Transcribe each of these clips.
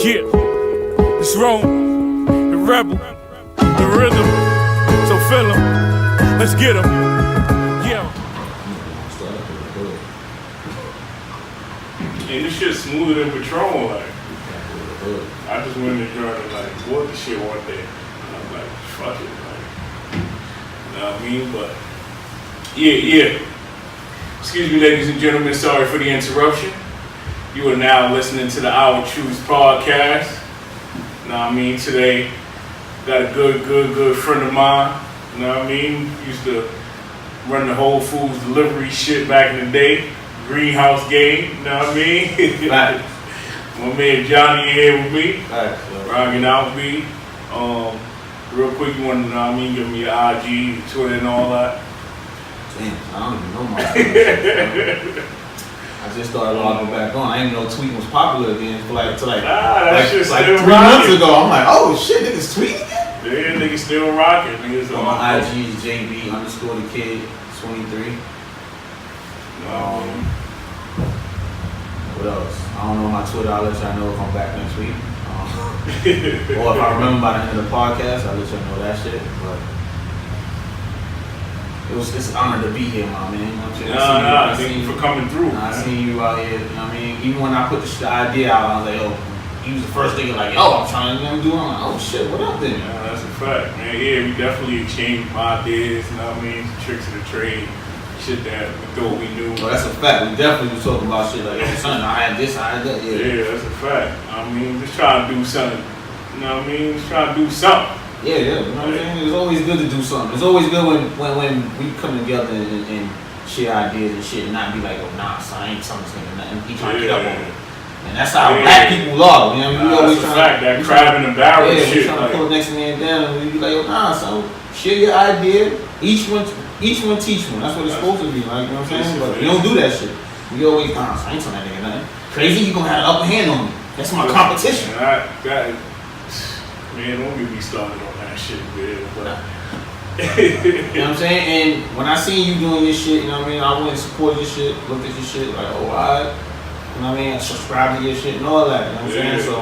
Yeah, it's Rome, the rebel, the rhythm. So feel 'em, let's get 'em. Yeah. And this shit smoother than Patron, like. I just went in the jar and like bought the shit one day. And I'm like, fuck it, like, you know what I mean? But yeah. Excuse me, ladies and gentlemen, sorry for the interruption. You are now listening to the Our Truth podcast. You know what I mean? Today, got a good friend of mine. You know what I mean? Used to run the Whole Foods delivery shit back in the day. Greenhouse game, you know what I mean? Right. My man Johnnie here with me. Right. Rocking out with me. Real quick, you want to, know what I mean, give me your IG, Twitter, and all that. Damn, I don't even know my Twitter. I just started logging back on. I didn't know tweeting was popular again for like 3 months ago. I'm like, oh shit, niggas tweeting again? Yeah, niggas still rocking. Niggas on my IG is JB_the_kid23. What else? I don't know my Twitter. I'll let y'all know if I'm back next week. Or if I remember by the end of the podcast, I'll let y'all know that shit. But it's an honor to be here, my man. You know what I'm saying? Thank you for coming through. I seen you out here. You know what I mean? Even when I put the idea out, I was like, oh, he was the first nigga like, yo, I'm trying to do it. I'm like, oh shit, what up then? Yeah, that's a fact, man. Yeah, we definitely exchanged ideas, you know what I mean? Tricks of the trade. Shit that we thought we knew. Oh, that's a fact. We definitely was talking about shit like, yo, son, I had this, I had that. Yeah, that's a fact. I mean, just trying to do something. You know what I mean? Just trying to do something. Yeah. You know what I'm saying? It's always good to do something. It's always good when we come together and share ideas and shit and not be like, oh, nah, son, I ain't telling this nigga nothing. He trying to get up on me. And that's how black people are. You know what I mean? We always trying that crab in the barrel shit. We trying to pull the next man down and we be like, oh, nah, son, share your idea. Each one teach one. That's what it's supposed to be, like, you know what I'm saying? But we don't do that shit. We always, nah, I ain't telling that nigga nothing. Crazy, you gonna have an upper hand on me. That's my competition. Man, don't get me started on that shit, man. But you know what I'm saying? And when I seen you doing this shit, you know what I mean? I went and supported your shit, looked at your shit, like, oh, alright. You know what I mean? I subscribe to your shit and all that, you know what I'm saying? So,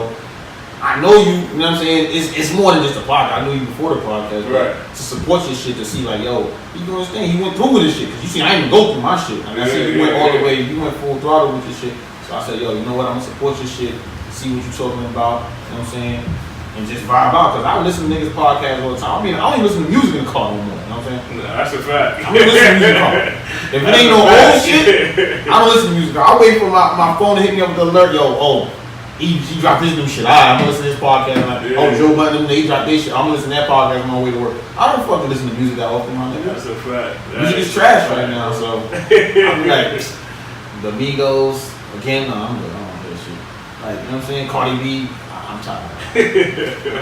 I know you know what I'm saying? It's more than just a podcast. I knew you before the podcast, right? To support your shit, to see like, yo, you doing this thing. He went through with this shit. Cause you see, I didn't even go through my shit. Like, I see you went all the way, you went full throttle with your shit. So I said, yo, you know what? I'm gonna support your shit, see what you're talking about, you know what I'm saying? And just vibe out. Cause I listen to niggas podcasts all the time. I mean, I don't even listen to music in the car no more. You know what I'm saying? Nah, that's a fact. I don't listen to music in the car. If it ain't no old shit, I don't listen to music. I wait for my phone to hit me up with the alert, yo, he dropped his new shit. Alright, I'm gonna listen to this podcast. Like, Joe Budden, he dropped this shit. I'm gonna listen to that podcast on my way to work. I don't fucking listen to music that often, my nigga. That's a fact. Music is trash right now, so I'm like, the Migos, again, no, I'm good. I don't want that shit. Like, you know what I'm saying? Cardi B, I'm tired. I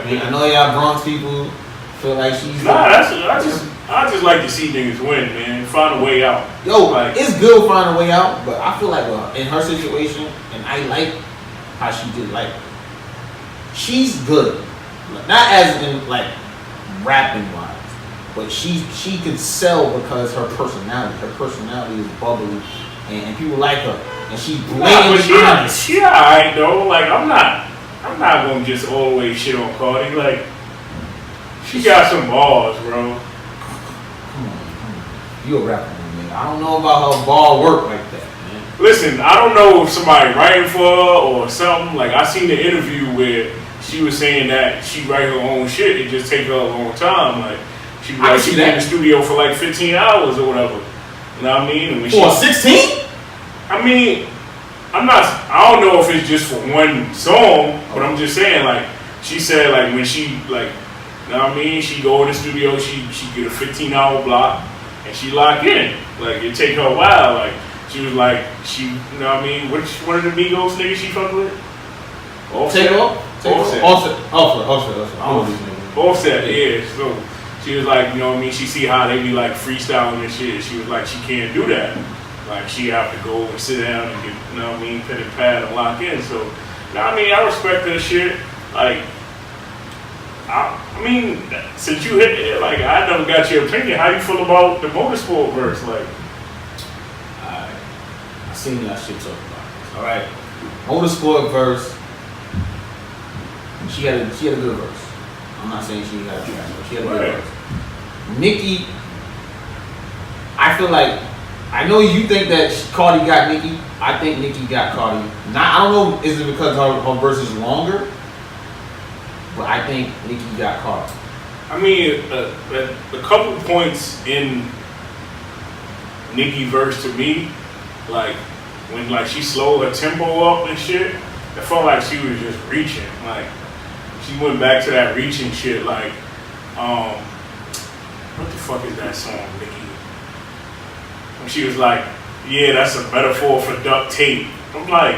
mean, I know y'all Bronx people feel like she's. Nah, I just like to see niggas win, man. Find a way out. Yo, like, it's good finding a way out, but I feel like in her situation, and I like how she did, like, she's good, not as in like rapping wise, but she can sell because her personality is bubbly and people like her, and she's blatantly honest. She alright though. Like, I'm not gonna just always shit on Cardi. Like, she got some balls, bro. Come on. You a rapper, man. I don't know about her ball work like that. Listen, I don't know if somebody writing for her or something. Like, I seen the interview where she was saying that she write her own shit. It just take her a long time. Like, she was in the studio for like 15 hours or whatever. You know what I mean? For 16? I mean, I don't know if it's just for one song, but I'm just saying, like, she said, like, when she, like, you know what I mean? She go in the studio, she get a 15-hour block, and she lock in. Like, it take her a while, like. She was like, you know what I mean? Which one of the Migos niggas she fuck with? Offset. Offset, yeah. So she was like, you know what I mean? She see how they be like freestyling and shit. She was like, she can't do that. Like, she have to go and sit down and get, you know what I mean, pen and pad and lock in. So, you know what I mean? I respect her shit. Like, I mean, since you hit it, like, I never got your opinion. How you feel about the motorsport verse? Like, seen that shit talk about. Alright. Motorsport verse. She had a good verse. I'm not saying she got a trash, but she had a good verse. Nicki, I feel like, I know you think that Cardi got Nicki. I think Nicki got Cardi. I don't know, is it because her verse is longer? But I think Nicki got Cardi. I mean, a couple points in Nicki verse to me, like when like she slowed her tempo up and shit, it felt like she was just reaching. Like she went back to that reaching shit. Like, what the fuck is that song, Nicki? When she was like, "Yeah, that's a metaphor for duct tape." I'm like,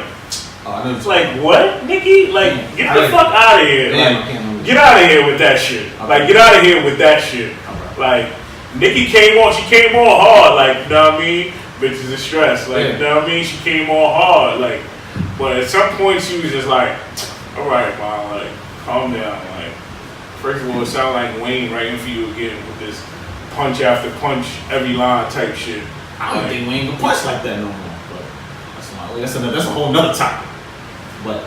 it's like what, Nicki? Like, get the fuck out of here. Like, get out of here with that shit. Like, get out of here with that shit. Like, Nicki came on. She came on hard. Like, you know what I mean? Bitches are stressed. Like, you know what I mean? She came on hard. Like, but at some point she was just like, "All right, mom. Like, calm down. Like, first of all, it sounded like Wayne writing for you again with this punch after punch, every line type shit." I don't think Wayne can punch like that no more. But that's a whole nother topic. But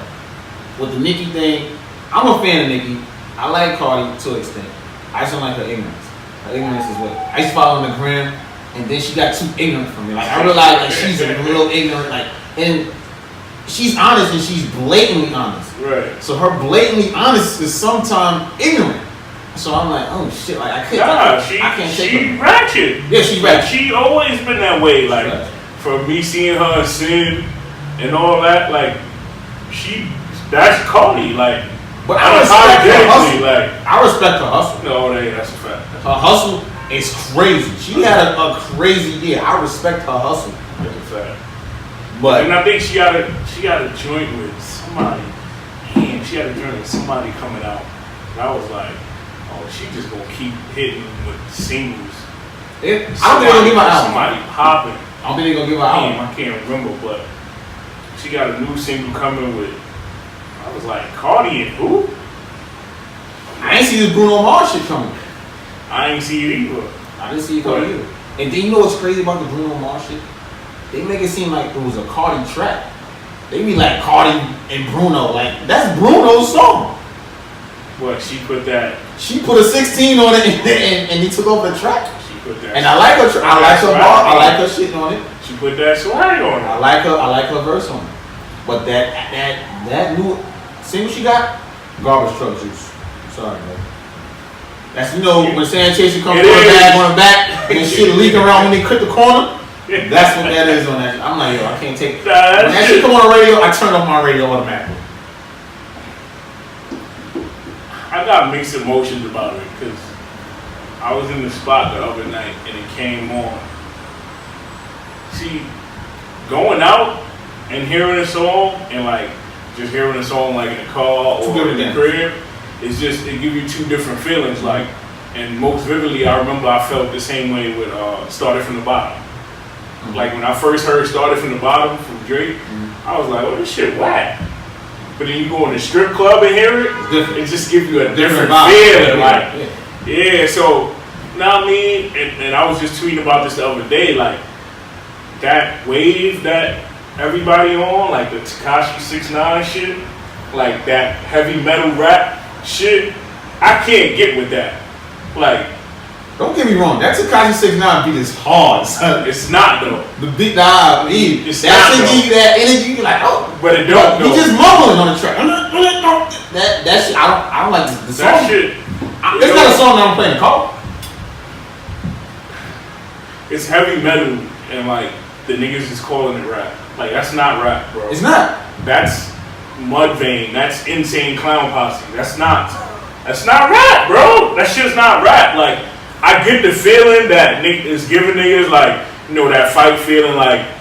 with the Nicki thing, I'm a fan of Nicki. I like Cardi to an extent. I just don't like her ignorance. Her ignorance is what I used to follow on the gram, and then she got too ignorant for me. Like I realized like she's a real ignorant. Like, and she's honest and she's blatantly honest. Right. So her blatantly honest is sometimes ignorant. So I'm like, oh shit, like I can't take her. She ratchet. Yeah, she's ratchet. She always been that way. Like from me seeing her sin and all that, like that's Cardi. Like, but I respect her hustle. Like, I respect her hustle. No, that's a fact. Her hustle is crazy. She had a crazy year. I respect her hustle. That's a fact. But and I think she got a joint with somebody. Damn, she had a joint with somebody coming out. And I was like, oh, she just gonna keep hitting with singles. I don't think they're gonna give her album. Somebody popping. I don't think they're gonna give her album. I can't remember, but she got a new single coming with. I was like, Cardi and who? I ain't see this Bruno Mars shit coming. I ain't see it either. I didn't see it coming either. And then you know what's crazy about the Bruno Mars shit? They make it seem like it was a Cardi track. They be like Cardi and Bruno, like that's Bruno's song. What, she put that? She put a 16 on it and he took over the track. She put that. And I like her. I like her bar. I like her shit on it. She put that swag on it. I like her verse on it. But that new single she got, garbage truck juice. Sorry, man. That's when sanitation comes on back and shit leaking around when they cut the corner. That's what that is on that. I'm like, yo, I can't take it. When that shit come on the radio, I turn off my radio automatically. I got mixed emotions about it because I was in the spot the other night and it came on. See, going out and hearing a song and like just hearing a song like in the car or in the crib, it's just, it gives you two different feelings. Like, and most vividly, I remember I felt the same way with Started From the Bottom. Mm-hmm. Like when I first heard Started From the Bottom from Drake, I was like, oh, this shit whack. But then you go in the strip club and hear it, it just gives you a different feeling. Like, yeah, so, you know what I mean? And I was just tweeting about this the other day, like, that wave that everybody on, like the Tekashi 6ix9ine shit, like that heavy metal rap shit, I can't get with that. Like, don't get me wrong, that Tekashi 6ix9ine beat is hard, son. It's not though. The beat, that shit give you that energy, you like, oh. But it don't. He just mumbling on the track. That shit, I don't like the song. That shit. It's not a song that I'm playing the car. It's heavy metal and like the niggas is calling it rap. Like that's not rap, bro. It's not. That's Mudvayne. That's Insane Clown Posse. That's not rap, bro. That shit's not rap. Like I get the feeling that Nick is giving niggas like, you know, that fight feeling like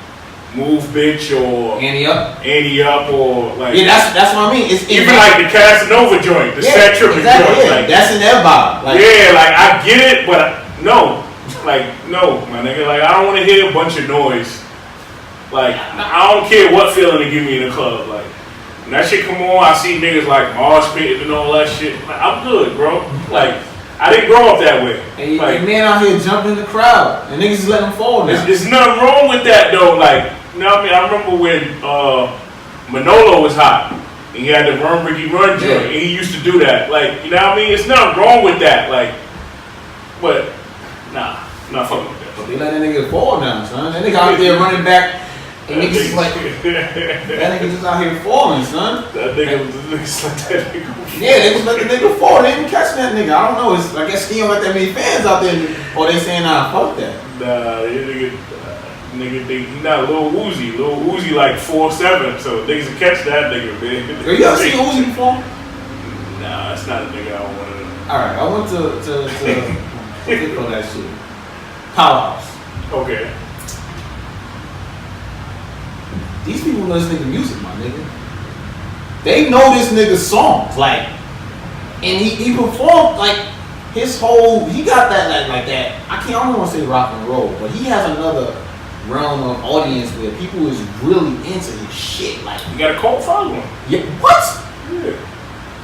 Move Bitch or Annie Up or like, yeah, that's what I mean. It's even like the Casanova joint, the Set Tripping joint. Yeah. Like, that's in their vibe. Like, yeah, like I get it, but no. Like, no, my nigga. Like, I don't want to hear a bunch of noise. Like, I don't care what feeling they give me in the club. Like, when that shit come on, I see niggas like Mars Pit and all that shit. Like, I'm good, bro. Like, I didn't grow up that way. And like, man out here jumping in the crowd, and niggas just letting them fall now. There's nothing wrong with that, though. Like, you know what I mean? I remember when Manolo was hot. And he had the Run Ricky Run joint, Yeah. and he used to do that. Like, you know what I mean? It's nothing wrong with that. Like, but nah, not fucking with that. But they let that nigga fall now, son. That nigga out there running back, and niggas just like that nigga just out here falling, son. That nigga was just let that nigga. Yeah, they just let the nigga fall. They didn't catch that nigga. I don't know. It's, I guess he don't got that many fans out there, or they saying nah, fuck that. Nah, nigga think he not Lil Uzi. Lil Uzi like 4'7", so niggas will catch that nigga, man. You ever seen Uzi before? Nah, that's not a nigga I want to. Alright, I went to what they call that shit? Powerhouse. Okay. These people know this nigga music, my nigga. They know this nigga's songs, like, and he performed like his whole. He got that like that. I don't want to say rock and roll, but he has another realm of audience where people is really into his shit. Like, You got a cult following. yeah, what? Yeah.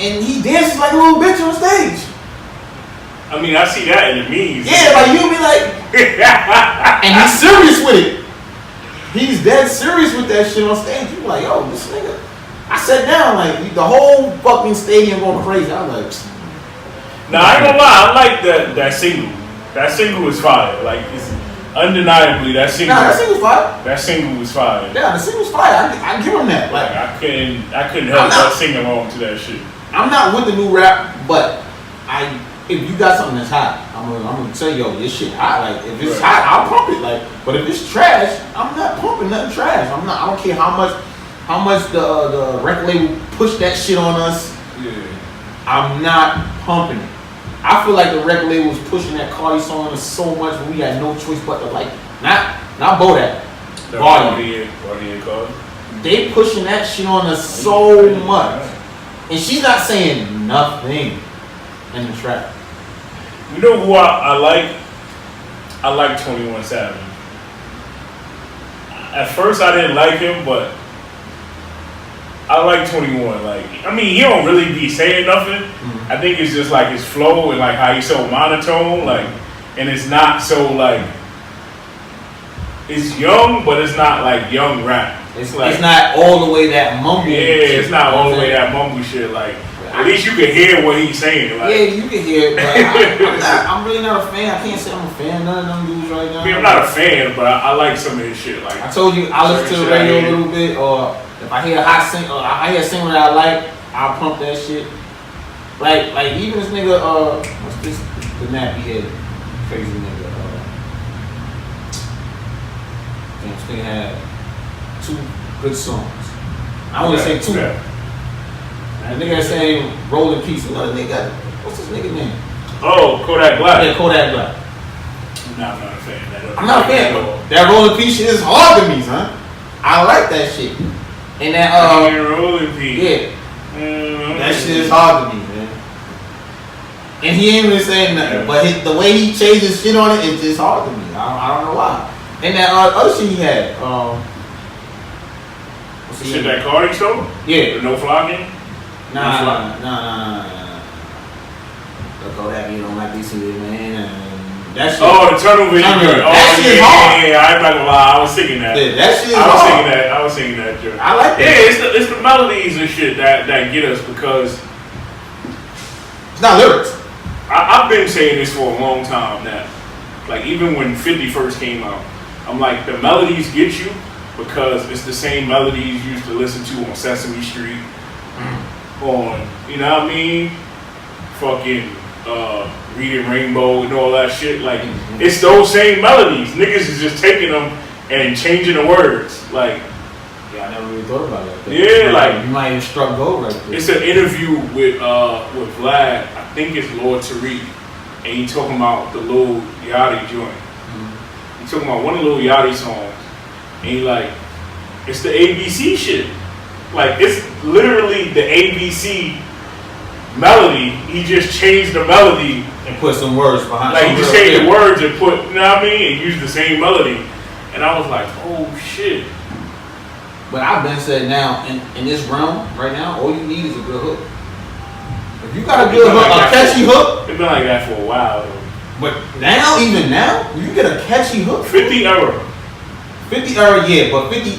And he dances like a little bitch on stage. I mean, I see that in the memes. Yeah, like you be like, and he's serious with it. He's dead serious with that shit on stage. You be like, yo, this nigga. I sat down, like, the whole fucking stadium going crazy. I was like, Nah, I ain't gonna lie, I like that single. That single is fire. Like, it's undeniably that single. nah, that single's fire. That single was fire. Yeah, the single's fire. I give him that. Like, Like, I couldn't help but sing along to that shit. I'm not with the new rap, but if you got something that's hot, I'm gonna tell you, yo, this shit hot. Like, if it's hot, I'll pump it. Like, but if it's trash, I'm not pumping nothing trash. I don't care how much the record label push that shit on us. Yeah. I'm not pumping it. I feel like the record label was pushing that Cardi song on us so much when we had no choice but to like, not Bodak, Cardi. Cardi. They pushing that shit on us so much, and she's not saying nothing in the track. You know who I like? I like 21 Savage. At first I didn't like him, but I like 21. Like, I mean, he don't really be saying nothing. Mm-hmm. I think it's just like his flow and like how he's so monotone, like, and it's not so like, it's young, but it's not like young rap. It's not all the way that mumble. Yeah, shit, it's not all the way that mumble shit. Like, Yeah. at least you can hear what he's saying. Like, Yeah, you can hear it, but I'm really not a fan. I can't say I'm a fan of none of them dudes right now. I mean, I'm not a fan, but I like some of his shit. Like, I told you I listen to the radio a little bit, or if I hear a hot sing, or I hear a singer that I like, I'll pump that shit. Like even this nigga, what's this? The nappy head, crazy nigga. Damn, this nigga had 2 good songs. I only say 2. Yeah. That nigga that saying "Roll in Peace." Another nigga, what's his nigga name? Oh, Kodak Black. Yeah, Kodak Black. Nah, I'm not a fan. I'm not a fan, but that Roll in Peace shit is hard to me, son. I like that shit. And that Rolling P. yeah. That shit is hard to me, man. And he ain't really saying nothing, but the way he changes shit on it, it's just hard to me. I don't know why. And that other shit he had, what's the Shit name? that Cardi show? Yeah. The No Flocking? Nah. Look, Kodak, you don't like this shit, man. That shit. Oh, the Tunnel Vision. Tunnel Vision. Oh, That shit yeah, hard. yeah, I'm not gonna lie. I was singing that. Yeah, that shit is I was hard. singing that. I was singing that joke. I like that. Yeah, it's the melodies and shit that get us, because It's not lyrics. I've been saying this for a long time now. Like, even when 50 first came out, I'm like, the melodies get you because it's the same melodies you used to listen to on Sesame Street, on, you know what I mean? Fucking Reading Rainbow and all that shit. Like, it's those same melodies. Niggas is just taking them and changing the words. Like, Yeah, I never really thought about that. Yeah, like- you might have struck gold right there. it's an interview with Vlad, I think it's Lord Tariq, and he talking about the Lil Yachty joint. He talking about one of Lil Yachty songs, and he like, it's the ABC shit. Like, it's literally the ABC melody. He just changed the melody. And put some words behind. Like, he some just real changed the lyrics. words and put, you know what I mean, and used the same melody. And I was like, oh shit. But I've been said now, in this realm right now, all you need is a good hook. If you got a good hook, a catchy hook, It's been like that for a while though. but now, even now, you get a catchy hook. 50 era. 50 era, yeah, but 50,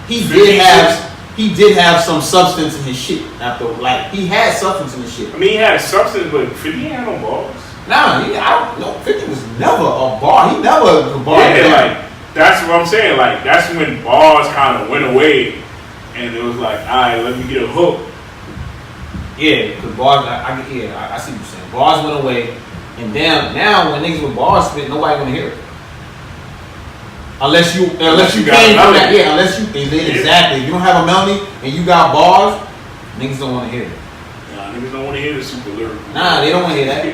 he 50 did have he did have some substance in his shit. After like he had substance in his shit. I mean, he had substance, but 50 had no balls. Nah, I don't know. 50 was never a bar. He never a bar. Yeah, like that's what I'm saying. Like that's when bars kind of went away, and it was like, all right, let me get a hook. Yeah, because bars. I see what you're saying. Bars went away, and now when niggas with bars spit, nobody want to hear it. Unless you came from that, yeah. Unless you exactly, if you don't have a melody and you got bars, niggas don't want to hear it. Nah, niggas don't want to hear the super lyrical. Nah, they don't want to hear that.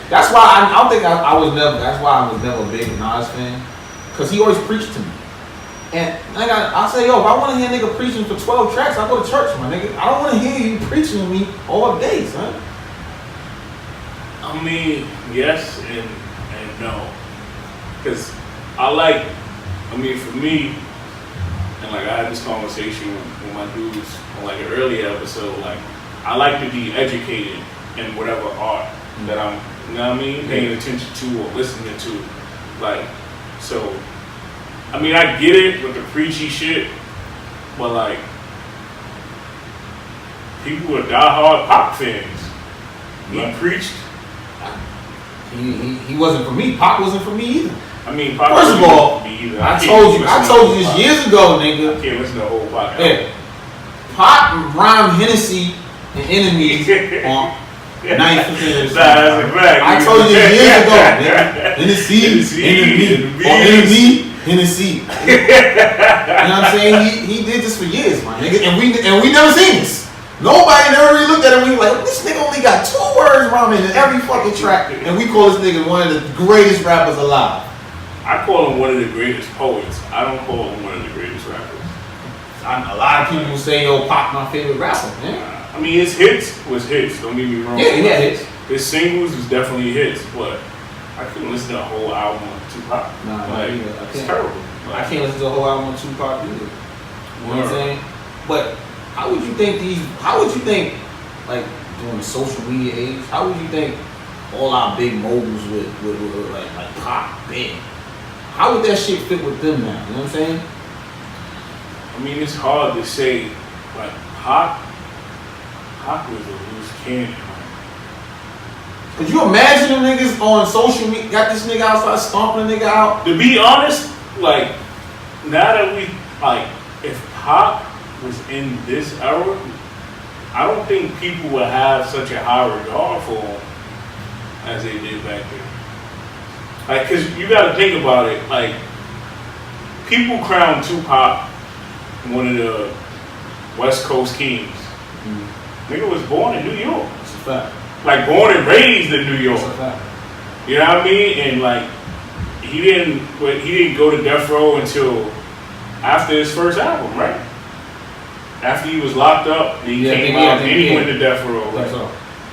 That's why I don't think I was never. That's why I was never a big Nas fan, cause he always preached to me. And I say, yo, if I want to hear a nigga preaching for 12 tracks, I go to church, my nigga. I don't want to hear you preaching to me all day, son. I mean, yes and no, cause for me, and like I had this conversation with my dudes on like an earlier episode, like I like to be educated in whatever art that I'm, you know what I mean, paying attention to or listening to. Like, so, I mean, I get it with the preachy shit, but like, people are diehard pop fans. He preached. He wasn't for me. Pop wasn't for me either. I mean, Pop first of all, I told you this years ago, nigga. I can't listen to the whole podcast. Yeah. Pop rhymed Hennessy and Enemies on 9th. That's a fact. I told you this years ago, nigga. Hennessy, Enemy, Hennessy. You know what I'm saying? He did this for years, my nigga, and we never seen this. Nobody never really looked at him. We were like, this nigga only got 2 words rhyming in every fucking track, and we call this nigga one of the greatest rappers alive. I call him one of the greatest poets. I don't call him one of the greatest rappers. A lot of people say, yo, Pop my favorite rapper, man. I mean, his hits was hits. Don't get me wrong. Yeah, he had hits. His singles was definitely hits, but I couldn't listen to a whole album of Tupac. Nah, like, it's terrible. I can't listen to a whole album of Tupac either. You know what I'm saying? But how would you think, like, during the social media age, how would you think all our big moguls with like Pop, Big, how would that shit fit with them now? You know what I'm saying? I mean, it's hard to say, but Pac was a loose cannon. Could you imagine them niggas on social media, got this nigga outside stomping a nigga out? To be honest, like, now that if Pac was in this era, I don't think people would have such a high regard for him as they did back then. Like, cause you gotta think about it, like, people crown Tupac one of the West Coast kings. Mm-hmm. Nigga was born in New York. That's a fact. Like, born and raised in New York. That's a fact. You know what I mean? And like, he didn't go to death row until after his first album, right? After he was locked up, he came out and he went to death row. Right?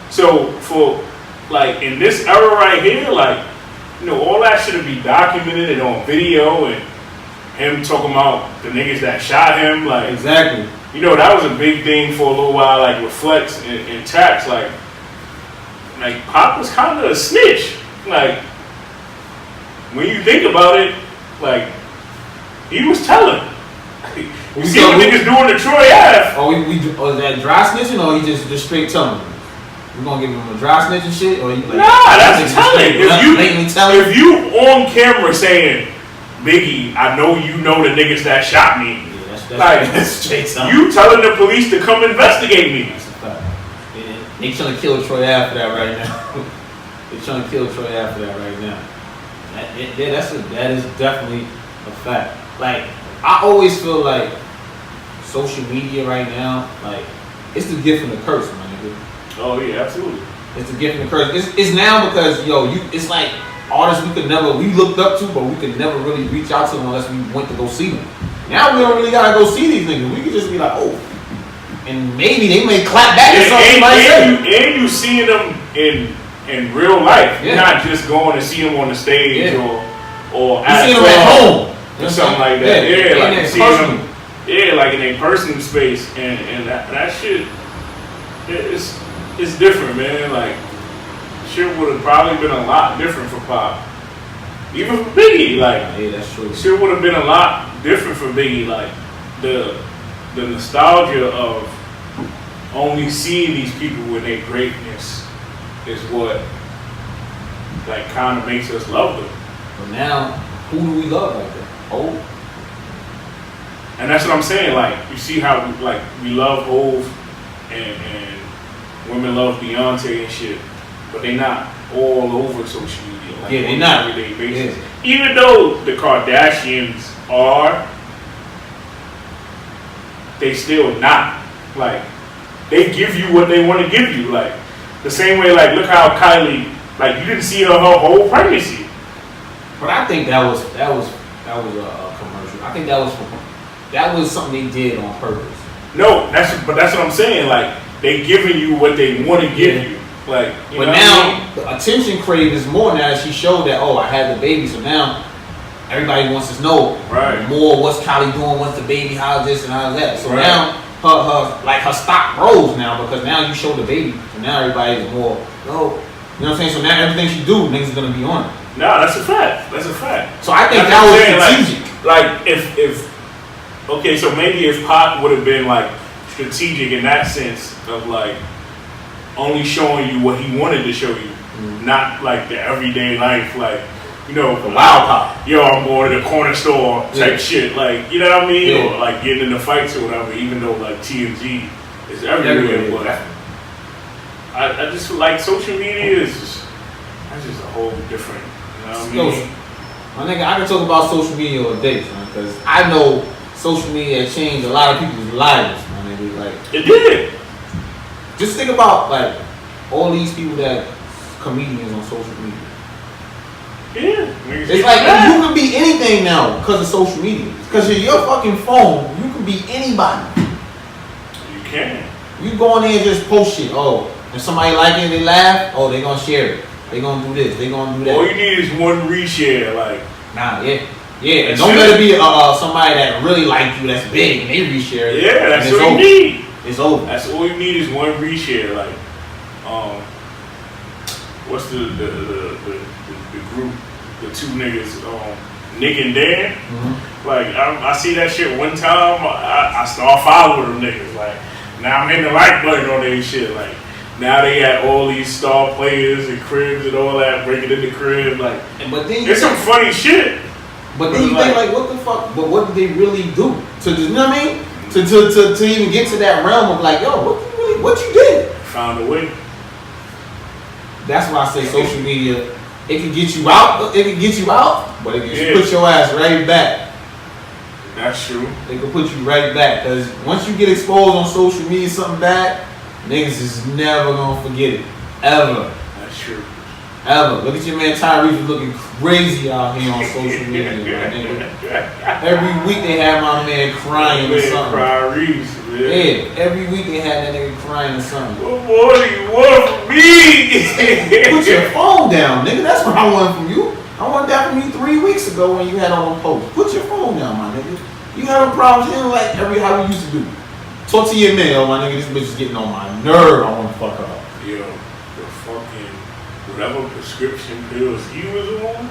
So for like in this era right here, like, you know, all that should be documented and on video, and him talking about the niggas that shot him, like, exactly. You know, that was a big thing for a little while, like with Flex and Tax, like Pop was kind of a snitch. Like, when you think about it, like, he was telling. You see what niggas doing to Troy Ave. Is that dry snitching, or he just straight telling them? We gonna give him a dry snitching shit, or you like? Nah, that's telling. If you on camera saying, Biggie, I know you know the niggas that shot me. Yeah, that's straight telling. You telling the police to come investigate me. That's a fact. Yeah, they trying to kill Troy Ave for that right now. They trying to kill Troy Ave for that right now. That is definitely a fact. Like, I always feel like social media right now, like, it's the gift and the curse, my nigga. Oh yeah, absolutely. It's the gift and the curse. It's now because it's like artists we looked up to, but we could never really reach out to them unless we went to go see them. Now we don't really gotta go see these niggas. We could just be like, oh, and maybe they may clap back or something. And you seeing them in real life. Yeah. You're not just going to see them on the stage or you see them at home. Or something like that. Yeah, like you see them. Yeah, like in a personal space, and that shit, it's different, man. Like, shit would have probably been a lot different for Pop, even for Biggie. Like, yeah, that's true. Shit would have been a lot different for Biggie. Like, the nostalgia of only seeing these people in their greatness is what like kind of makes us love them. But now, who do we love like that? Hov? And that's what I'm saying. Like, you see how we love Hov and women love Beyonce and shit, but they not all over social media. Like, yeah, they not. Everyday basis. Yeah. Even though the Kardashians are, they still not. Like, they give you what they want to give you. Like, the same way, like, look how Kylie, like, you didn't see her whole pregnancy. But I think that was a commercial. I think that was something they did on purpose. No, that's what I'm saying. Like, they giving you what they want to give you. Like, you but know now the attention crave is more now that she showed that, oh, I had the baby, so now everybody wants to know more. What's Kylie doing? What's the baby? How's this and how's that? So now her stock grows now because now you show the baby, so now everybody is more. Oh, you know what I'm saying? So now everything she do, niggas is gonna be on it. No, that's a fact. That's a fact. So I think that was strategic. Like if okay, so maybe if Pac would have been like strategic in that sense of like only showing you what he wanted to show you, not like the everyday life, like, you know, the wild Pac. Yo, I'm going to the corner store type shit, like, you know what I mean, yeah. Or like getting into fights or whatever. Even though like TMZ is everywhere, but I just feel like social media is that's just a whole different. You know what I mean? My nigga, I can talk about social media all day, man, because I know social media has changed a lot of people's lives, my nigga. Like, it did. Just think about like all these people that comedians on social media. Yeah, it's like you can be anything now because of social media. Because of your fucking phone, you can be anybody. You can. You go in there and just post shit. Oh, if somebody like it, they laugh. Oh, they gonna share it. They gonna do this. They gonna do that. All you need is one reshare, like. Nah, yeah. And don't let it be somebody that really like you, that's big, and they reshare it. Yeah, that's all you need. It's over. That's all you need is one reshare. Like, what's the group, the two niggas, Nick and Dan? Mm-hmm. Like, I see that shit one time, I start following them niggas. Like, now I'm hitting the like button on their shit. Like, now they got all these star players and cribs and all that, breaking in the crib. Like, but then it's some funny shit. But then you think like, what the fuck? But what did they really do? You know what I mean? To even get to that realm of like, yo, what you did? Found a way. That's why I say social media, it can get you out. It can get you out, but it can put your ass right back. That's true. It can put you right back because once you get exposed on social media, something bad, niggas is never gonna forget it ever. That's true. Ever. Look at your man Tyrese looking crazy out here on social media, my nigga. Every week they have my man crying or something. Tyrese, man. Yeah, every week they had that nigga crying or something. What more do you want from me? Put your phone down, nigga. That's what I want from you. I want that from you 3 weeks ago when you had on post. Put your phone down, my nigga. You having problems here like how we used to do. Talk to your man, my nigga. This bitch is getting on my nerve. I want to fuck up. Yo, the fucking whatever prescription pills he was on,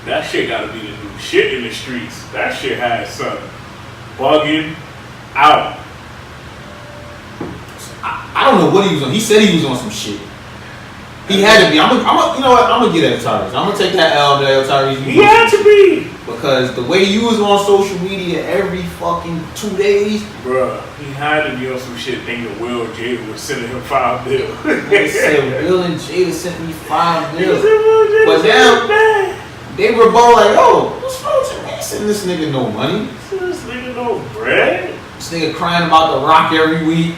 that shit gotta be the new shit in the streets. That shit has something bugging out. I don't know what he was on. He said he was on some shit. He had to be. I'm you know what? I'm gonna get at Tyrese. I'm gonna take that L that Tyrese. He had to be. Because the way you was on social media every fucking 2 days. Bruh, he had to be on some shit thinking Will and Jada was sending him $5 bills. They said Will and Jada sent me $5 bills. But now they were both like, oh, what's wrong with you, man? Sending this nigga no money. Sending this nigga no bread. This nigga crying about The Rock every week.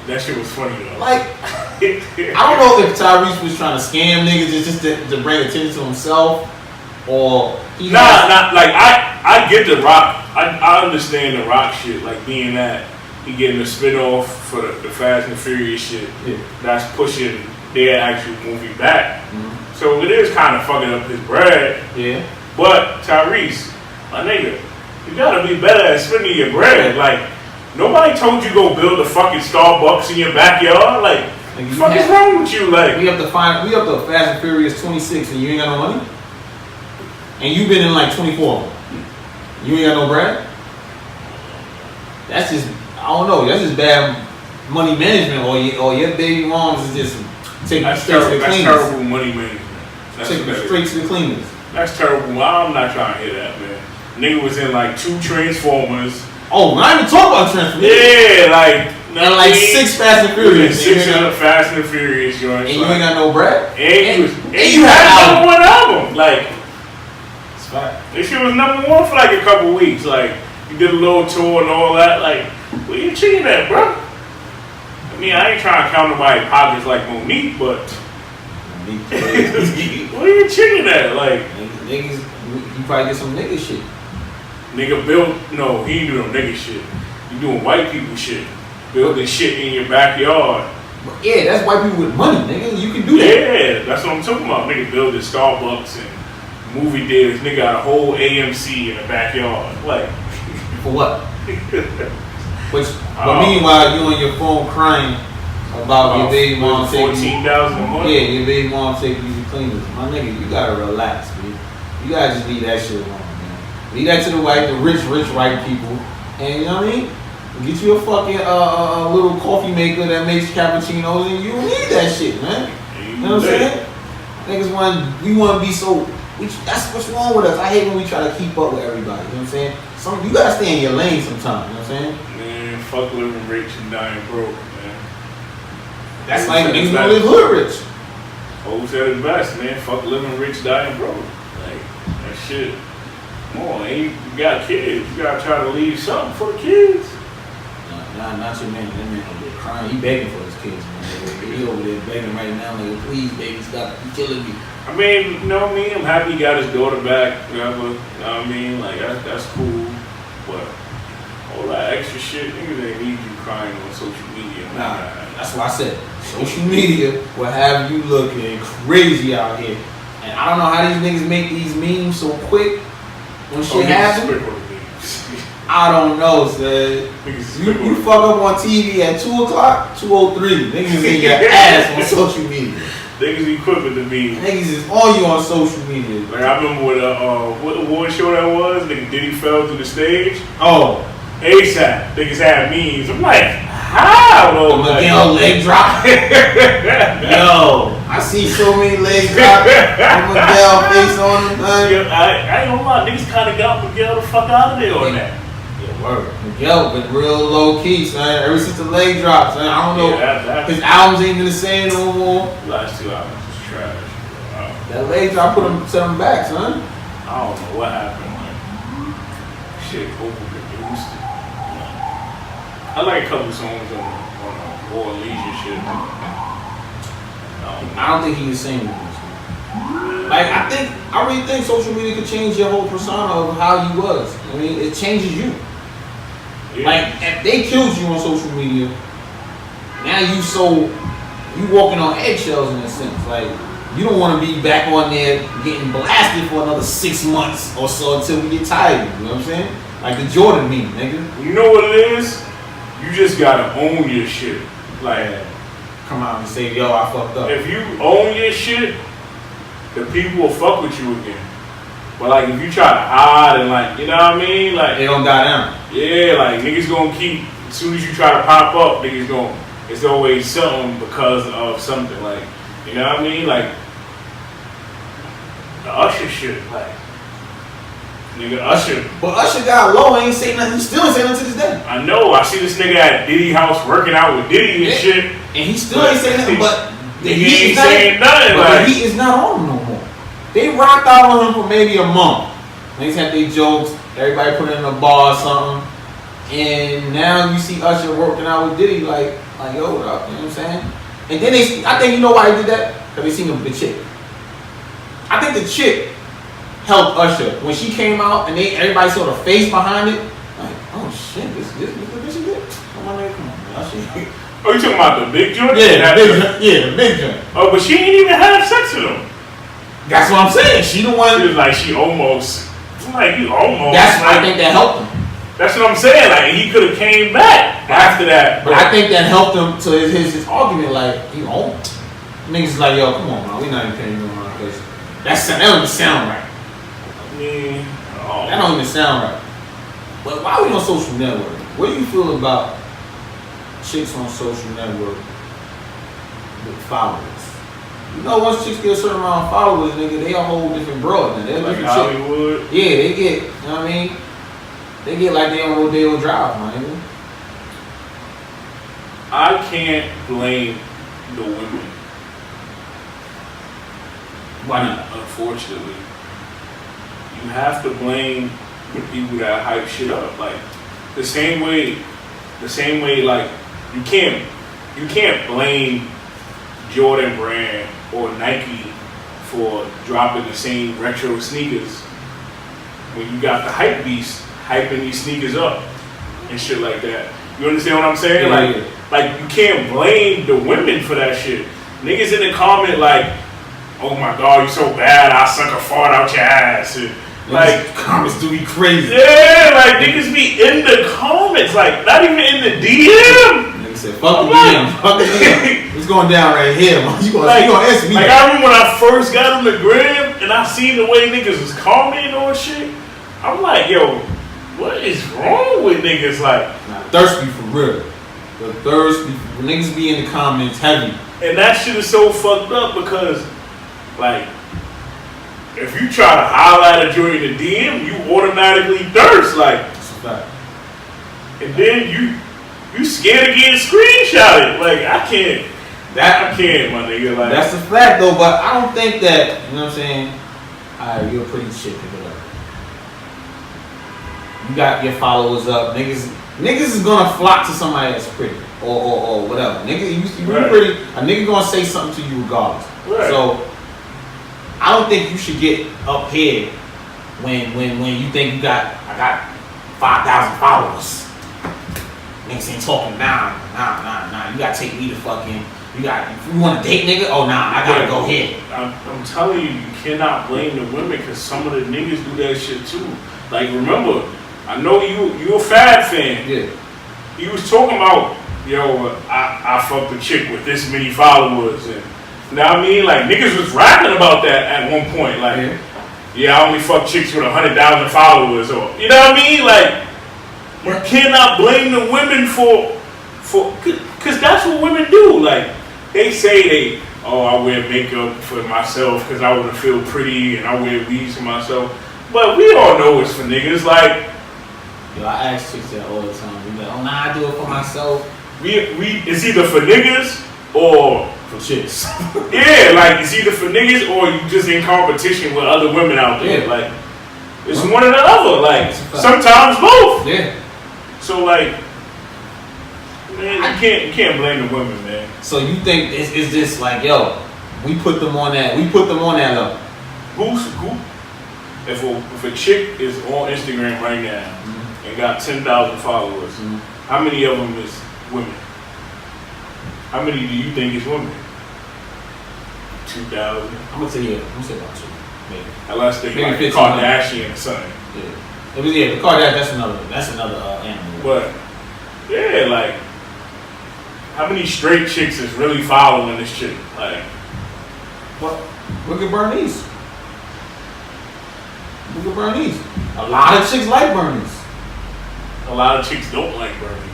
That shit was funny though. Like, I don't know if Tyrese was trying to scam niggas just to bring attention to himself, or he not like I get The Rock. I understand The Rock shit, like being that he getting a spinoff for the Fast and Furious shit. Yeah. That's pushing their actual movie back. Mm-hmm. So it is kind of fucking up his bread. Yeah. But Tyrese, my nigga, you gotta be better at spending your bread. Like, nobody told you go build a fucking Starbucks in your backyard. Like, what the fuck is wrong with you? Like, we up to Fast and Furious 26 and you ain't got no money? And you been in like 24. You ain't got no bread? that's just, I don't know, that's just bad money management, or your baby moms is just taking That's straight to the That's cleaners. terrible money management. That's Taking what that straight is. to the cleaners. That's terrible. I'm not trying to hear that, man. Nigga was in like 2 Transformers. Oh, not even talk about Transformers. Yeah, like. And like 6 Fast and Furious. 6 Fast and Furious joints. And you ain't got no bread. And you had number 1 album. Like, it's fine. this shit was number 1 for like a couple weeks. Like, you did a little tour and all that. Like, where you cheating at, bro? I mean, I ain't trying to count nobody's pockets like Monique, but where you cheating at? Like, niggas, you probably get some nigga shit. nigga built, no, he ain't doing no nigga shit. You doing white people shit. Building shit in your backyard. Yeah, that's white people with money, nigga. You can do that. Yeah, that's what I'm talking about. Nigga building Starbucks and movie theaters. Nigga got a whole AMC in the backyard. Like, For what? But meanwhile, you on your phone crying about your baby mom taking you. $14,000 a month. Yeah, your baby mom taking you to cleaners. My nigga, you gotta relax, man. You gotta just leave that shit alone, man. Leave that to the rich white people. And you know what I mean? Get you a fucking little coffee maker that makes cappuccinos, and you don't need that shit, man. You know what I'm saying? Niggas we want to be so. That's what's wrong with us. I hate when we try to keep up with everybody. You know what I'm saying? You gotta stay in your lane sometimes. You know what I'm saying? Man, fuck living rich and dying broke, man. That's like niggas gonna live hood rich. Who said it best, man? Fuck living rich, dying broke. Like, that shit. Come on, you got kids. You gotta try to leave something for the kids. Not your man. That man over there crying. He begging for his kids, man. He over there begging right now. Like, please, baby, stop. You killing me. I mean, you know me. I'm happy he got his daughter back. Whatever. You know what I mean? Like, that's cool. But all that extra shit, niggas ain't need you crying on social media. Nah, that's what I said. Social media will have you looking crazy out here. And I don't know how these niggas make these memes so quick when shit happens. I don't know, son. You fuck up on TV at 2 o'clock, 2:03. Niggas in your ass on social media. Niggas be quicker than me. Niggas is on you on social media. Like, I remember what award show that was. Nigga Diddy fell through the stage. Oh. ASAP. Niggas had memes. I'm like, how? The Miguel leg drop. Yo, I see so many legs drop. Miguel face on them. I ain't gonna lie. Niggas kind of got Miguel the fuck out of there on that. Word. Miguel been real low key, son. Ever since the leg drops, man. I don't know. Yeah, his albums ain't been the same no more. Last 2 albums was trash. Wow. That leg drop set him back, son. I don't know what happened. Like, shit, overproduced. I like a couple songs on more leisure shit. I don't think he's the same anymore. Like, I really think social media could change your whole persona of how you was. I mean, it changes you. Yeah. Like, if they killed you on social media, now you walking on eggshells in a sense. Like, you don't want to be back on there getting blasted for another 6 months or so until we get tired. You know what I'm saying? Like the Jordan meme, nigga. You know what it is? You just gotta own your shit. Like, come out and say, yo, I fucked up. If you own your shit, the people will fuck with you again. But like, if you try to hide and like, you know what I mean? Like, they don't die down. Yeah, like niggas gonna keep, as soon as you try to pop up, niggas gonna, it's always something because of something. Like, you know what I mean? Like, the Usher shit, like, nigga Usher. But Usher got low, ain't say nothing, still ain't say nothing to this day. I know, I see this nigga at Diddy house working out with Diddy and shit. And he still ain't saying nothing, but the heat ain't saying nothing. But the heat is not on him no more. They rocked out on him for maybe a month. Niggas had their jokes, everybody put in a bar or something. And now you see Usher working out with Diddy like yo, what up? You know what I'm saying? And then I think you know why they did that? Because they seen him with the chick. I think the chick helped Usher. When she came out and everybody saw the face behind it, like, oh shit, this bitch is good. Oh my man, come on, man. Usher. Oh, you talking about the big joint? Yeah, the big joint. Oh, but she ain't even had sex with him. That's what I'm saying. She the one. She was like, she almost. I'm like, you almost. That's like, I think that helped him. That's what I'm saying. Like, he could have came back after that. But I think that helped him to his argument. Like, you know, niggas like, yo, come on, man, we not even paying you on because that don't even sound right. I mean, that don't even sound right. But why are we on social network? what do you feel about chicks on social network with followers? You know, once chicks get a certain amount of followers, nigga, they a whole different broad. Now, they're Like different chick. Hollywood. Yeah, they get, you know what I mean? They get like they on Rodeo Drive, man. I can't blame the women. Why not? Unfortunately, you have to blame the people that hype shit up. Like the same way. Like you can't blame Jordan brand or Nike for dropping the same retro sneakers when you got the hype beast hyping these sneakers up and shit like that. You understand what I'm saying? Yeah. Like you can't blame the women for that shit. Niggas in the comment like, oh my god, you so bad, I suck a fart out your ass. And like comments do be crazy. Yeah, like niggas be in the comments, like not even in the DM. Niggas said, fuck the DM, fuck the DM. It's going down right here, man. You gonna ask me. Like I remember when I first got on the gram and I seen the way niggas was commenting on shit. I'm like, yo, what is wrong with niggas? Like, nah, thirsty for real. The thirsty niggas be in the comments heavy. And that shit is so fucked up because, like, if you try to highlight a joint in the DM, you automatically thirst. Like, That's a fact. And then you scared to get screenshotted. Like, I can't, my nigga. Like, that's a fact though, but I don't think that, you know what I'm saying? Alright, you're a pretty chick or whatever. You got your followers up, niggas is gonna flock to somebody that's pretty or whatever. Nigga, you right. pretty, a nigga gonna say something to you regardless. Right. So I don't think you should get up here when you think I got 5,000 followers. Niggas ain't talking nah. You gotta take me to fucking. If you want to date, nigga? Oh nah, I gotta go here. I'm telling you, you cannot blame the women because some of the niggas do that shit too. Like, remember, I know you a Fad fan. Yeah. He was talking about, yo, I fucked a chick with this many followers, and you know what I mean? Like, niggas was rapping about that at one point. Like, yeah, I only fuck chicks with 100,000 followers, or you know what I mean? Like, you cannot blame the women for, cause that's what women do. Like, they say I wear makeup for myself because I want to feel pretty, and I wear weaves for myself. But we all know it's for niggas. Like, yo, I ask chicks that all the time. We like, oh nah, I do it for myself. It's either for niggas or for chicks. Yeah, like it's either for niggas or you just in competition with other women out there. Yeah. Like, it's one or the other. Like, sometimes both. Yeah. So like, man, you can't blame the women, man. So you think it's just like, yo, we put them on that level. If a chick is on Instagram right now and got 10,000 followers, how many of them is women? How many do you think is women? 2,000. I'm gonna say about 2, maybe. Unless they Maybe like 1500. Kardashian or something. Yeah. It was the Kardashian. That's another animal. But yeah, like, how many straight chicks is really following this chick? Like, Well, look at Bernice. A lot of chicks like Bernice. a lot of chicks don't like Bernice.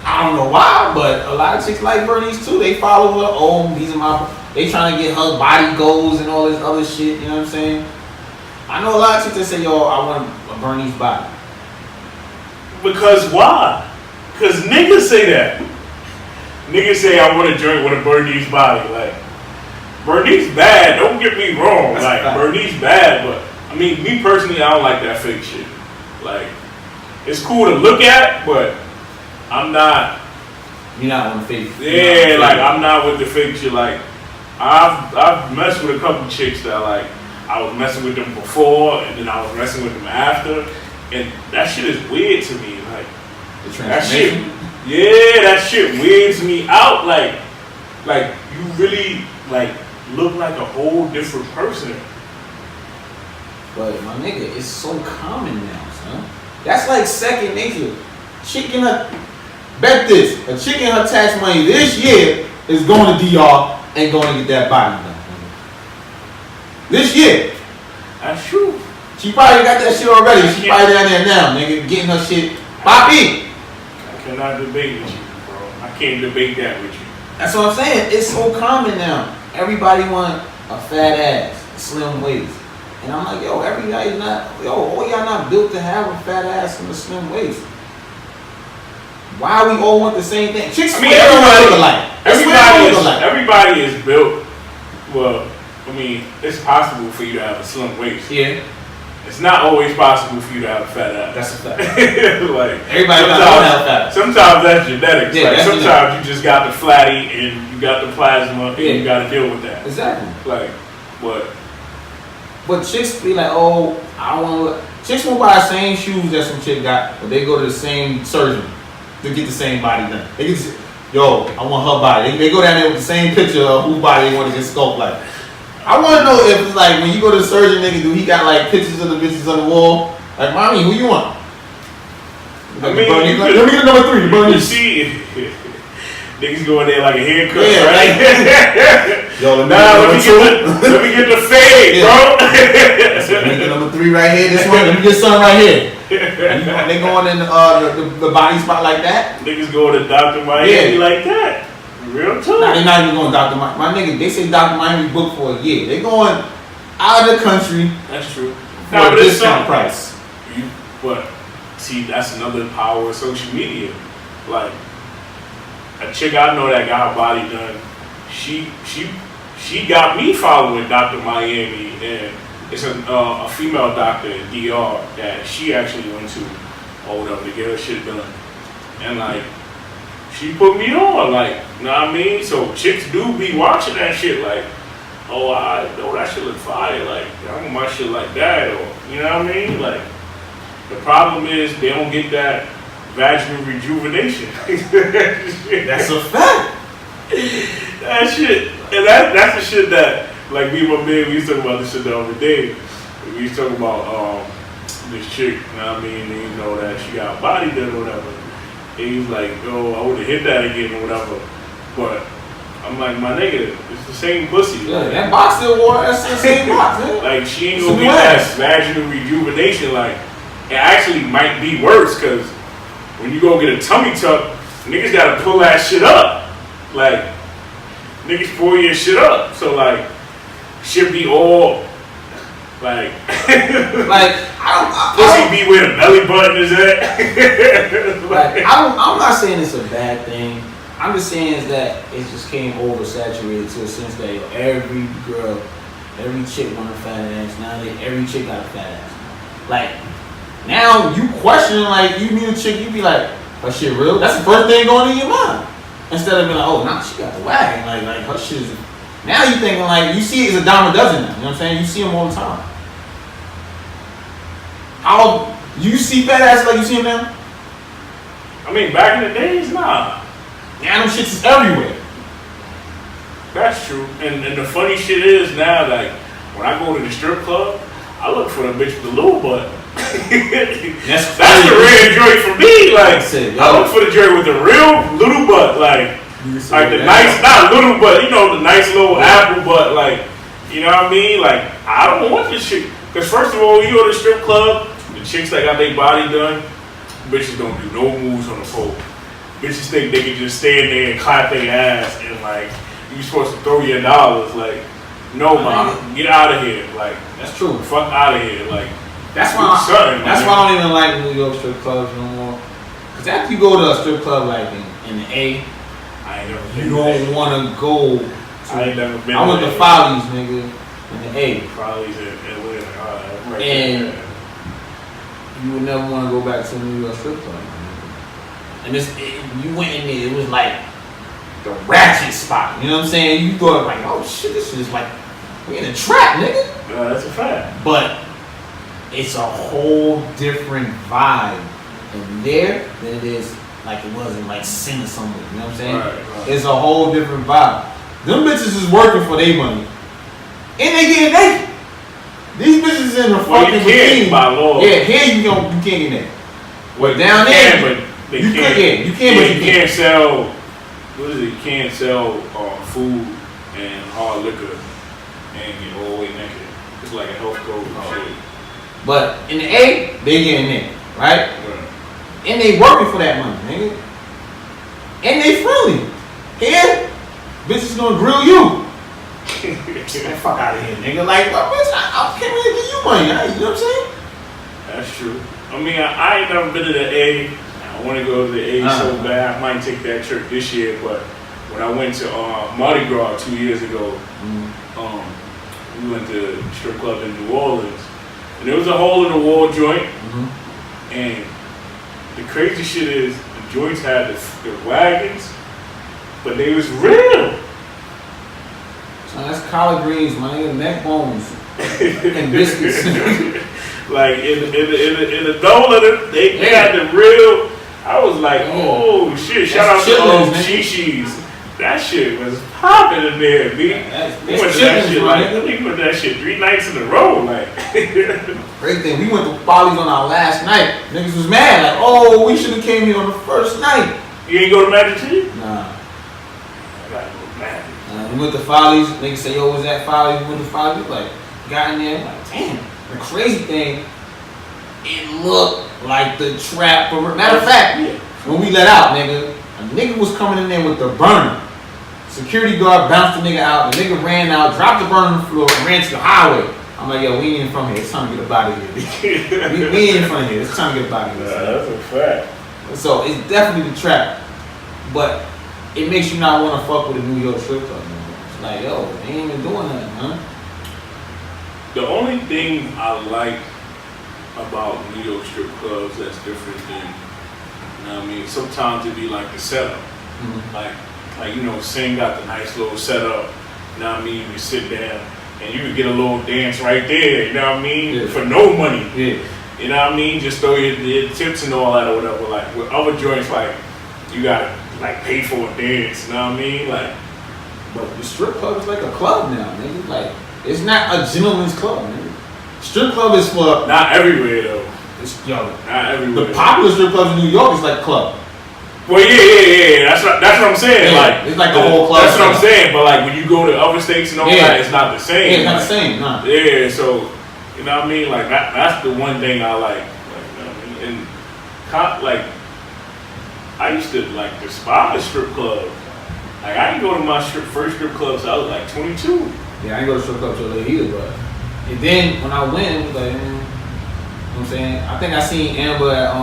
I don't know why, but a lot of chicks like Bernice too. They follow her. Oh, they trying to get her body goals and all this other shit. You know what I'm saying? I know a lot of chicks that say, yo, I want a Bernice body. Because why? Because niggas say that. Niggas say I want to drink with a Bernice body. Like, Bernice bad, don't get me wrong. Like, Bernice bad, but I mean, me personally, I don't like that fake shit. Like, it's cool to look at, but I'm not. You're not on the fake. Yeah, like, I'm not with the fake shit. Like, I've messed with a couple chicks that, like, I was messing with them before, and then I was messing with them after, and that shit is weird to me. Like, that shit, yeah, that shit weirds me out. Like you really like look like a whole different person. But my nigga, it's so common now, son. That's like second nature. Bet this, a chick in her tax money this year is going to DR and going to get that body done. This year. That's true. She probably got that shit already. She probably down there now, nigga, getting her shit Papi. I cannot debate with you, bro. I can't debate that with you. That's what I'm saying. It's so common now. Everybody want a fat ass, a slim waist. And I'm like, yo, everybody not, all y'all not built to have a fat ass and a slim waist. Why we all want the same thing? Chicks, I mean, everybody, like. everybody is built. Well, I mean, it's possible for you to have a slim waist. Yeah. It's not always possible for you to have a fat ass. That's a fact. Like everybody don't have fat. Sometimes that's genetics. Yeah, like that's sometimes genetics. you just got the flatty and you got the plasma and you got to deal with that. Exactly. Like, what? But chicks be like, oh, I want to. Chicks won't buy the same shoes that some chick got, but they go to the same surgeon to get the same body done. They get, yo, I want her body. They go down there with the same picture of whose body they want to get sculpted like. I want to know if it's like when you go to the surgeon, nigga, do he got like pictures of the bitches on the wall? Like, mommy, who you want? I mean, let me get number 3. The bunny. You see, niggas go in there like a haircut, Yeah, right? Like, yo, let me get the fade, bro. Let me get number 3 right here. This one, let me get some right here. And they going in the body spot like that. Niggas go to Dr. Miami like that. Real talk. Nah, they not even going to Dr. Miami. My nigga, they say Dr. Miami booked for a year. They going out of the country. That's true. For a discount price. But see, that's another power of social media. Like a chick I know that got her body done. She got me following Dr. Miami, and it's a female doctor in DR that she actually went to or whatever to get her shit done. And like, she put me on, like, you know what I mean? So chicks do be watching that shit like, oh, I know that shit look fire, like, I want my shit like that, or, you know what I mean? Like, the problem is they don't get that vaginal rejuvenation. That's a fact. That shit, and that's the shit that, like, me and my man, we used to talk about this shit the other day. We used to talk about this chick, you know what I mean? And you know that she got a body done or whatever. And he's like, yo, I would have hit that again or whatever. But I'm like, my nigga, it's the same pussy. Yeah, like, that box still wore. That's the same box, man. Like, she ain't gonna get that vaginal rejuvenation. Like, it actually might be worse because when you go get a tummy tuck, niggas gotta pull that shit up. Like, niggas pull your shit up. So, like, shit be all, like, pussy be where the belly button is at. Like, I'm not saying it's a bad thing. I'm just saying is that it just came oversaturated to a sense that every girl, every chick want a fat ass. Now every chick got a fat ass. Like, now you questioning, like, you meet a chick, you be like, her shit real? That's the first thing going in your mind. Instead of being like, oh, nah, she got the wagon. Like her shit is. Now you thinking, like, you see it as a dime a dozen now. You know what I'm saying? You see them all the time. How you see fat ass like you see them now? I mean, back in the days, nah. Now them shits is everywhere. That's true. And the funny shit is now, like, when I go to the strip club, I look for the bitch with the little butt. That's the rare joint for me. Like, I look for the joint with the real little butt. Like the nice, not little butt, you know, the nice little apple butt. Like, you know what I mean? Like, I don't want this shit. Because first of all, when you go to the strip club, the chicks that got their body done, bitches don't do no moves on the pole. Bitches think they can just stand there and clap their ass and, like, you supposed to throw your dollars. Like, no, man, get out of here. Like, that's true. Fuck out of here. Like, that's why I don't even like New York strip clubs no more. Cause after you go to a strip club like in the A, I ain't never been. You don't want to go. I ain't never been. I went to Follies, nigga, in the A. Follies in Atlanta. Right and there. You would never want to go back to a New York strip club. And you went in there, it was like the ratchet spot. You know what I'm saying? You thought like, oh shit, this is like we in a trap, nigga. That's a fact. But it's a whole different vibe in there than it is like it was in like Sin or something. You know what I'm saying? Right. It's a whole different vibe. Them bitches is working for their money. And they getting naked. These bitches in the fucking bikini. By law. Yeah, here you can't get naked. Well, down there, but you can't sell. What is it? You can't sell food and hard liquor and get all the way naked. It's like a health code and shit. But in the A, they getting naked, right? And they working for that money, nigga. And they friendly. Here, bitches gonna grill you. Man, fuck out of here, nigga. Like, well, bitch, I can't really give you money. You know what I'm saying? That's true. I mean, I ain't never been to the A. I want to go to the A so bad. I might take that trip this year, but when I went to Mardi Gras 2 years ago, we went to a strip club in New Orleans, and there was a hole-in-the-wall joint, and the crazy shit is the joints had the wagons, but they was real. So that's collard greens, my nigga, neck bones, and biscuits. Like in the donut, they had the real. I was like, oh shit! Shout out to Chi-Chi's. That shit was popping in there, B. We went to that shit like we went to that shit 3 nights in a row, like. Great thing. We went to Follies on our last night. Niggas was mad, like, oh, we should have came here on the first night. You ain't go to Magic City? Nah. I gotta go to Magic. We went to Follies. Niggas say, yo, was that Follies? We went to Follies. We like, got in there, like, damn. The crazy thing, it looked like the trap. Matter of fact, when we let out, nigga, a nigga was coming in there with the burner. Security guard bounced the nigga out. The nigga ran out, dropped the burner on the floor, and ran to the highway. I'm like, yo, we ain't from here. It's time to get up out of here. we ain't from here. It's time to get up out of here. That's a fact. So it's definitely the trap. But it makes you not want to fuck with a New York strip club, man. It's like, yo, they ain't even doing nothing, huh? The only thing I like about New York strip clubs that's different than, you know what I mean, sometimes it be like the setup. Like you know, Sin got the nice little setup, you know what I mean, you sit down and you can get a little dance right there, you know what I mean, for no money. You know what I mean, just throw your tips and all that or whatever. Like with other joints, like you gotta like pay for a dance, you know what I mean? Like, but the strip club is like a club now, nigga. Like, it's not a gentleman's club, nigga. Strip club is for not everywhere though. It's, yo, not everywhere. The popular strip clubs in New York is like a club. Well, yeah. That's what I'm saying. Yeah, like it's like the whole club. That's what I'm saying. But like when you go to other states and all that, it's not the same. Yeah, it's not the same. Nah. Yeah, so you know what I mean. Like that's the one thing I like. You know what I mean? And like I used to like despise strip clubs. Like I didn't go to my first strip club till I was like 22. Yeah, I didn't go to strip club till late either, but and then when I went, it was like, you know what I'm saying? I think I seen Amber at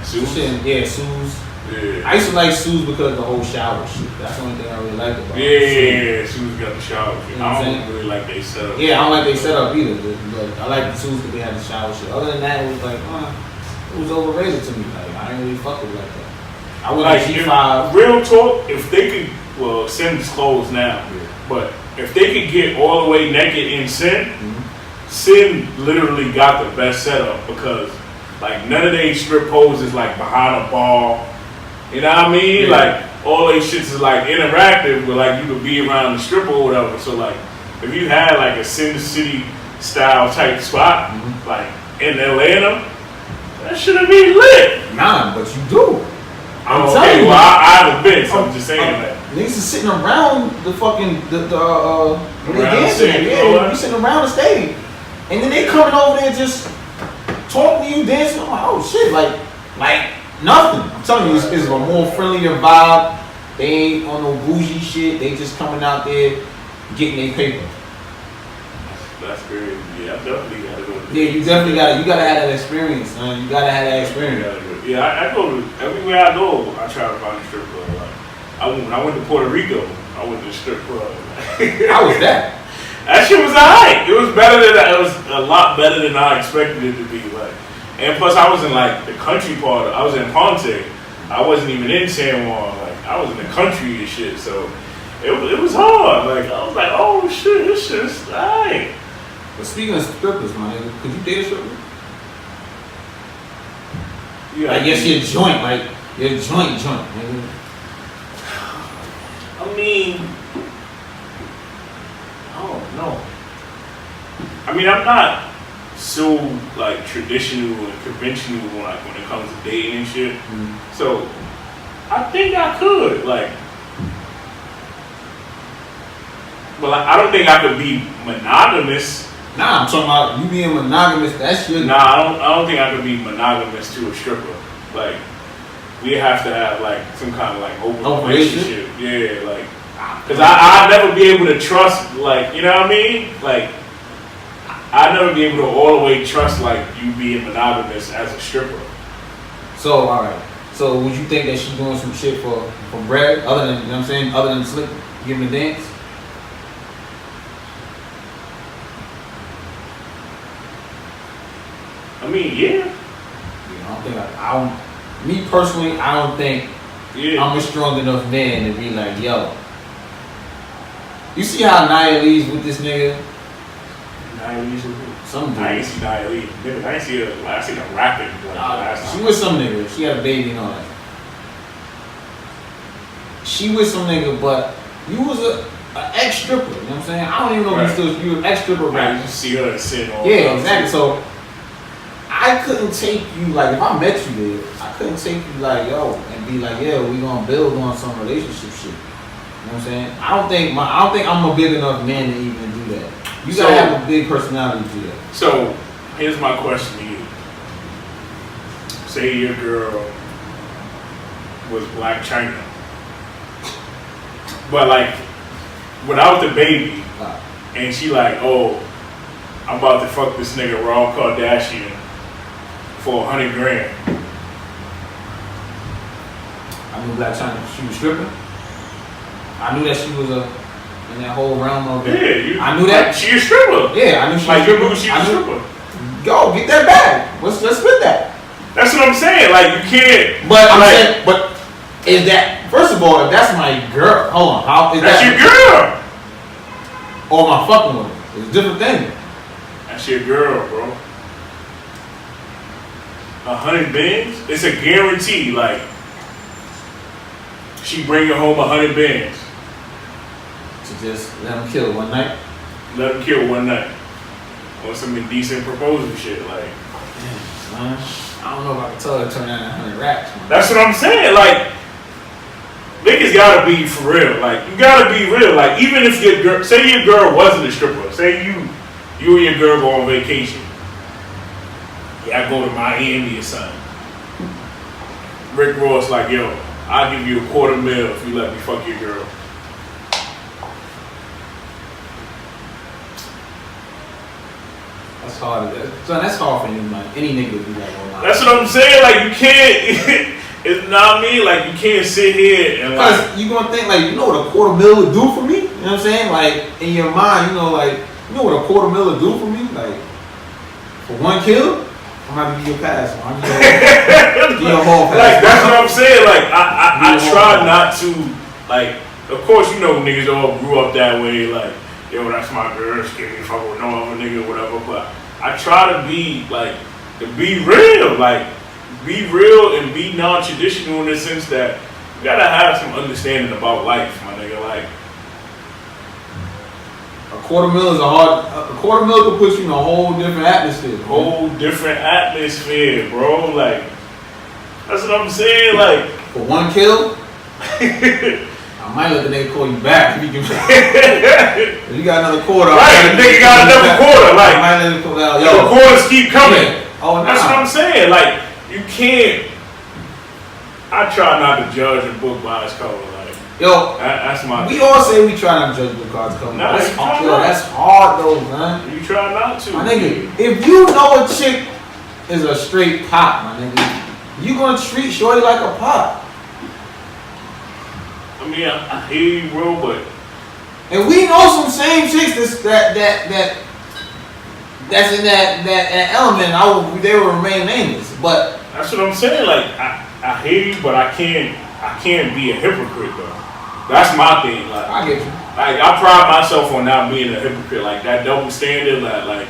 Sue's? Sue's. Yeah. I used to like Sue's because of the whole shower shit. That's the only thing I really liked about it. Yeah, Sue's got the shower shit. You know I don't really like they setup. Yeah, I don't like they setup either, but I like the Sue's because they had the shower shit. Other than that, it was like, it was overrated to me. Like, I didn't really fuck with it like that. I went like to G5. Real talk, if they could, well, Sin's closed now, but if they could get all the way naked in Sin, Sin literally got the best setup because like none of these strip poles is like behind a bar. You know what I mean? Like all these shits is like interactive, but like you could be around the strip or whatever. So like if you had like a Sin City style type spot, like in Atlanta, that should've been lit. Nah, but you do. I'm telling okay, you. well I haven't been, so I'm just saying that. Niggas is sitting around the fucking when they dancing. Yeah, you sitting around the stage, and then they coming over there just talking to you, dancing. I'm like, oh shit, like nothing. I'm telling you, it's a more friendlier vibe. They ain't on no bougie shit. They just coming out there getting their paper. That's crazy. Yeah, I definitely gotta go. Yeah, you definitely gotta have that experience, man. You gotta have that experience. Yeah, I go to everywhere I go. I try to find a strip club. Like, when I went to Puerto Rico, I went to the strip club. How was that? That shit was alright. It was better than it was a lot better than I expected it to be. Like, and plus I was in like the country part. I was in Ponte. I wasn't even in San Juan. Like I was in the country and shit. So it was hard. Like I was like, oh shit, this shit's alright. But speaking of strippers, man, could you date a stripper? Yeah, I guess your joint, nigga. I mean, I don't know. I mean, I'm not so like traditional and conventional like when it comes to dating and shit. So I think I could like, but like, I don't think I could be monogamous. Nah, I'm talking about you being monogamous. That's your. Nah, I don't think I could be monogamous to a stripper. Like, we have to have like some kind of like open relationship. Yeah, like, cause I'd never be able to trust, like, you know what I mean? Like, I'd never be able to all the way trust like you being monogamous as a stripper. So alright. So would you think that she's doing some shit for bread, other than, you know what I'm saying, other than slick giving a dance? I mean, yeah. Me personally, I don't think I'm a strong enough man to be like, yo. You see how Nia Lee's with this nigga? Nia Lee's with who? Some dude. I ain't see Nia Lee. I ain't see her. I seen her rapping last time. She with some nigga. She had a baby and all that. She with some nigga, but you was an ex-stripper. You know what I'm saying? I don't even know if you an ex-stripper. Right. You see her sin all yeah, exactly. So I couldn't take you, like, if I met you there, I couldn't take you like, yo, and be like, yeah, we gonna build on some relationship shit. You know what I'm saying? I don't think I'm a big enough man to even do that. You gotta have a big personality to do that. So here's my question to you. Say your girl was Black China, but like without the baby, and she like, oh, I'm about to fuck this nigga Rob Kardashian for $100 grand. I knew Blac Chyna, she was stripping. I knew that she was in that whole realm of it. Yeah, I knew that. She a stripper. Yeah, I knew she was stripping. You knew she was a stripper. Go, get that bag. Let's split that. That's what I'm saying. Like, you can't. But I'm saying, but is that, first of all, if that's my girl, hold on, how is that's that? Your girl. Or am I fucking with her? It's a different thing. That's your girl, bro. 100 bands? It's a guarantee. Like, she bring you home 100 bands. To just let them kill one night? Let them kill one night. On some indecent proposal shit. Like, damn, son. I don't know if I can tell her to turn down 100 racks, man. That's what I'm saying. Like, niggas gotta be for real. Like, you gotta be real. Like, even if your girl, say your girl wasn't a stripper. Say you and your girl go on vacation. Yeah, I go to Miami or something. Rick Ross like, yo, I'll give you $250,000 if you let me fuck your girl. That's hard. So that's hard for any nigga to be like, oh my. That's what I'm saying. Like, you can't. It's not me. Like, you can't sit here and because like. You gonna think like, you know what $250,000 would do for me? You know what I'm saying? Like in your mind, you know, like you know what $250,000 would do for me? Like for one kill, I'm gonna have to give you a pass. I'm gonna give you a whole pass. Like that's what I'm saying. Like I try not to like. Of course, you know niggas all grew up that way. Like, yo, that's my girl. She can't fuck with no other nigga, whatever. But I try to be like, to be real. Like, be real and be non-traditional in the sense that you gotta have some understanding about life, my nigga. Like, $250,000 is $250,000 could put you in a whole different atmosphere. Whole different atmosphere, bro. Like, that's what I'm saying. Like, for one kill. I might let the nigga call you back if you can. If you got another quarter, right? The nigga got another quarter. Like, I might let him call out. Yo, the quarters keep coming. Yeah. Oh, that's what I'm saying. Like, you can't. I try not to judge a book by its cover. Like, yo, that's my. We all say we try not to judge book by its cover. No, that's hard though, man. You try not to. My nigga, if you know a chick is a straight pop, my nigga, you gonna treat shorty like a pop. I mean, I hear you, bro, but and we know some same chicks that's in that element. They will remain nameless, but that's what I'm saying. Like, I hear you, but I can't be a hypocrite though. That's my thing. Like, I get you. Like, I pride myself on not being a hypocrite. Like that double standard. Like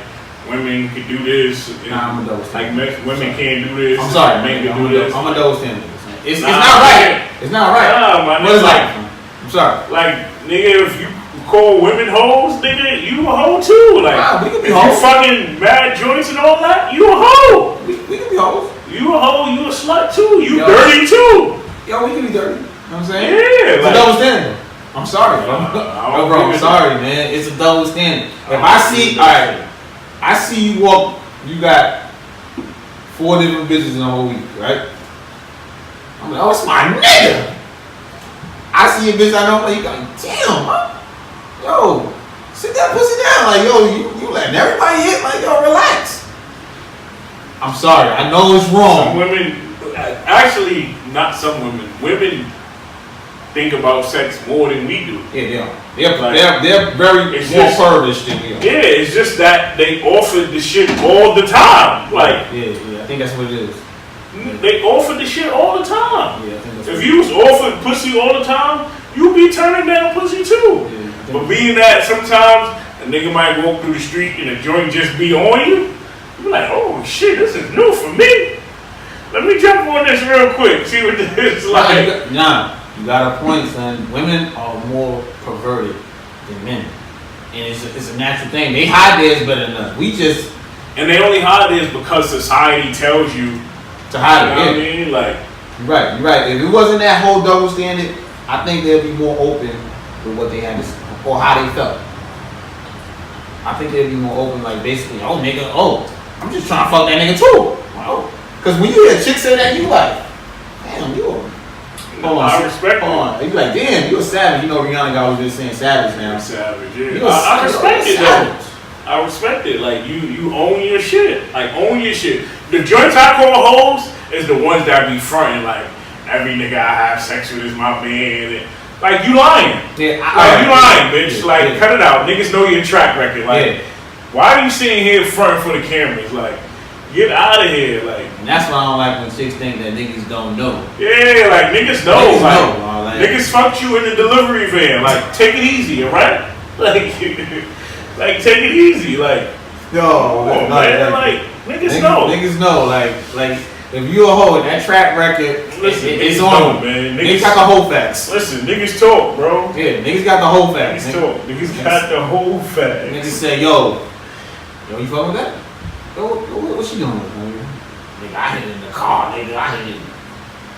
women can do this. And, I'm a double standard. Like women can't do this. I'm sorry, men man. can do this. I'm a double standard. It's not right. It's not right. Nah, my what is nigga, like? I'm sorry. Like, nigga, if you call women hoes, nigga, you a hoe too. Like, nah, we can be if hoes. you fucking mad joints and all that, you a hoe. We can be hoes. You a hoe, you a slut too. You dirty too. Yo, we can be dirty. You know what I'm saying? Yeah. It's a double standard. I'm sorry, bro. I'm sorry, man. It's a double standard. If I see, alright, I see you walk, you got 4 different bitches in a whole week, right? I'm like, oh, it's my nigga. I see a bitch I don't know, you like, damn, huh? Yo, sit that pussy down. Like, yo, you letting everybody hit? Like, yo, relax. I'm sorry, I know it's wrong. Some women, actually, not some women. Women think about sex more than we do. Yeah, they're very more pervish than we are. Yeah, it's just that they offered the shit all the time. Like, yeah, I think that's what it is. They offered the shit all the time. Yeah, I think that's if you was offered pussy all the time, you be turning down pussy too. Yeah, but being that sometimes a nigga might walk through the street and a joint just be on you, you be like, oh shit, this is new for me. Let me jump on this real quick, see what this is like. Nah, you got a point, son. Women are more perverted than men. And it's a natural thing. They hide theirs better than us. We just... And they only hide theirs because society tells you to hide it. You know what I mean? Like, you're right. If it wasn't that whole double standard, I think they'd be more open with what they had to say, or how they felt. I think they'd be more open, like basically, oh nigga, I'm just trying to fuck that nigga too. Wow. Because when you hear a chick say that, you like, damn, you a... I respect it. You be like, damn, you a savage. You know Rihanna got was just saying savage now. Savage, yeah. I respect it though. I respect it. Like you own your shit. Like own your shit. The joints I call hoes is the ones that be fronting like every nigga I have sex with is my man. And, like you lying. Yeah, you lying, bitch. Like cut it out. Niggas know your track record. Like why are you sitting here fronting for the cameras? Like get out of here. Like and that's why I don't like when chicks think that niggas don't know. Yeah, like niggas know. Like niggas fucked you in the delivery van. Like take it easy, alright? Like take it easy. Like yo, man. Like niggas know. Niggas know. Like if you a hoe, that track record, it's on, man. Niggas got the whole facts. Listen, niggas talk, bro. Yeah, niggas got the whole facts. Niggas talk. Niggas got the whole facts. Niggas say, yo, you fucking with that? Yo, what she doing? Nigga, I hit it in the car, nigga. I hit it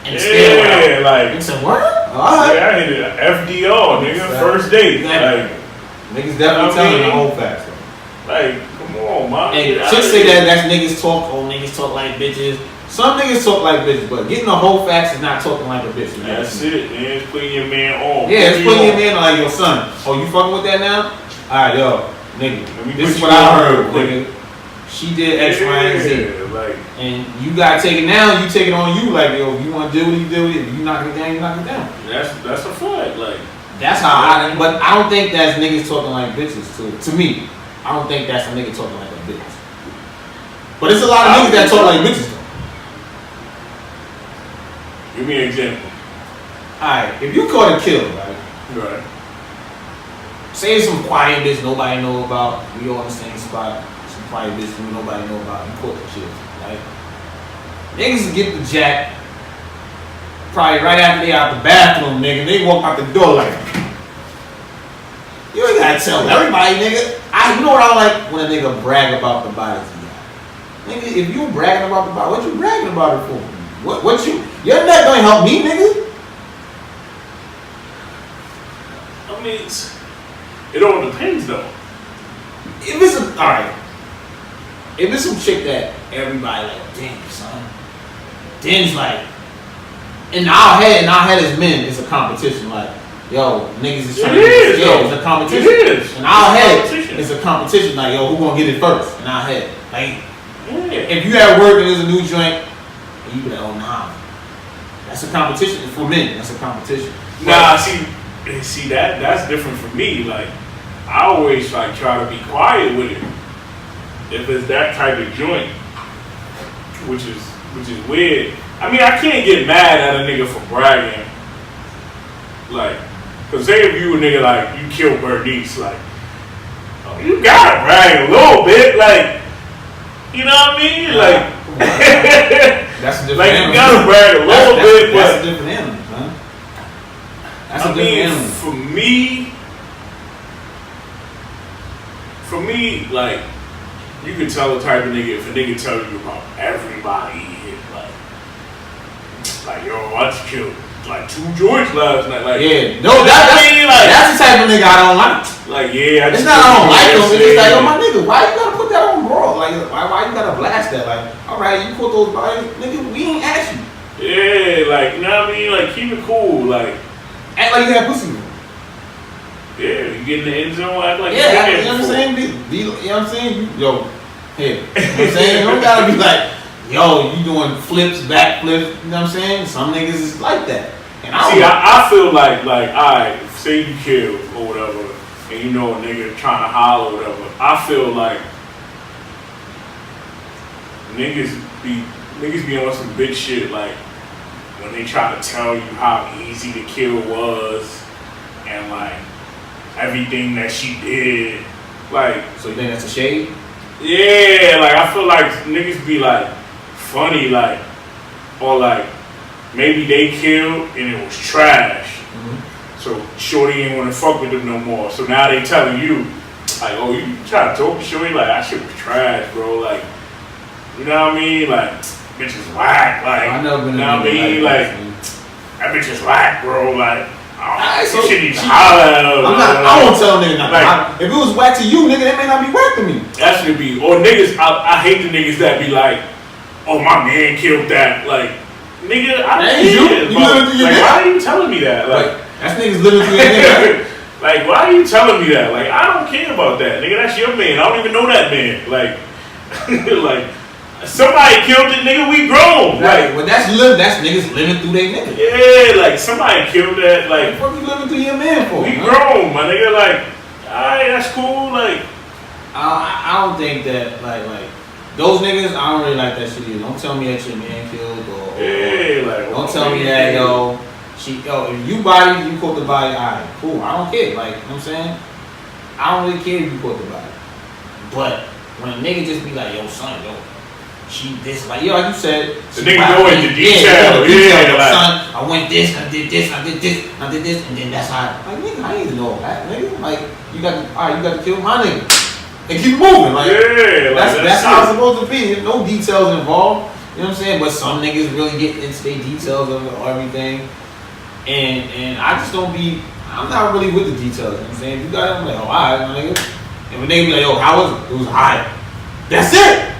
in the stairwell. Yeah, like nigga said, what? Right. Yeah, I hit it FDR, nigga. First date. Like niggas definitely telling the whole facts. Like, come on, man. And chicks say that's niggas talk. Oh, niggas talk like bitches. Some niggas talk like bitches, but getting the whole facts is not talking like a bitch. That's it, man. It's putting your man on. Yeah, it's putting your man on like your son. Oh, you fucking with that now? Alright, yo, nigga. This is what I heard, nigga. She did X, Y, and Z. Like, and you gotta take it now, you take it on you, like, yo, if you wanna do it, you do it. If you knock it down, you knock it down. That's a fact. Like that's how but I don't think that's niggas talking like bitches to me. I don't think that's a nigga talking like a bitch. But it's a lot of niggas that talk like bitches though. Give me an example. Alright, if you caught a kill, right? Right. Say it's some quiet bitch nobody know about, we all in the same spot, some quiet bitch who nobody know about, you caught the shit, right? Niggas get the jack probably right after they out the bathroom, nigga. They walk out the door like, you ain't gotta tell everybody, nigga. You know what I like? When a nigga brag about the bodies he got. Nigga, if you bragging about the body, what you bragging about it for? What you? Your neck don't help me, nigga. I mean, it all depends though. If it's alright, if it's some chick that everybody like, damn son, then it's like, in our head as men, it's a competition. Like, yo, niggas is trying to get it's a competition. It is. In our head, it's a competition. Like, yo, who gonna get it first? In our head, like, if you at work and there's a new joint, and you be like, oh nah, that's a competition for men. That's a competition. Nah, see that's different for me. Like, I always like try to be quiet with it. If it's that type of joint, which is weird. I mean, I can't get mad at a nigga for bragging. Like, cause say if you a nigga like you killed Bernice, like, oh, you gotta brag a little bit, like, you know what I mean? Like, that's a different like animal. You gotta brag a little bit, but that's a different animal, huh? That's a different animal. For me, like, you can tell the type of nigga if a nigga tell you about everybody he hit, like yo, I just killed like 2 joints last night. Like, yeah, no, that's the type of nigga I don't like. Like, yeah, it's not I don't like him. It's like, oh my nigga, why you gotta put that on bro? like, why you gotta blast that? Like, all right, you put those bodies, nigga, we ain't ask you. Yeah, like, you know what I mean? Like, keep it cool. Like, act like you had pussy. Yeah, you get in the end zone, act like you know what I'm saying? You know what I'm saying? Yo, hey, you know what I'm saying? You don't gotta be like, yo, you doing flips, backflips, you know what I'm saying? Some niggas is like that. And I feel like, alright, say you kill or whatever, and you know a nigga trying to holler or whatever, I feel like niggas be on some bitch shit, like when they try to tell you how easy the kill was and like everything that she did. Like, so you think that's a shade? Yeah, like I feel like niggas be like funny, like, or like maybe they killed and it was trash. So shorty ain't wanna fuck with them no more. So now they telling you, like, oh, you try to talk to shorty, like that shit was trash, bro. Like, you know what I mean? Like, bitch is whack. Like, I know, you know what I mean? Like, that bitch is whack, bro. Like, so you shouldn't even holler at her. I won't tell a nigga nothing. Like, if it was whack to you, nigga, that may not be whack to me. That should be. Or niggas, I hate the niggas that be like, oh, my man killed that. Like, nigga, I didn't. You living through your like, nigga? why are you telling me that? Like, that's niggas living through your nigga. Like, why are you telling me that? Like, I don't care about that. Nigga, that's your man. I don't even know that man. Like, like, somebody killed it, nigga, we grown. Right, well, that's niggas living through their nigga. Yeah, like, somebody killed that. Like, what you living through your man for? We grown, my nigga. Like, alright, that's cool. Like, I don't think that, like, those niggas, I don't really like that shit either. Don't tell me that your man killed or yeah, like, don't tell me that, yo, if you body, you caught the body, alright, cool. I don't care. Like, you know what I'm saying? I don't really care if you caught the body. But when a nigga just be like, yo, son, yo, she this, like, yo, like you said, the nigga go into detail. Yeah, like, son, I went this, I did this, I did this, I did this, and then that's how. Like, nigga, I need to know that, nigga. Like, you got to kill my nigga and keep moving. Like, yeah, like, that's how it's supposed to be. There's no details involved. You know what I'm saying? But some niggas really get into their details of everything, and I just don't be. I'm not really with the details. You know what I'm saying? You got it, I'm like, oh, alright, my nigga. And when they be like, yo, how was it? It was alright. That's it.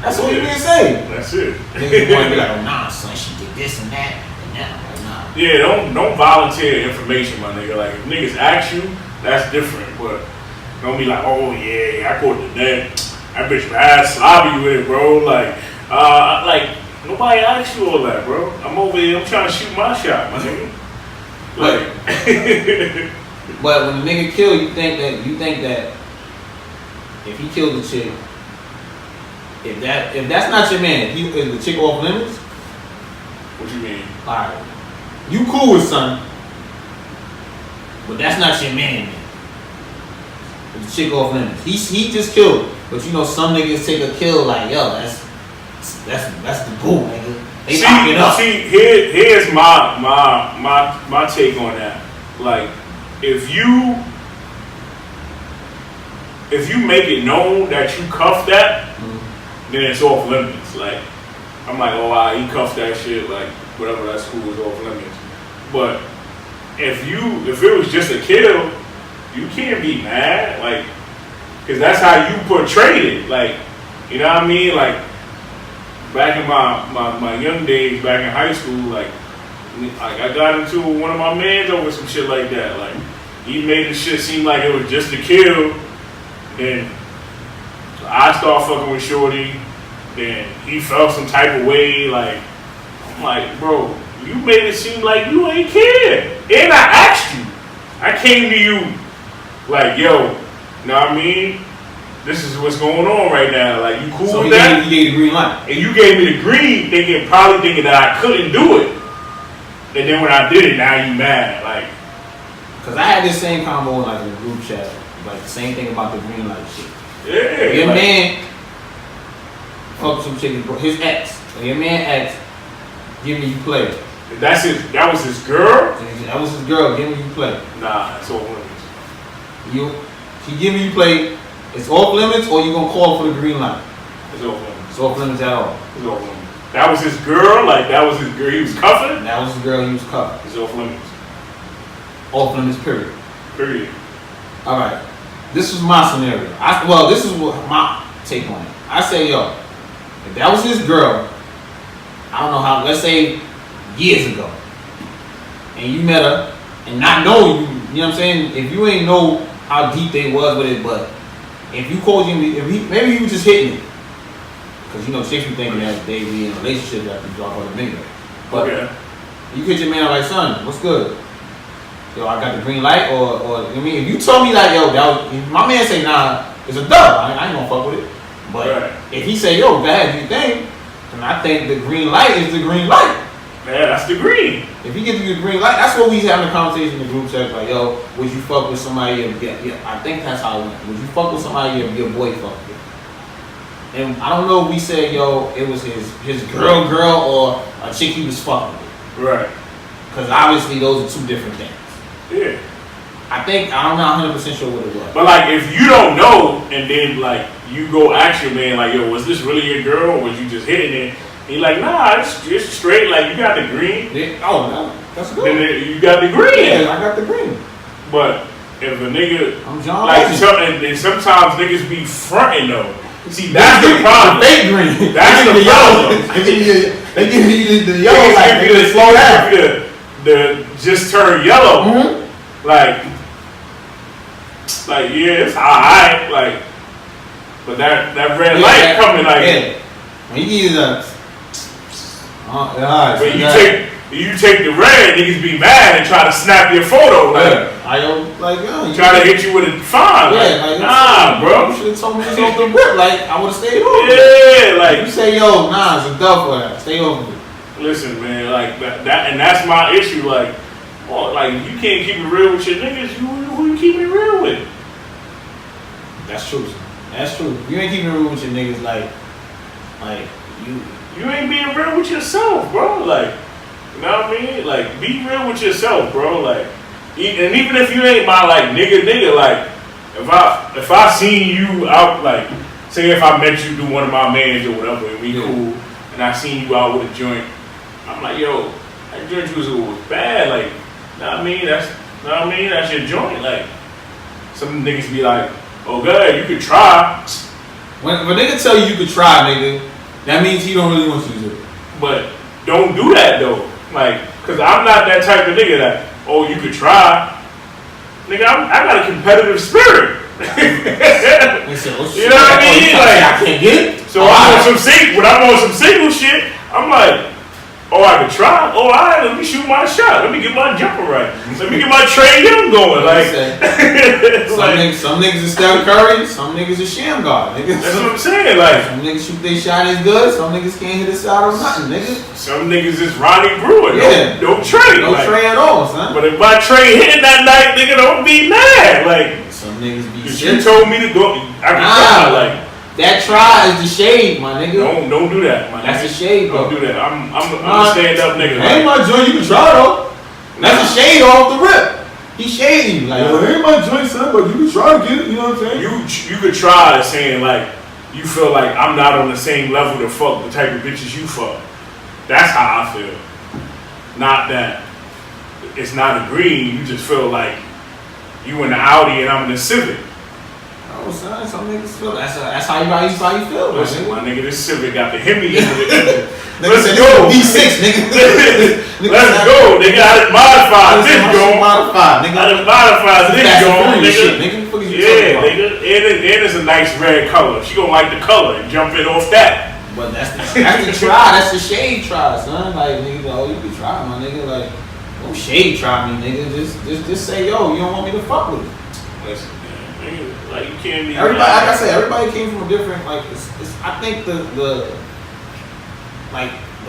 That's all you need to say. That's it. Niggas want to be like, oh, nah, son, she did this and that and that. Like, nah. Yeah, don't volunteer information, my nigga. Like, if niggas ask you, that's different. But don't be like, oh, yeah, I caught the net. That bitch bad sloppy with it, bro. Like, nobody asked you all that, bro. I'm over here, I'm trying to shoot my shot, my nigga. Like, but when the nigga kill, you think that if he killed the chick, if that's not your man, is the chick off limits? What you mean? Alright. You cool with son, but that's not your man. The chick off limits. He just killed. But you know some niggas take a kill like, yo, that's the boo, nigga. They lock it up. See, here's my take on that. Like, if you make it known that you cuffed that, then it's off limits. Like, I'm like, oh, he cuffed that shit. Like, whatever, that's cool, it's off limits. But if it was just a kill, you can't be mad. Like, because that's how you portrayed it. Like, you know what I mean? Like, back in my young days, back in high school, like I got into one of my mans over some shit like that. Like, he made the shit seem like it was just a kill. Then I start fucking with shorty. Then he felt some type of way. Like, I'm like, bro, you made it seem like you ain't care. And I asked you. I came to you like, yo, know what I mean? This is what's going on right now. Like, you cool with that? You gave the green light. And you gave me the green, probably thinking that I couldn't do it. And then when I did it, now you mad. Like, because I had this same combo in, like, in the group chat. Like, the same thing about the green light shit. Yeah. Your man fucked some chicken, his ex. Your man ex giving you play. That was his girl? That was his girl giving you play. Nah, it's off limits. She giving you play. It's off limits, or you gonna call for the green light? It's off limits. It's off limits at all. It's off limits. That was his girl. Like, that was his girl. He was cuffing. That was his girl. He was cuffing. It's off limits. Off limits. Period. Period. All right. This was my scenario. This is what my take on it. I say, yo, if that was his girl, I don't know how. Let's say years ago, and you met her, and not know you. You know what I'm saying? If you ain't know how deep they was with it, but if you called him, maybe he was just hitting it, because you know chicks be thinking that they be in a relationship after you drop on the minute. But you hit your man like, son, what's good? Yo, I got the green light, or I mean, if you told me like, yo, if my man say nah, it's a dub. I ain't gonna fuck with it. But if he say, yo, go ahead, do your thing, then I think the green light is the green light. Yeah, that's the green. If he gives you the green light, that's what we having a conversation in the group chat. Like, yo, would you fuck with somebody? Yeah, I think that's how it went. Would you fuck with somebody if your boy fucked with? And I don't know if we said, yo, it was his girl, or a chick he was fucking with. Right. Because obviously those are two different things. Yeah. I'm not 100% sure what it was. But like, if you don't know, and then like you go ask your man, like, yo, was this really your girl, or was you just hitting it? And he's like, nah, it's straight. Like, you got the green. Yeah. Oh, no, that's good. Then you got the green. Yeah, I got the green. But if a nigga, I'm John like, Legend. and sometimes niggas be fronting though. See, that's the problem. The fake green. That's the problem. They give you the yellow light. They just slow down. The just turn yellow. Mm-hmm. Like yeah, it's alright. Like, but that red light coming like. Yeah. When you use a. When you take the red, niggas be mad and try to snap your photo. Like, try to hit you with a fine. Yeah, like nah, bro. You should have told me this off the rip. Like, I would have stayed over. Yeah, like you say, yo, nah, it's a dub for that. Stay over. Listen, man, like that, and that's my issue. Like, like you can't keep it real with your niggas. Who you keep it real with? That's true. That's true. You ain't keeping it real with your niggas. Like you ain't being real with yourself, bro. Like, you know what I mean? Like, be real with yourself, bro. Like, and even if you ain't my like nigga, like, if I seen you out, like, say if I met you through one of my mans or whatever, and we cool, and I seen you out with a joint, I'm like, yo, that joint you was bad, like, you know what I mean? That's your joint. Like, some niggas be like, oh, good, you could try. When a nigga tell you could try, nigga, that means he don't really want you to do it. But don't do that though. Like, cause I'm not that type of nigga that, oh, you could try. Nigga, I got a competitive spirit. You know what I mean? Like, I can't get it. So when I'm on some single shit, I'm like, oh, I could try. Oh, all right, let me shoot my shot. Let me get my jumper right. Let me get my Trey Young going. Like, some niggas is Steph Curry, some niggas is Sham God. Niggas, that's what I'm saying. Like, some niggas shoot their shot as good, some niggas can't hit a shot or nothing, nigga. Some niggas is Ronnie Brewer. Yeah. No Trey. No Trey at all, son. But if my Trey hitting that night, nigga, don't be mad. Like, some niggas be shit. You told me to go. I can try. Like, that try is the shade, my nigga. Don't do that, my nigga. That's the shade, bro. Don't do that. I'm a stand up nigga. Ain't my joint, you can try though. That's a shade off the rip. He shading you like, yo, ain't my joint, son, but you can try to get it. You know what I'm saying? You could try saying like you feel like I'm not on the same level to fuck the type of bitches you fuck. That's how I feel. Not that it's not a green. You just feel like you in the Audi and I'm in the Civic. Oh, son, some niggas feel that's how you feel. Listen, my nigga, this Civic got the Hemi in it. Let's go. V6, nigga. Let's go, nigga. I done modified this going. Nigga. I done modified this going, nigga. Yeah, nigga. And it's a nice red color. She gonna like the color and jump in off that. But that's the try. That's the shade try, son. Like, nigga, oh, you can try, my nigga. Like, don't shade try me, nigga. Just say, yo, you don't want me to fuck with it. Listen, man, nigga. Like, you can't be. Everybody, like I said, everybody came from a different. Like, I think the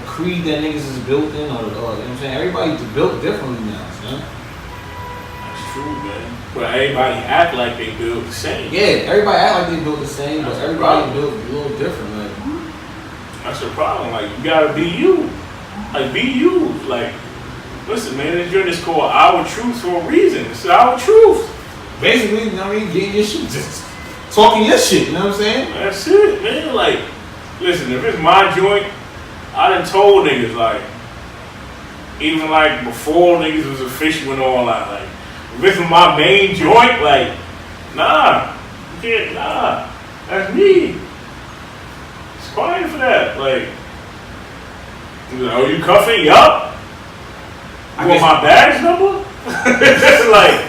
creed that niggas is built in, or you know what I'm saying, everybody's built differently now, son. That's true, man. But everybody act like they built the same. Yeah, everybody act like they built the same, but everybody built a little different. Like, that's the problem. Like, you gotta be you. Like, be you. Like, listen, man, this joint is called Our Truth for a reason. It's our truth. Basically, you know what I mean, getting your shit, just talking your shit, you know what I'm saying? That's it, man. Like, listen, if it's my joint, I done told niggas, like, even like before niggas was official and all that, like, if it's my main joint, like, nah, you can't, nah, that's me. quiet for that. Like, oh, you cuffing? Yup. You want my badge number? Like,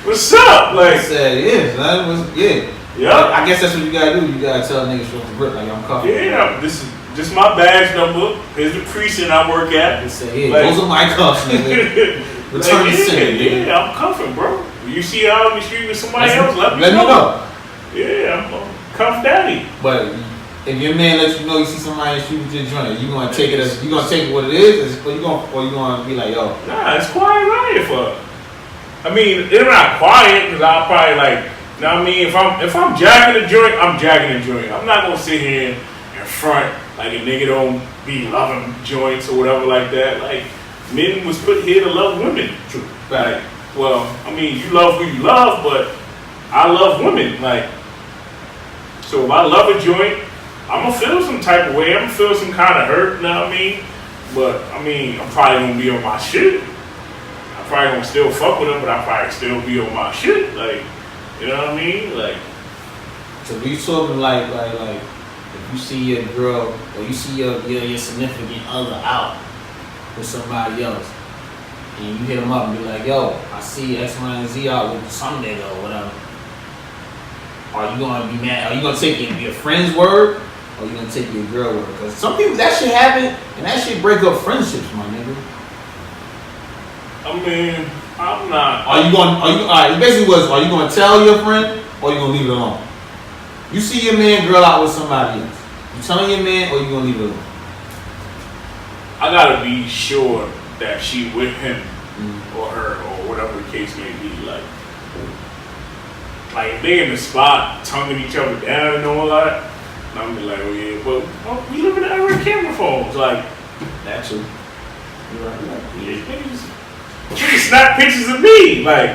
what's up? Like, I said, yeah, that was, yeah. Yeah. I guess that's what you gotta do. You gotta tell niggas from the grip, like, I'm cuffing. Yeah, this is my badge number. Here's the precinct I work at. They say, yeah, like, those are my cuffs, nigga. Return like, the center, nigga. Yeah, I'm cuffing, bro. You see out on the street with somebody else, let me know. Yeah, I'm cuff daddy. But if your man lets you know you see somebody shoot with your joint, you gonna take it as, you gonna take it what it is, or you gonna be like, yo. Nah, it's quiet right here for. I mean, it's not quiet because I'll probably like. You know what I mean? If I'm jacking a joint, I'm jacking a joint. I'm not gonna sit here in front like a nigga don't be loving joints or whatever like that. Like, men was put here to love women. True. Like, well, I mean, you love who you love, but I love women. Like, so if I love a joint, I'm gonna feel some type of way. I'm gonna feel some kind of hurt. You know what I mean? But I mean, I'm probably gonna be on my shit. I'm probably gonna still fuck with them, but I probably still be on my shit. Like. You know what I mean? Like, so we talking like if you see your girl or you see your significant other out with somebody else, and you hit them up and be like, yo, I see X, Y, and Z out with some nigga or whatever. Are you gonna be mad? Are you gonna take your friend's word, or you gonna take your girl word? Because some people that shit happen and that shit break up friendships, my nigga. I mean. I'm not. Alright, basically was, are you gonna tell your friend or you gonna leave it alone? You see your man girl out with somebody else. You telling your man or you gonna leave it alone? I gotta be sure that she with him or her or whatever the case may be. Like if they in the spot tonguing each other down and all that, and I'm be like, oh yeah, but we live in the era of camera phones. Like, that too. You're right. Yeah, niggas snap pictures of me. Like,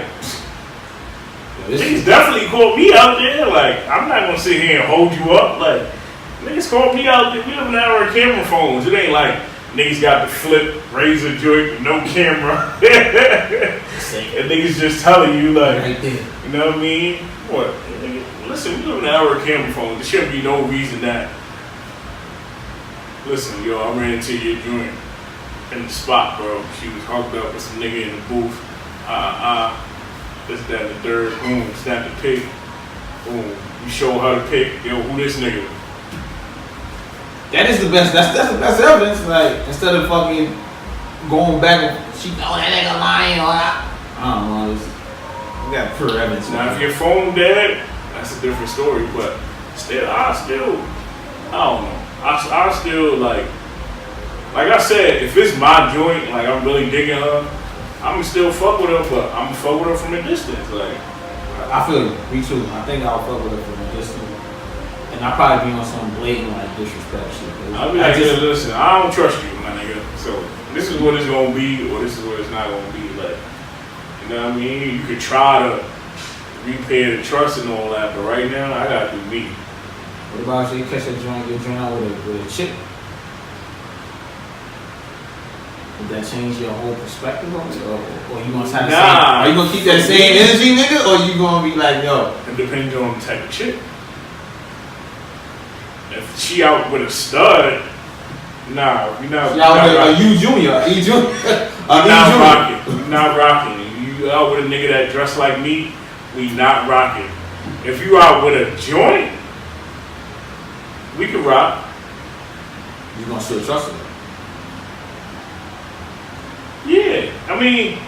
niggas definitely caught me out there. Like, I'm not gonna sit here and hold you up. Like, niggas caught me out there. We live in the era of camera phones. It ain't like niggas got the flip razor joint with no camera. And niggas just telling you, like, right there. You know what I mean? What? Listen, we live in the era of camera phones. There shouldn't be no reason that. Listen, yo, I ran into your joint in the spot, bro. She was hooked up with some nigga in the booth. This, that, and the third. Boom, snap the pic. Boom, you show her the pic. Yo, who this nigga? That is the best. That's the best evidence. Like, instead of fucking going back and she know that nigga lying or I don't know. We got pure evidence. Now, if your phone dead, that's a different story. But still, I don't know. I still like I said, if it's my joint, like I'm really digging her, I'm gonna still fuck with her, but I'm gonna fuck with her from a distance. Like, I feel you. Me too. I think I'll fuck with her from a distance, and I'll probably be on some blatant like disrespect shit. I'll be like, listen, I don't trust you, my nigga. So this is what it's gonna be, or this is what it's not gonna be. Like, you know what I mean? You could try to repair the trust and all that, but right now I gotta do me. What about if you catch your joint out with a chick? Would that change your whole perspective on it? Or you gonna have are you gonna keep that same energy, nigga? Or you gonna be like, yo? It depends on the type of chick. If she out with a stud, nah, we not. She out with a U Junior, E Junior. We not rocking. We not rocking. You out with a nigga that dressed like me, we not rocking. If you out with a joint, we can rock. You gonna still trust her? Yeah, I mean,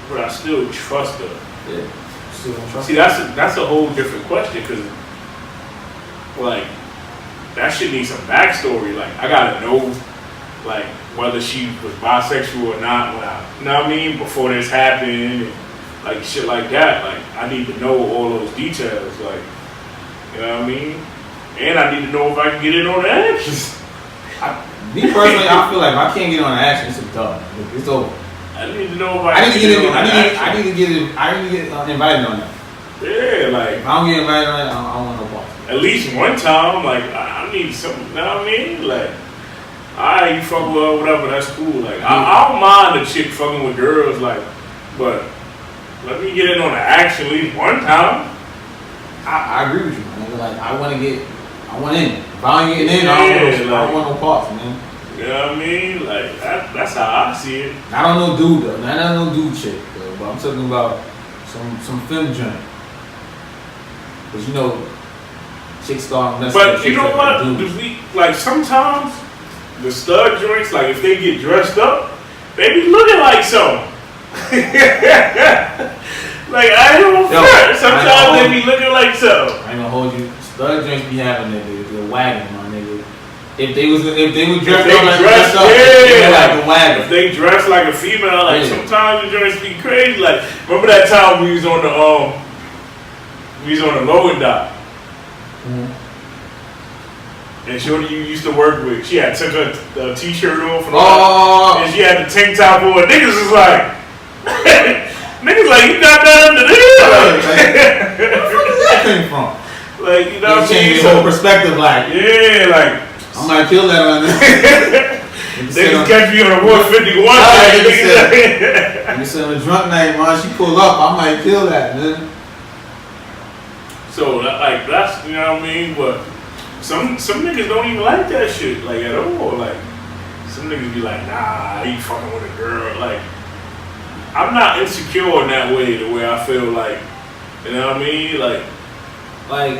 but I still trust her. Yeah, still don't trust her. See, that's a whole different question, because, like, that shit needs some backstory. Like, I gotta know, like, whether she was bisexual or not. You know what I mean? Before this happened, and, like, shit like that. Like, I need to know all those details. Like, you know what I mean? And I need to know if I can get in on the actions. Me personally, I feel like if I can't get on the action, it's a dub. It's over. I need to know if I can get in on the action. I need to get invited on that. Yeah, like, if I don't get invited on that, I don't want no part. At least one time, like, I need something, you know what I mean? Like, alright, you fuck with her, whatever, that's cool. Like, I don't mind a chick fucking with girls, like, but let me get in on the action at least one time. I agree with you, man. Like, I want to get I want in. If I ain't getting in, I don't want no parts, man. You know what I mean? Like that's how I see it. I don't know dude though. Not no dude chick though. But I'm talking about some film joint. Cause you know, chicks start messing. But you know what? We, like sometimes the stud joints, like if they get dressed up, they be looking like something. Like I don't know. Sometimes they be looking like something. I ain't gonna hold you. Stud joints be having that nigga. They're wagging, my nigga. If they would dress up like a wagon. If they dress like a female, like sometimes the joints be crazy. Like remember that time we was on the lower dock. And shorty you used to work with, she had took her t-shirt off and she had the tank top on. Niggas was like, you got that under there? Where did that came from? Like, you know what I'm saying? Change your whole perspective, like. Yeah, like. I might kill that on this. Niggas catch me on a 151. You said on a drunk night, man, she pull up, I might kill that, man. So, like, that's, you know what I mean? But some niggas don't even like that shit, like, at all. Like, some niggas be like, nah, he fucking with a girl. Like, I'm not insecure in that way, the way I feel like, you know what I mean? Like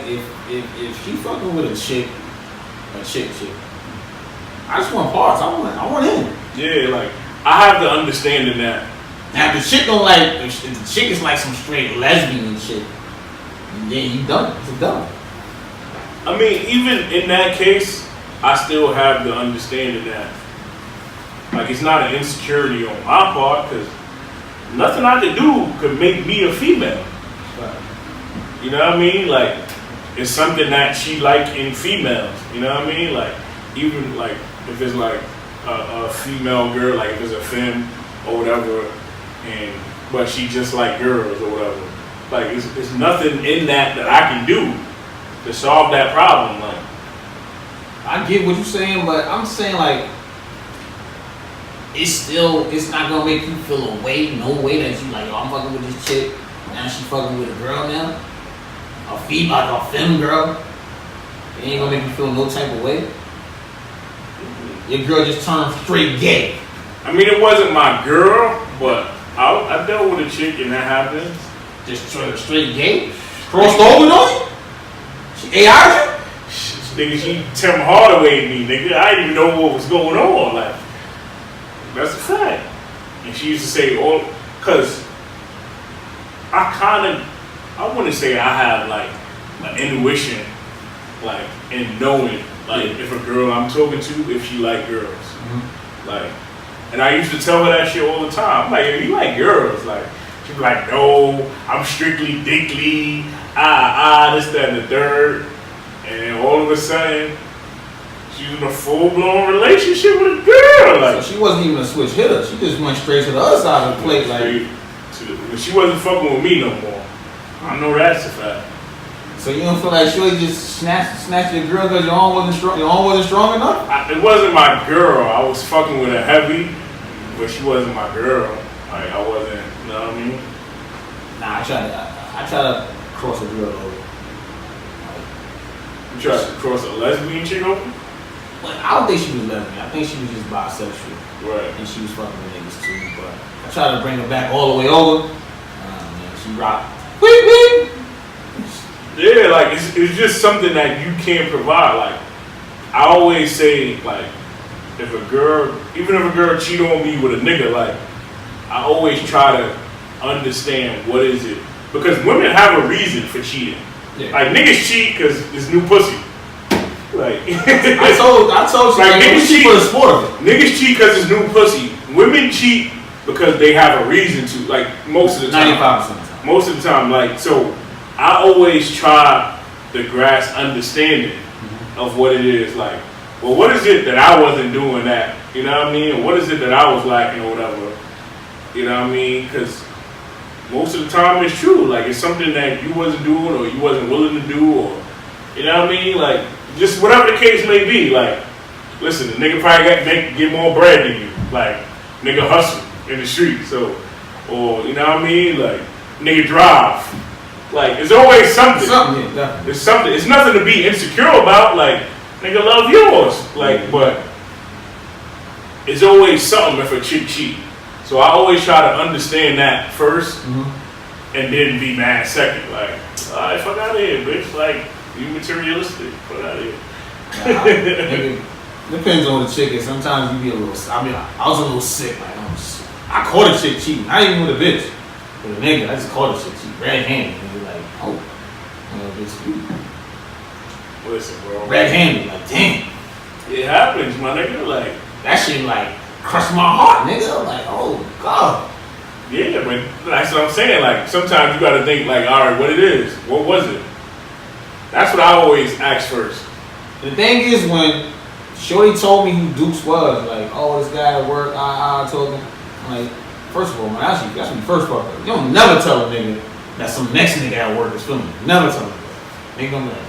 if she fucking with a chick, I just want parts. I want in. Yeah, like I have the understanding that. Now if the chick don't like, if the chick is like some straight lesbian and shit, then you done. It's done. I mean, even in that case, I still have the understanding that, like, it's not an insecurity on my part because nothing I could do could make me a female. You know what I mean? Like, it's something that she like in females. You know what I mean? Like, even like if it's like a female girl, like if it's a femme or whatever, but she just like girls or whatever. Like, it's nothing in that I can do to solve that problem. Like, I get what you're saying, but I'm saying like it's not gonna make you feel no way that you like, oh, I'm fucking with this chick, now she fucking with a girl now. A female, like a femme girl. It ain't gonna make you feel no type of way. Your girl just turned straight gay. I mean, it wasn't my girl, but I dealt with a chick and that happened. Just turned straight gay? Crossed over on you? She AI'd you? Nigga, she Tim Hardaway me, nigga. I didn't even know what was going on. Like, that's a fact. And she used to say, cause I wouldn't say I have like an intuition, like in knowing, like if a girl I'm talking to, if she like girls, like, and I used to tell her that shit all the time. I'm like, yo, you like girls? Like, she'd be like, no, I'm strictly dickly, this, that, and the third, and then all of a sudden, she's in a full-blown relationship with a girl. Like, so she wasn't even a switch hitter. She just went straight to the other side of the plate. Like, she wasn't fucking with me no more. I know that's a fact. So you don't feel like Shorty just snatched your girl because your arm wasn't strong enough? It wasn't my girl. I was fucking with her heavy, but she wasn't my girl. Like, I wasn't, you know what I mean? Nah, I try to cross a girl over. You tried to cross a lesbian chick over? Well, I don't think she was lesbian. I think she was just bisexual. Right. And she was fucking with niggas too. But I tried to bring her back all the way over. Man, she rocked. Yeah, like it's just something that you can't provide. Like, I always say, like, even if a girl cheat on me with a nigga, like, I always try to understand what is it, because women have a reason for cheating. Yeah. Like, niggas cheat because it's new pussy. Like, I told you, like niggas cheat for the sport of it. Niggas cheat because it's new pussy. Women cheat because they have a reason to. Like, most of the time. 95%. Most of the time, like, so I always try to grasp understanding of what it is. Like, well, what is it that I wasn't doing that? You know what I mean? Or what is it that I was lacking or whatever? You know what I mean? Because most of the time it's true. Like, it's something that you wasn't doing or you wasn't willing to do, or, you know what I mean? Like, just whatever the case may be. Like, listen, the nigga probably get more bread than you. Like, nigga hustle in the street. So, or, you know what I mean? Like, nigga drive. Like, it's always something. Something, yeah, definitely. It's something. It's nothing to be insecure about. Like, nigga, love yours. Like, but it's always something if a chick cheat. So I always try to understand that first, and then be mad second. Like, alright, fuck out of here, bitch. Like, you materialistic. Fuck out of here. Nigga, depends on the chick. And sometimes you be a little. I mean, I was a little sick. Like, I caught a chick cheating. I ain't even with a bitch. With a nigga, I just caught a chick cheating. Red-handed. Nigga, like, oh, bitch, you. Listen, bro. Red-handed. Like, damn. It happens, my nigga. Like, that shit, like, crushed my heart, nigga. Like, oh, God. yeah, but that's what I'm saying. Like, sometimes you gotta think, like, alright, what it is. What was it? That's what I always ask first. The thing is, when Shorty told me who Dukes was, like, oh, this guy at work, I told him, like, first of all, man, that's the first part. You don't never tell a nigga that some next nigga at work is filming. Never tell him that. Nigga gonna be like,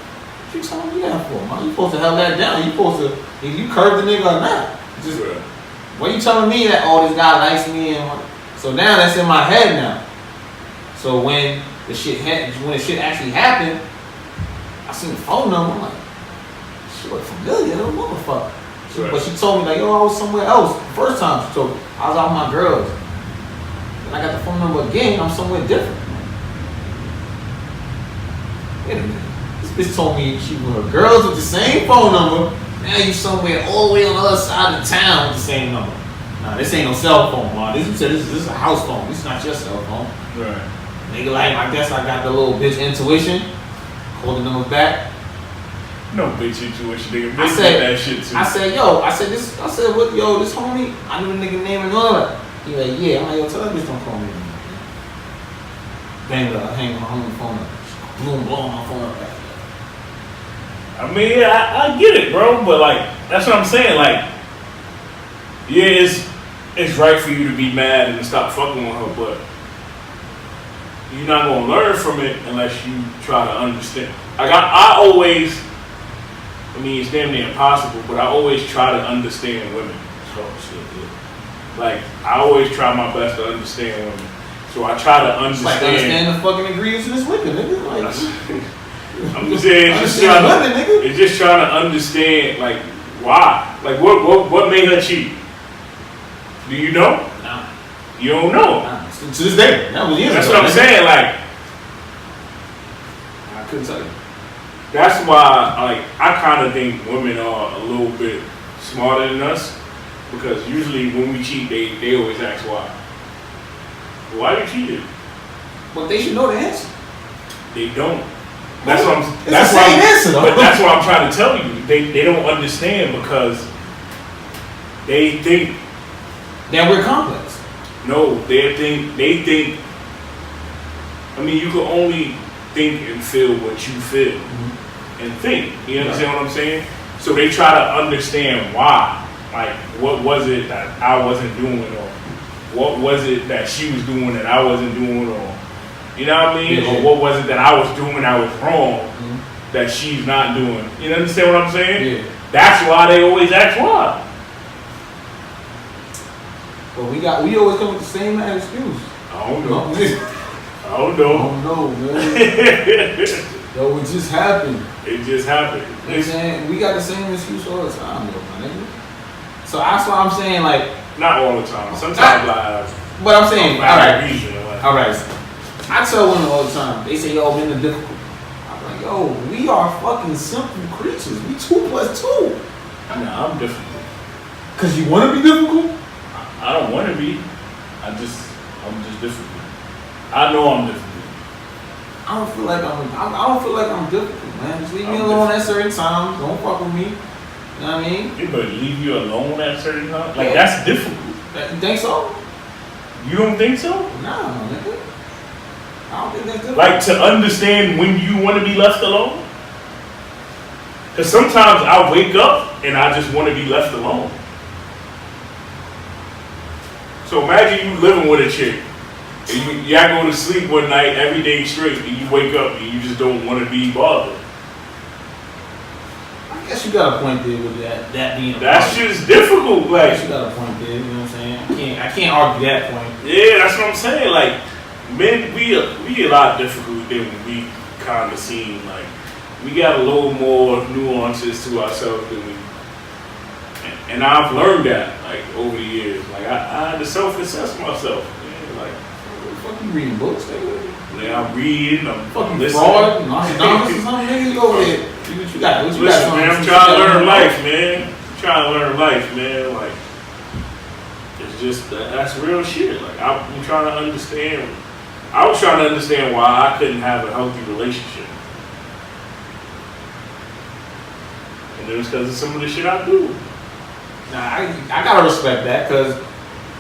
what you telling me that for, man? You supposed to have that down. You supposed to, if you curve the nigga or not. Just, what you telling me that, oh, this guy likes me and so now that's in my head now. So when the shit actually happened, I seen the phone number. I'm like, she look familiar, little motherfucker. But she told me like, yo, I was somewhere else. The first time she told me, I was out with my girls. Then I got the phone number again. I'm somewhere different. Wait a minute. This bitch told me she was her girls with the same phone number. Now you somewhere all the way on the other side of the town with the same number. Nah, this ain't no cell phone, man. This is a house phone. This is not your cell phone. Right. Nigga, like, I guess I got the little bitch intuition. Call the number back. No bitch intuition, nigga. I Bitch said that shit too. I said, what, yo, this homie, I knew the nigga name and all that. He like, yeah. I'm like, yo, tell that bitch don't call me. Bang, I hang my homie phone up. Bloom, blowing my phone up after that. I mean, I get it, bro, but like, that's what I'm saying. Like, yeah, it's right for you to be mad and to stop fucking with her, but you're not gonna learn from it unless you try to understand. Like, I always, I mean, it's damn near impossible, but I always try to understand women. So shit, yeah. Like, I always try my best to understand women. So I try to understand. Like, understand the fucking ingredients in this liquor, nigga. Like, I'm just saying, it's just trying to understand, like, why? Like, what made her cheat? Do you know? Nah. You don't know. Nah. To this day. That was years That's ago, what I'm saying, like, I couldn't tell you. that's why, like, I kind of think women are a little bit smarter than us, because usually when we cheat, they always ask why. Why you cheated? But they should know the answer. They don't. That's what I'm. It's the same answer, though. But that's what I'm trying to tell you. They don't understand because they think. That we're complex. No, they think. I mean, you can only think and feel what you feel and think. You understand what I'm saying? So they try to understand why. Like, what was it that I wasn't doing, or what was it that she was doing that I wasn't doing, or you know what I mean? Yeah. Or what was it that I was doing I was wrong that she's not doing? You understand what I'm saying? Yeah. That's why they always ask why. But we always come with the same mad excuse. I don't know. I I don't know. don't know, man. Yo, it just happened. It just happened. You know what I'm saying? We got the same excuse all the time, though, my nigga. So that's why I'm saying, like, Not all the time. Sometimes I have. but I'm saying, valid reason. Like, all right. I tell women all the time. They say, yo, men are difficult. I'm like, yo, we are fucking simple creatures. We 2 + 2. Nah, I'm difficult. Cause you want to be difficult? I don't want to be. I'm just difficult. I know I'm difficult. I don't feel like I'm difficult, man. Just leave me I'm alone at certain times. Don't fuck with me. You know what I mean? They better leave you alone at certain times. Like, Yeah. that's difficult. You think so? You don't think so? Nah, nigga. I don't think that's difficult. Like, to understand when you want to be left alone? Because sometimes I wake up and I just want to be left alone. So imagine you living with a chick. And y'all go to sleep one night every day straight, and you wake up and you just don't want to be bothered. I guess you got a point there with that being a That problem. shit's difficult. I Like, guess you got a point there, you know what I'm saying? I can't argue that point. yeah, that's what I'm saying. Like, men, we a lot difficult than we kind of seem. Like we got a little more nuances to ourselves than we. And I've learned that like over the years. Like I had to self-assess myself. Man. Like, what the fuck you reading books? Like, I'm reading. I'm fucking listening. fraud, Nostradamus or something. Nigga, you over there. What you got? Listen, man, I'm trying to learn life, man. I'm trying to learn life, man. Like, it's just, that's real shit. Like, I'm trying to understand. I was trying to understand why I couldn't have a healthy relationship. And it was because of some of the shit I do. Nah, I gotta respect that, because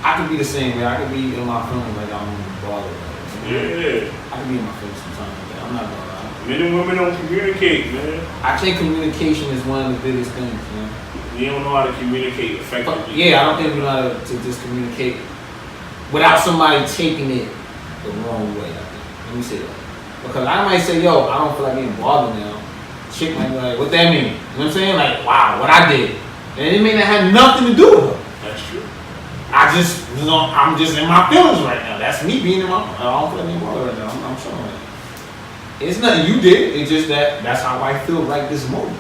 I could be the same way. I could be in my feelings like I don't even bother. Yeah. I can be in my feelings sometimes like that. I'm not gonna lie. Men and women don't communicate, man. I think communication is one of the biggest things, man. We don't know how to communicate effectively. Yeah, I don't think we know how to just communicate without somebody taking it the wrong way, I think. Let me say that. Because I might say, yo, I don't feel like being bothered now. Chick might be like, what that mean? You know what I'm saying? Like, wow, what I did. And it may not have nothing to do with her. That's true. I'm just in my feelings right now. That's me being in my, I don't feel like being bothered right now. I'm showing it. It's nothing you did. It's just that's how I feel right this moment.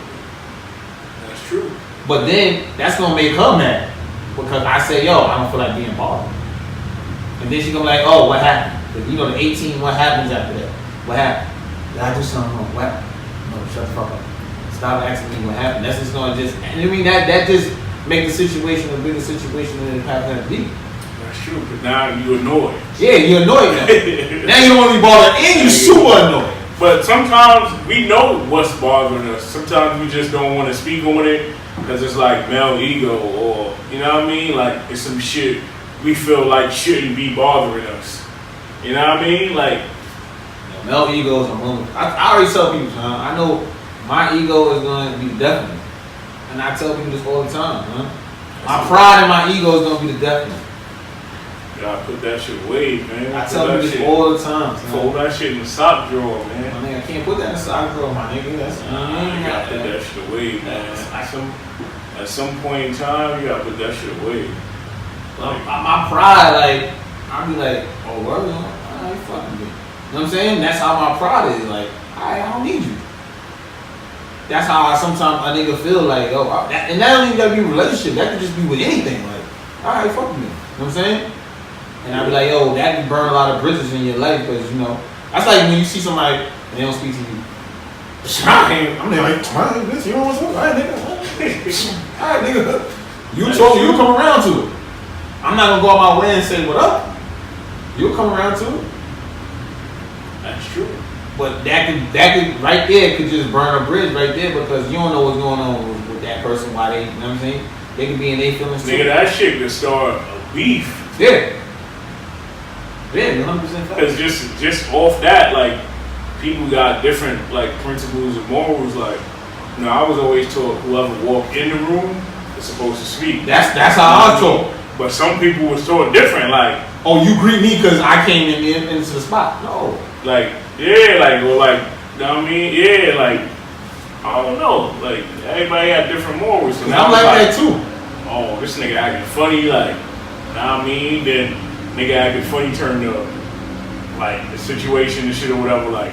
That's true. But then that's gonna make her mad because I say, yo, I don't feel like being bothered. And then she gonna be like, oh, what happened? But you know, the 18, what happens after that? What happened? Did I do something wrong? What happened? No, shut the fuck up. Stop asking me what happened. That's just gonna and I mean that just make the situation a bigger situation than it has to be. That's true, but now you annoyed. Yeah, you're annoyed now. Now you don't want to be bothered and you super annoyed. But sometimes we know what's bothering us. Sometimes we just don't want to speak on it because it's like male ego or, you know what I mean? Like it's some shit we feel like shouldn't be bothering us. You know what I mean? Like, male ego is a moment. I already tell people, son, I know my ego is going to be definite. And I tell people this all the time, man. My pride and my ego is going to be the definite. you gotta put that shit away, man. I tell people this all the time. Fold that shit in the sock drawer, man. My nigga, I can't put that in the sock drawer, my nigga. That's, you gotta put that shit away, man. At some point in time, you gotta put that shit away. Like, my pride, like, I'll be like, oh, word, I ain't fucking with you. You know what I'm saying? That's how my pride is. Like, I don't need you. That's how I sometimes a nigga feel like, yo, and that don't even gotta be a relationship. That could just be with anything. Like, alright, fuck with me. You know what I'm saying? And I be like, yo, that can burn a lot of bridges in your life because, you know, that's like when you see somebody and they don't speak to you. I'm there like, bitch, you know what's up? Alright, nigga. Alright, nigga. You come around to it. I'm not gonna go out my way and say what up. You'll come around to it. That's true. But that could right there could just burn a bridge right there because you don't know what's going on with that person, why they, you know what I'm saying? They could be in their feelings too. Nigga, that shit could start a beef. Yeah. Yeah, 100%. Because just off that, like, people got different, like, principles and morals. Like, you know, I was always taught whoever walked in the room is supposed to speak. That's how I was taught. But some people was taught different, like, oh, you greet me because I came into the spot. No. Like, yeah, like, or like, you know what I mean? Yeah, like, I don't know. Like, everybody got different morals. So I'm like that too. Oh, this nigga acting funny, like, you know what I mean? Then nigga acting funny turned up, like, the situation and shit or whatever, like,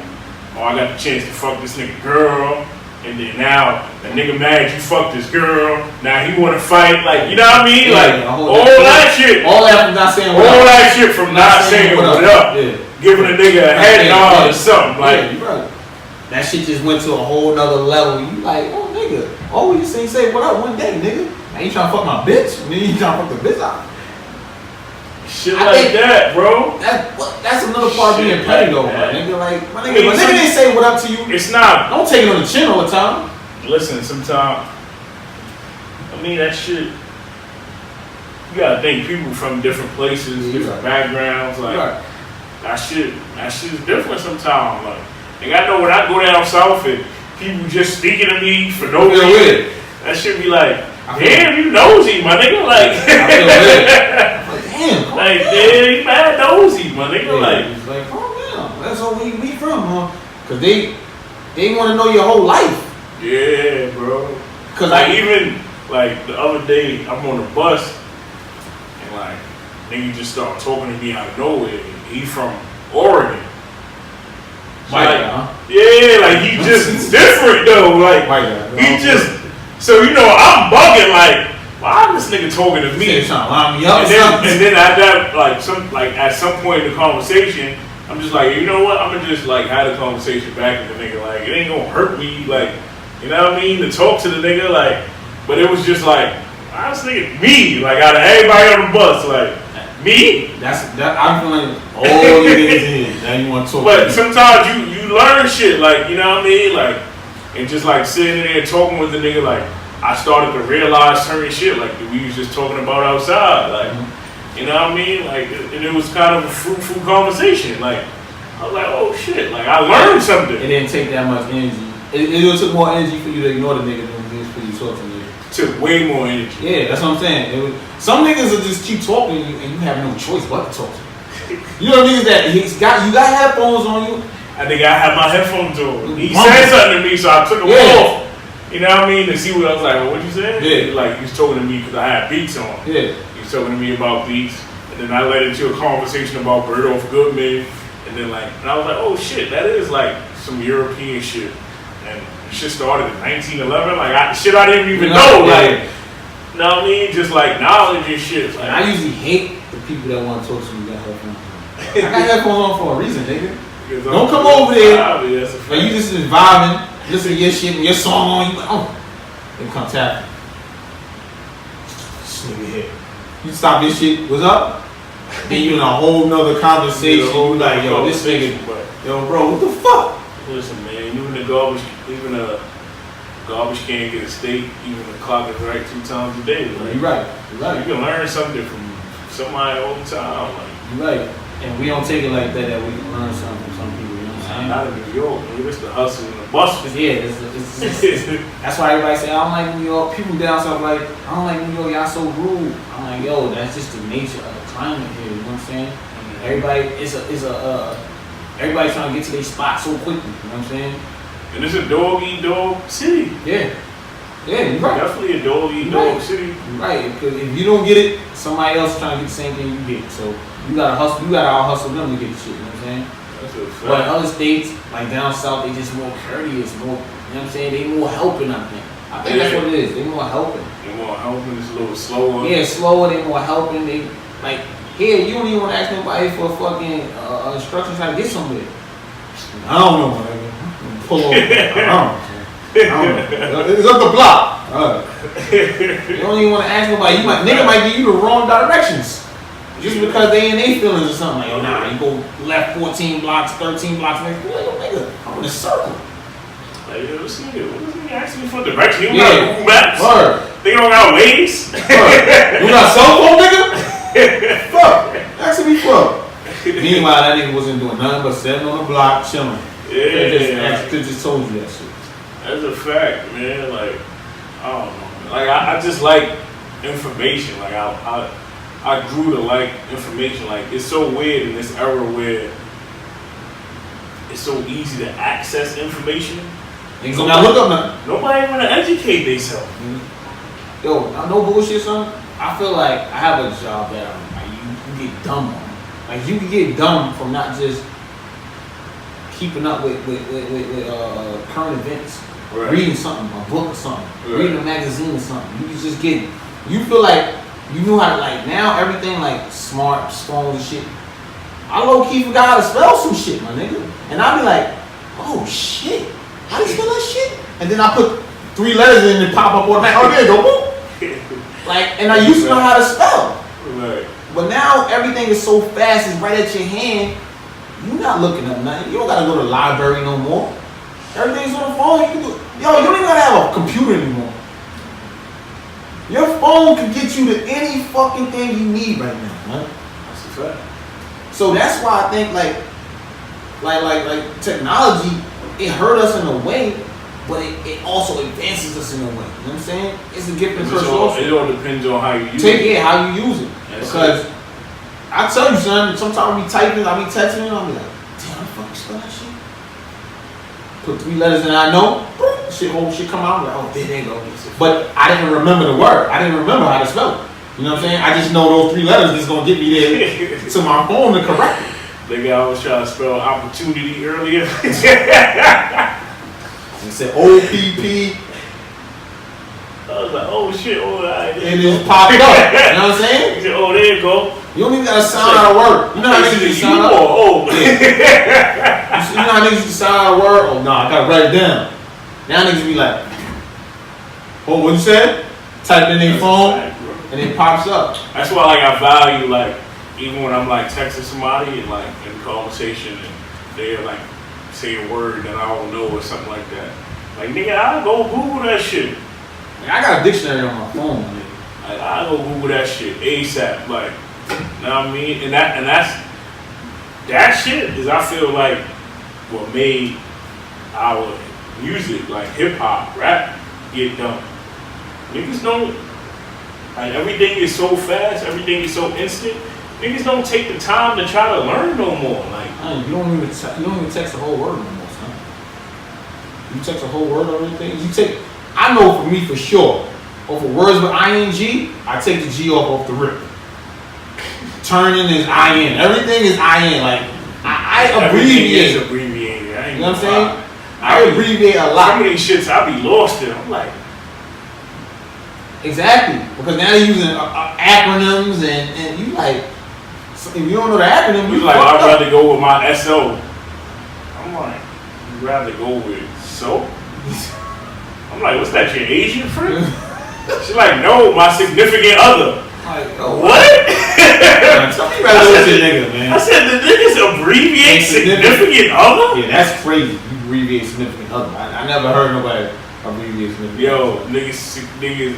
oh, I got the chance to fuck this nigga girl. And then now the nigga mad you fucked this girl. Now he wanna fight, like, you know what I mean? Yeah, like all that shit. All that from not saying what all up. that shit from not saying what up. Yeah. Giving a nigga a head nod or something. Like, right. That shit just went to a whole nother level. You like, oh nigga. Oh, you just ain't say what up one day, nigga. Now you trying to fuck my bitch. And then you trying to fuck the bitch out. shit like that, bro. That's another part of being petty though, my nigga. Like, my nigga didn't say what up to you. It's not. Don't take it on the chin all the time. Listen, sometimes, I mean, that shit, you gotta think people from different places, different backgrounds, like, that shit is different sometimes. Like, I know when I go down south and people just speaking to me for no reason, that shit be like, damn, you nosy, my nigga. Like, I feel weird. Damn, like, damn, you mad nosy, my nigga. Yeah, like, it's like, calm down. That's where we from, huh? Cause they want to know your whole life. Yeah, bro. Cause like even like the other day, I'm on the bus and like nigga just started talking to me out of nowhere. He from Oregon. like he just different though. Like he just. So you know, I'm bugging like, why this nigga talking to me? And then at that at some point in the conversation, I'm just like, you know what? I'm gonna just like have a conversation back with the nigga. Like it ain't gonna hurt me. Like you know what I mean? To talk to the nigga. Like, but it was just like, why this nigga me? Like out of everybody on the bus, like. Me? I'm feeling all the niggas in. Now you want to talk. But sometimes you learn shit, like you know what I mean, like, and just like sitting there talking with the nigga, like I started to realize certain shit, like that we was just talking about outside, like you know what I mean, like, and it was kind of a fruitful conversation. Like I was like, oh shit, like I learned something. It didn't take that much energy. It took more energy for you to ignore the nigga than it was for you to talk to me. Took way more energy. Yeah, that's what I'm saying. Some niggas will just keep talking to you and you have no choice but to talk to them. You know niggas that you got headphones on you. I think I had my headphones on. He said something to me, so I took them off. You know what I mean? To see what I was like, well, what you saying? Yeah. Like he was talking to me because I had beats on. Yeah. He was talking to me about beats, and then I led into a conversation about Bird Off Goodman, and then and I was like, oh shit, that is like some European shit. And shit started in 1911, like shit I didn't even know, like, you know what I mean? Just like knowledge and shit. Like, I usually hate the people that want to talk to me that headphones on. I got headphones on for a reason, nigga. Don't come over there, and you just vibing, listen to your shit and your song on, you like, oh, then come tap. This nigga here. You stop this shit, what's up? Then you in a whole nother conversation, you like, yo, this nigga, yo, bro, what the fuck? Listen, man, even a garbage can get a steak, even the clock is right 2 times a day. Like, you're right. You can learn something from somebody all the time. Like, you're right. And we don't take it like that we can learn something from some people, you know what I'm saying? Not in New York, man. It's the hustle and the bustle. Yeah, that's why everybody say, I don't like New York. People down south like, I don't like New York, y'all so rude. I'm like, yo, that's just the nature of the climate here, you know what I'm saying? Everybody, everybody trying to get to their spot so quickly, you know what I'm saying? And it's a dog-eat-dog city. Yeah, you're right. Definitely a dog-eat-dog city. Right, because if you don't get it, somebody else trying to get the same thing you get. So you gotta hustle. You gotta out hustle them to get the shit. You know what I'm saying? That's a fact. But in other states, like down south, they just more courteous, more. You know what I'm saying? They more helping. I think that's what it is. They more helping. They more helping. It's a little slower. Yeah, slower. They more helping. They like here. You don't even want to ask nobody for fucking instructions how to get somewhere. I don't know, man. Pull over. I don't know. It's up the block. You don't even want to ask nobody. Nigga might give you the wrong directions. Just because they in their feelings or something. Like, yo, nah, you go left 14 blocks, 13 blocks, nigga, I'm in a circle. Like, yo, this nigga asking me for direction. You don't got Google Maps. They don't got Waze. You got a cell phone, nigga? Fuck. Asking me for. Meanwhile, that nigga wasn't doing nothing but sitting on the block, chilling. Yeah. Could just told you that shit. That's a fact, man. Like, I don't know. Like, I just like information. Like, I grew to like information. Like, it's so weird in this era where it's so easy to access information. Nobody want to educate themselves. Yo, no bullshit, son. I feel like I have a job that you get dumb on. Like, you can get dumb from not just keeping up with current events, reading something, a book or something, reading a magazine or something. You can just get, you feel like you knew how to, like, now everything like smart, strong and shit. I low key forgot how to spell some shit, my nigga. And I be like, oh shit, how do you spell that shit? And then I put 3 letters in and pop up on that. Oh, there you go, boom. Like, and I used to know how to spell. Right. But now everything is so fast, it's right at your hand. You're not looking up nothing. You don't gotta go to the library no more. Everything's on the phone. You can do. Yo, you don't even gotta have a computer anymore. Your phone can get you to any fucking thing you need right now, man. That's a fact. So that's why I think like technology, it hurt us in a way, but it also advances us in a way. You know what I'm saying? It's a gift and curse also. It all depends on how you use it. Yeah, how you use it. Because I tell you, son, sometimes I be typing, I be texting, and I'll be like, damn, I fucking spell that shit. Put 3 letters in, I know, whole shit come out. I'm like, oh, there they go. But I didn't remember the word. I didn't remember how to spell it. You know what I'm saying? I just know those 3 letters that's gonna get me there to my phone to correct it. Nigga, I was trying to spell opportunity earlier. and said OPP. I was like, oh shit, oh, right. And it popped up. You know what I'm saying? He said, oh, there you go. You don't even gotta sign out a word. You know how niggas used to sign out? Oh, You know how niggas used to sign out a word? Oh, no, I gotta write it down. Now niggas be like, oh, what you said? Type in their phone, and it pops up. That's why, like, I value, like, even when I'm, like, texting somebody and, like, in conversation, and they're, like, say a word that I don't know or something like that. Like, nigga, I'll go Google that shit. Like, I got a dictionary on my phone, nigga. Like, I'll go Google that shit ASAP. Like, you know what I mean? And that shit is, I feel like, what made our music, like hip hop, rap, get done. Niggas don't, like, everything is so fast, everything is so instant. Niggas don't take the time to try to learn no more. Like, you don't even text the whole word no more, son. You text the whole word or anything. I know for me for sure. Over words with ing, I take the G off the rip. Turning is in. Everything is in. Like I abbreviate. Abbreviated. You know what I'm saying? I abbreviate a lot. Some of these shits I be lost in. I'm like, exactly, because now they're using acronyms and you like. If you don't know the acronym, you like, I'd rather go with my SO. I'm like, you'd rather go with so? I'm like, what's that, your Asian friend? She's like, no, my significant other. Like, oh, what? I said, the niggas abbreviate significant other? Yeah, that's crazy. You abbreviate significant other. I never heard nobody abbreviate significant other. Yo, niggas,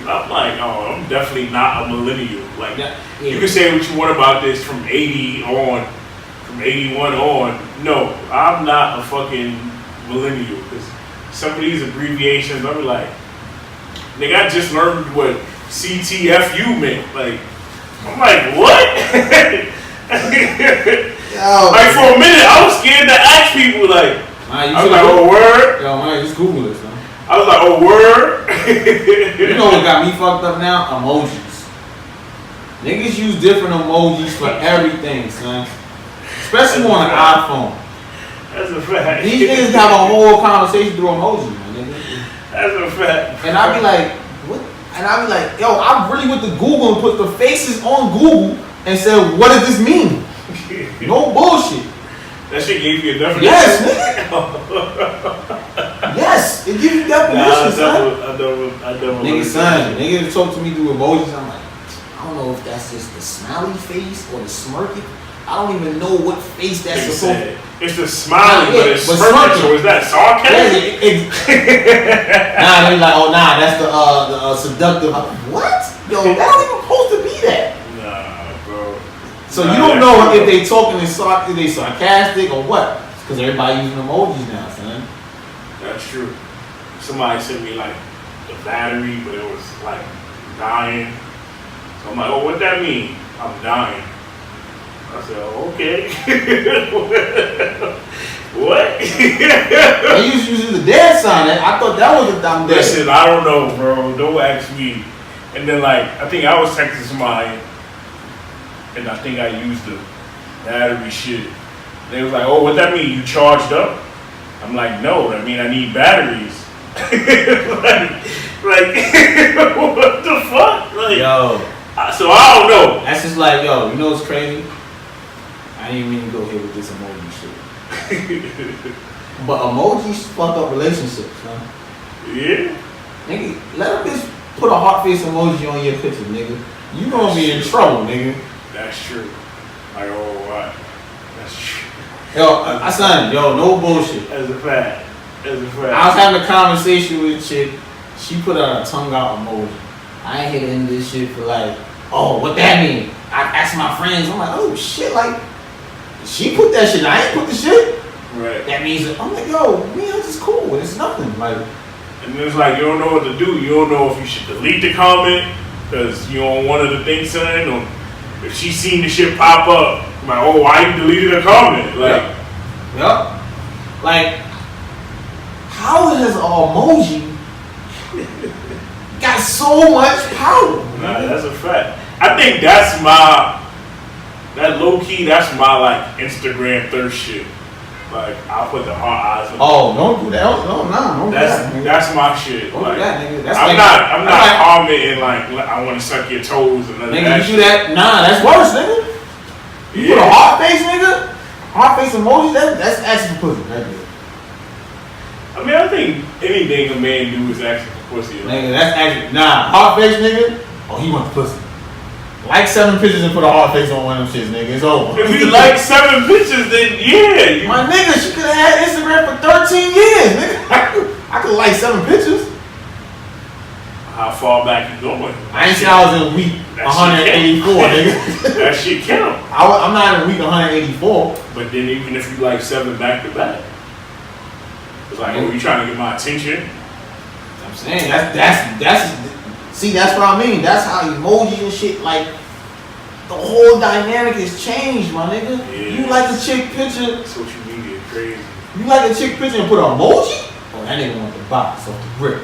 I'm like, oh, I'm definitely not a millennial. Like, yeah. You can say what you want about this from 80 on, from 81 on. No, I'm not a fucking millennial. Because some of these abbreviations, I'm like, nigga, I just learned what CTFU meant. Like, I'm like, what? Like, for a minute, I was scared to ask people, like, I was like, oh, word? Yo, man, just Google this, man. I was like, oh, word? You know what got me fucked up now? Emojis. Niggas use different emojis for everything, son. Especially on an iPhone. That's a fact. These niggas have a whole conversation through emojis, man. That's a fact. And I be like, what? And I be like, yo, I really went to Google and put the faces on Google and said, what does this mean? No bullshit. That shit gave you a definition. Yes, nigga. Yes, it gives you definition, son. I never. Nigga, son, nigga talk to me through emojis. I'm like, I don't know if that's just the smiley face or the smirky. I don't even know what face that's supposed to. It's the smiley, but it's smirky. So is that sarcasm? Nah, they like, oh nah, that's the seductive. I'm like, what? Yo, that don't even supposed to be that. Nah, bro. So you don't know if they talking in they sarcastic or what? Because everybody using emojis now, son. That's true. Somebody sent me like the battery, but it was like dying. So I'm like, oh, what that mean? I'm dying. I said, oh, okay. What? They used to use the dead sign. I thought that was a dumb dead. Listen, I don't know, bro. Don't ask me. And then, like, I think I was texting somebody, and I think I used the battery shit. They was like, oh, what that mean? You charged up? I'm like, no, that mean I need batteries. like, what the fuck? Like, yo. So I don't know. That's just like, yo, you know what's crazy? I didn't mean to go here with this emoji shit. But emojis fuck up relationships, huh? Yeah. Nigga, let a bitch put a heart face emoji on your picture, nigga. You gonna be in trouble, nigga. That's true. Like, oh, what? That's true. Yo, no bullshit. That's a fact. That's a fact. I was having a conversation with a chick. She put out a tongue out emoji. I ain't hitting this shit for like, oh, what that mean? I asked my friends. I'm like, oh shit, like, she put that shit. I ain't put the shit. Right. That means I'm like, yo, man, this is cool. It's nothing. Like, and it's like you don't know what to do. You don't know if you should delete the comment because you don't want her to think something, or if she seen the shit pop up, like, oh, why you deleted a comment? Like, yep. Like, how has an emoji got so much power? Nah, that's a fact. I think that low key, that's my like Instagram thirst shit. Like I'll put the heart eyes on. Oh, don't do that. No, don't do that. Nigga. That's my shit. Don't like, do that, nigga. That's I'm like, not commenting like I want to suck your toes and none of nigga, that. you do that? Nah, that's worse, nigga. You put a heart face, nigga. Heart face emoji. That's asking for pussy. Right there. I mean, I think anything a man do is asking for pussy. Nigga, that's actually heart face, nigga. Oh, he wants pussy. Like 7 pictures and put a heart face on one of them shits, nigga. It's over. If you like 7 pictures, then yeah. My nigga, she could have had Instagram for 13 years, nigga. I could like 7 pictures. How far back you going? I ain't say I was in week 184, nigga. That shit count. I'm not in week 184. But then even if you like 7 back to back, it's like, oh, you trying to get my attention? I'm saying that's see, that's what I mean. That's how emojis and shit, like, the whole dynamic has changed, my nigga. Yeah. You like a chick picture, Social media crazy. you like a chick picture and put an emoji? Oh, that nigga want the box off the grip.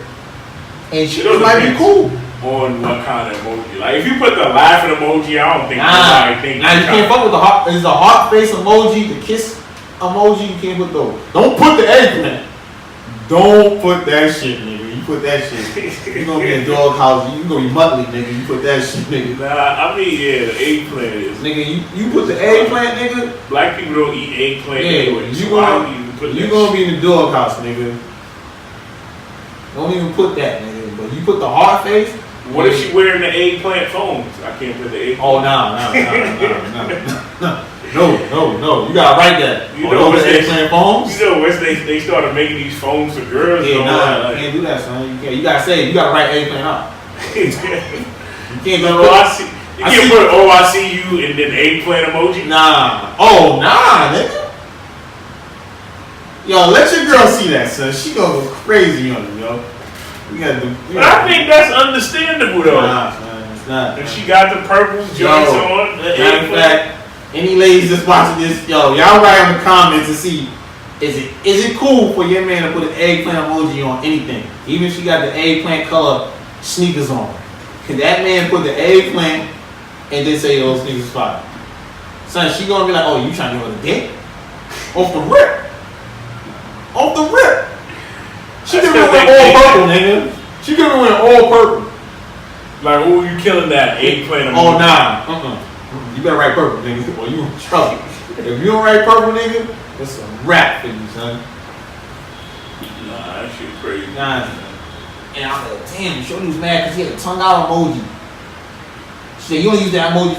And she might be cool. On what kind of emoji. Like, if you put the laughing emoji, I don't think nobody think Nah, you can't fuck with the heart. There's a heart face emoji, the kiss emoji, you can't put those. Don't put the eggplant. Don't put that shit, nigga. You put that shit, you gonna be in doghouse. You gonna be Muttley, nigga. You put that shit, nigga. Nah, I mean, yeah, the eggplant is. Nigga, you put the eggplant, nigga. Black people don't eat eggplant Yeah, anyway. you So gonna be in the doghouse, nigga. Don't even put that, nigga. But you put the heart face. What if she wearing the eggplant phones? I can't put the eggplant. Oh, no. You gotta write that. You know those eggplant phones? You know, once they started making these phones for girls. Yeah, and all nah, that, you can't do that, son. You can't. You gotta say, you gotta write eggplant out. You can't No, do I see. You can't put "Oh, I see you" and then eggplant emoji. Nah. Oh, nah, nigga. Yo, let your girl see that, son. She gonna go crazy on you, yo. We gotta do. But I think that's understandable though. Nah, man, it's not. If she got the purple joints on, the Matter of eggplant. fact, any ladies that's watching this, yo, y'all write in the comments to see is it cool for your man to put an eggplant emoji on anything, even if she got the eggplant color sneakers on. Can that man put the eggplant and then say those sneakers fire? Son, she gonna be like, oh, you trying to give her the dick? Off the rip. Off the rip. She could have went all purple, nigga. She could have went all purple. Like, oh, you killing that eggplant emoji? Oh, nah. You better write purple, nigga, or you in trouble. If you don't write purple, nigga, it's a rap for you, son. Nah, that shit crazy. Nah. And I was like, damn, Shorty was mad because he had a tongue out emoji. She said, you only use that emoji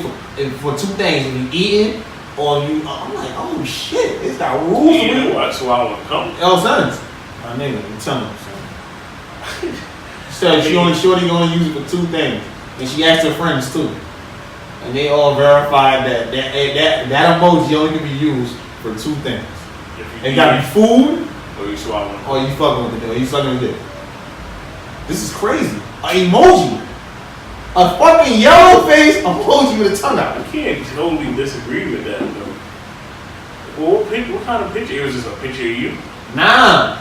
for 2 things. If you eating or you, I'm like, oh shit, it's got rules. Yeah, that's why I want to come. Yo, sons. My nigga, I'm telling you, son. She said Shorty only use it for 2 things. And she asked her friends too. And they all verified that emoji only can be used for 2 things. It gotta be food Or you swallowing. or you fucking with the dick. Or you sucking the dick. This is crazy. An emoji. A fucking yellow face emoji with a tongue out. I can't totally disagree with that though. Well, what kind of picture? It was just a picture of you. Nah.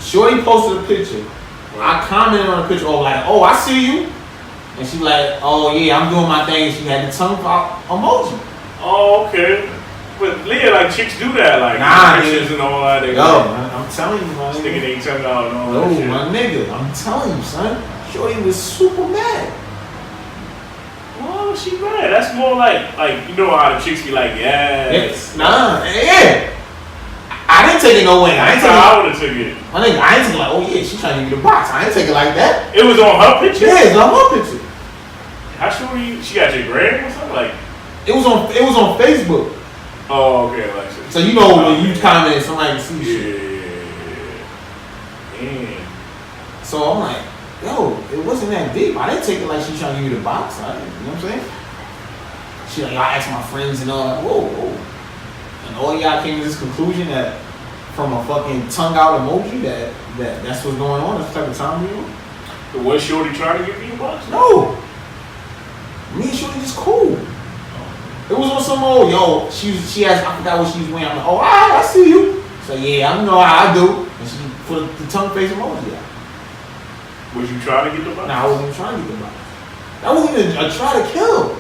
Shorty posted a picture. I commented on the picture, oh, I see you. And she like, oh yeah, I'm doing my thing. She had the tongue out emoji. Oh, okay. But yeah, like chicks do that, like pictures and all that. Yo, I'm telling you, my sticking nigga. their tongue out and all Yo, that shit. my nigga, I'm telling you, son. Shorty was super mad. Well, she mad. That's more like you know how the chicks be like, yes. Nah, yeah. I didn't take it no way. That's how I would have took it. My nigga, I ain't take it like, oh yeah, she trying to give me the box. I ain't take it like that. It was on her picture? Yeah, it's on her picture. How sure you? She got your gram or something? Like, it was on Facebook. oh, okay, like So you know when you comment, somebody can see shit. Damn. So I'm like, yo, it wasn't that deep. I didn't take it like she trying to give me the box. You know what I'm saying? She like, I asked my friends and all that. Whoa. And all y'all came to this conclusion that from a fucking tongue out emoji that's what's going on. That's the type of time we on. So was Shorty trying to give you a box? No. Me and Shorty just cool. It was on some old, yo, she asked, I forgot what she was wearing. I'm like, oh, I see you. So yeah, I know how I do. And she put the tongue face emoji out. Was you trying to get the box? Nah, I wasn't even trying to get the box. That wasn't even a try to kill.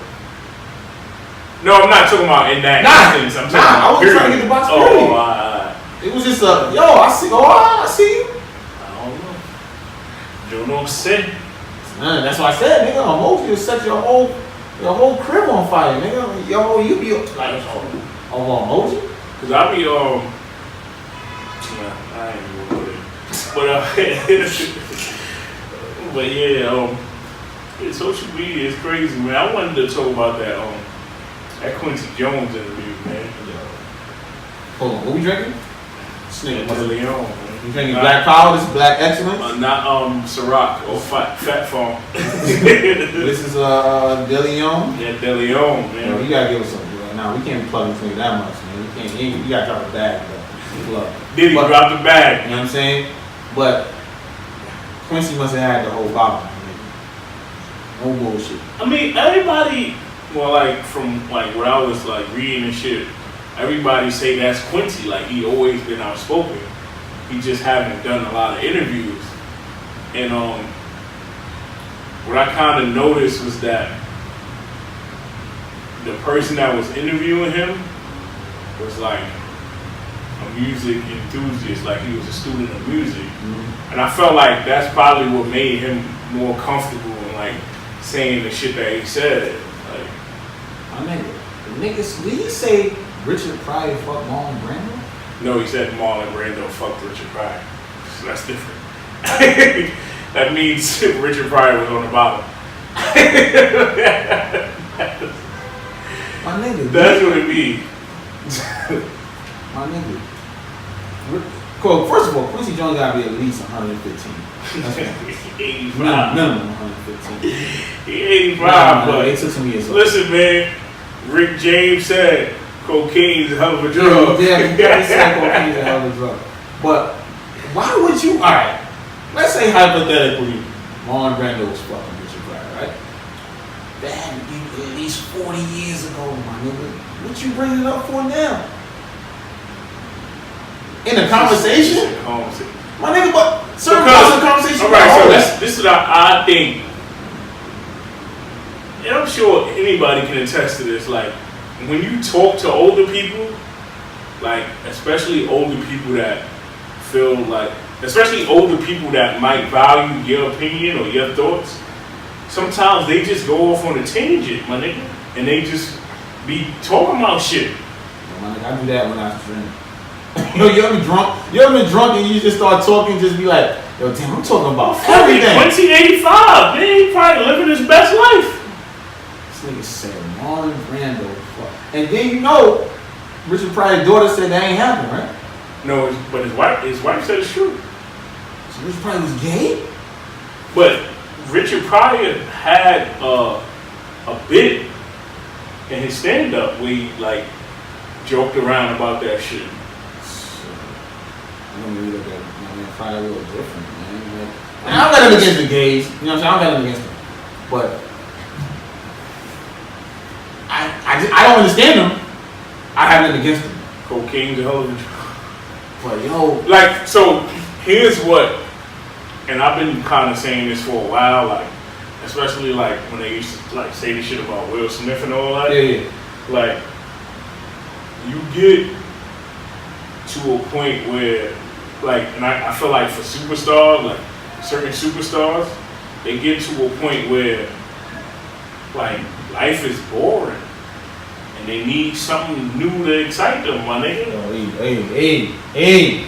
No, I'm not talking about in that instance. I'm talking about I wasn't trying to get the box. It was just a, yo, I see you. I don't know. You don't say. That's why I said, nigga, emoji will set your whole crib on fire, nigga. Yo, you be like, emoji? Cause I be I ain't even gonna put it. But yeah, social media is crazy, man. I wanted to talk about that Quincy Jones interview, man. Hold on, what we drinking? This nigga De Leon, man. You drinking Black Power? This is Black Excellence? Not Ciroc or Fat Farm. This is De Leon? Yeah, De Leon, man. Yo, you gotta give us something. Nah, we can't be plugging things that much, man. You gotta drop a bag, bro. Did he drop the bag? You know what I'm saying? But Quincy must have had the whole bottle. No bullshit. I mean, everybody, well, like, from, like, what I was, like, reading and shit, everybody say that's Quincy. Like, he always been outspoken. He just haven't done a lot of interviews. And, what I kind of noticed was that the person that was interviewing him was, like, a music enthusiast. Like, he was a student of music. Mm-hmm. And I felt like that's probably what made him more comfortable in, like, saying the shit that he said. Like, my niggas, did he say Richard Pryor fuck Marlon Brando? No, he said Marlon Brando fucked Richard Pryor. So that's different. That means Richard Pryor was on the bottom. My nigga. That's what it means. My nigga. Cool. First of all, Quincy Jones gotta be at least 115. 85. Minimum 115. He 85, but it took some years. Listen, man. Rick James said cocaine is a hell of a drug. Yeah, he said cocaine is a hell of a drug. But why would you? All right. Let's say hypothetically, Marlon Brando was fucking Richard Pryor, right? That had to be at least 40 years ago, my nigga. What you bringing it up for now? In a conversation? My nigga, but certain parts of the conversation. All right, so this is what I think. And I'm sure anybody can attest to this. Like, when you talk to older people, like, especially older people that feel like, especially older people that might value your opinion or your thoughts, sometimes they just go off on a tangent, my nigga, and they just be talking about shit. My nigga, I do that when I was drinking. You ever been drunk and you just start talking, just be like, yo, damn, I'm talking about everything. Quincy 85, man, he probably living his best life. This nigga said Marlon Brando. And then you know, Richard Pryor's daughter said that ain't happening, right? No, but his wife said it's true. So Richard Pryor was gay? But Richard Pryor had a bit in his stand-up where he, like, joked around about that shit. I'm gonna look at my man Pryor a little different, man. And I don't got him against the gays, you know what I'm saying? I don't got him against them. But I don't understand them. I have nothing against them. Cocaine's a hell of a drug. But yo, like, so here's what, and I've been kind of saying this for a while, like, especially like when they used to like say this shit about Will Smith and all that. Yeah. Like, you get to a point where, like, and I feel like for superstars, like certain superstars, they get to a point where, like, life is boring and they need something new to excite them, my nigga. Hey.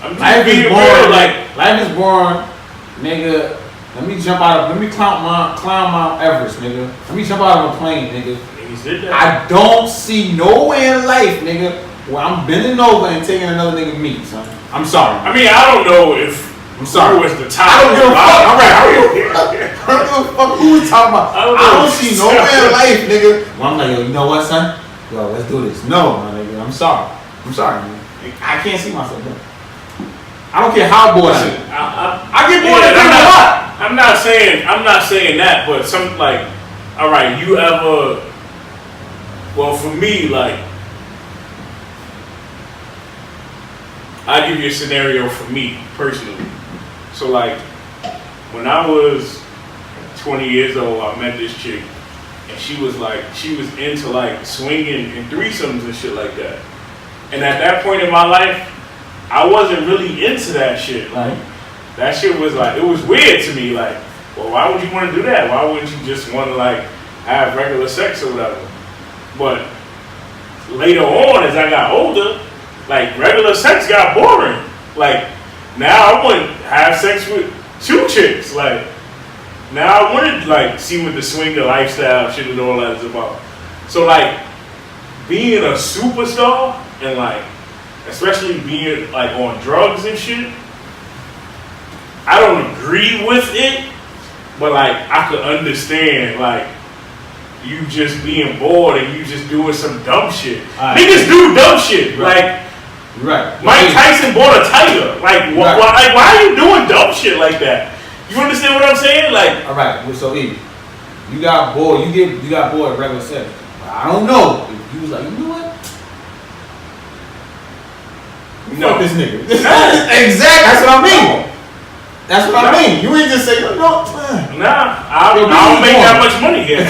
Life is boring, like, life is boring, nigga. Let me climb Mount Everest, nigga. Let me jump out of a plane, nigga. I don't see nowhere in life, nigga, where I'm bending over and taking another nigga meat, son. I'm sorry. I mean, I don't know if I'm sorry. who was the top. I don't give a fuck. All right, I don't give a fuck who we talking about. I don't see nowhere in life, nigga. Well, I'm like, yo, you know what, son? Yo, let's do this. No, my nigga. I'm sorry, man. I can't see myself doing it. I don't care how bored I am. I get bored at a lot. I'm not saying that, but some, like, all right, you ever? Well, for me, like, I'll give you a scenario for me personally. So, like, when I was 20 years old, I met this chick, and she was into like swinging and threesomes and shit like that. And at that point in my life, I wasn't really into that shit. Like, that shit was like, it was weird to me. Like, well, why would you want to do that? Why wouldn't you just want to like have regular sex or whatever? But later on, as I got older, like regular sex got boring. Like now I want to have sex with 2 chicks. Like now I want to like see what the swinger lifestyle shit and all that is about. So like being a superstar and like especially being like on drugs and shit, I don't agree with it, but like I could understand like you just being bored and you just doing some dumb shit. Niggas do dumb shit. Right. Like Mike Tyson bought a tiger. Like why are you doing dumb shit like that? You understand what I'm saying? Like all right. So you got bored. You got bored of regular sex. I don't know. If you was like, you know what? No. Fuck this nigga. Exactly. That's what I mean. That's what I mean. You ain't just say, no. Nah, I don't make that much money yet.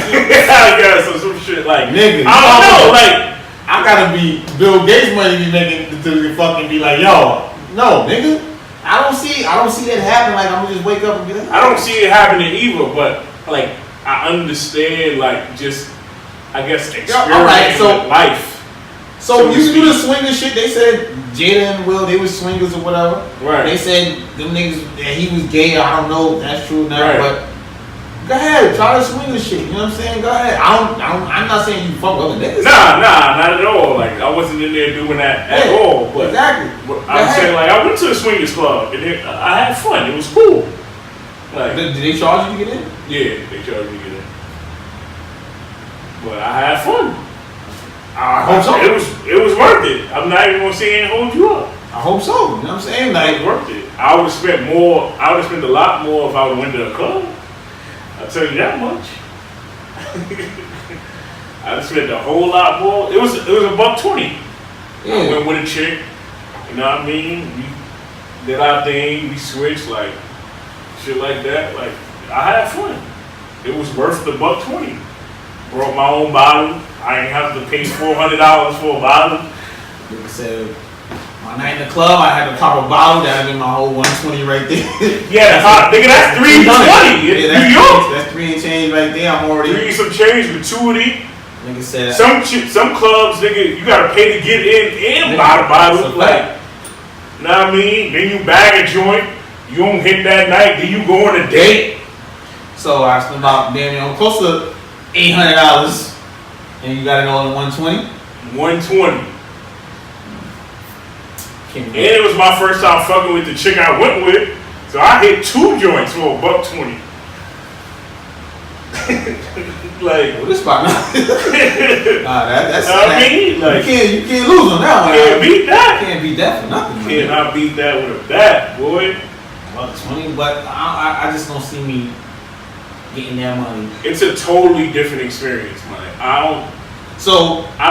I got some shit like nigga. I don't know. Like I gotta be Bill Gates money to be making to fucking be like, yo, no, nigga. I don't see that happen. Like I'm gonna just wake up and be like, I don't see it happening either. But like I understand, like just I guess experience with life. So you do the swinger shit. They said Jada and Will, they were swingers or whatever. Right. They said them niggas that he was gay. I don't know if that's true now, right. But go ahead, try the swinger shit. You know what I'm saying? Go ahead. I'm not saying you fuck other niggas. Nah, not at all. Like I wasn't in there doing that at all. But exactly. I'm saying like I went to a swingers club and I had fun. It was cool. Like did they charge you to get in? Yeah, they charged me to get in. But I had fun. I hope so. It was worth it. I'm not even gonna say and hold you up. I hope so. You know what I'm saying? Like, it was worth it. I would have spent a lot more if I would have went to a club. I'll tell you that much. I'd have spent a whole lot more. It was $120. Yeah. I went with a chick. You know what I mean? We did our thing. We switched like shit like that. Like I had fun. It was worth the $120. Brought my own bottle. I ain't have to pay $400 for a bottle. Nigga said, my night in the club, I had to pop a bottle. That'd be my whole $120 right there. Yeah, nigga, that's $320 in New York. That's 3 and change right there. I'm already 3 some change with 2 of these. Nigga said some clubs, nigga, you gotta pay to get in and buy the bottle. Like, know what I mean? Then you bag a joint. You don't hit that night. Then you go on a date. So I spent about close to $800. And you got it all in 120? 120. And it was my first time fucking with the chick I went with. So I hit 2 joints for $120. Like, well, this spot that's I mean, like, you can't lose on that one. Can't beat that. Can't beat that for nothing. Cannot beat that with a bat, boy. 120, but I just don't see me getting that money. It's a totally different experience, man. I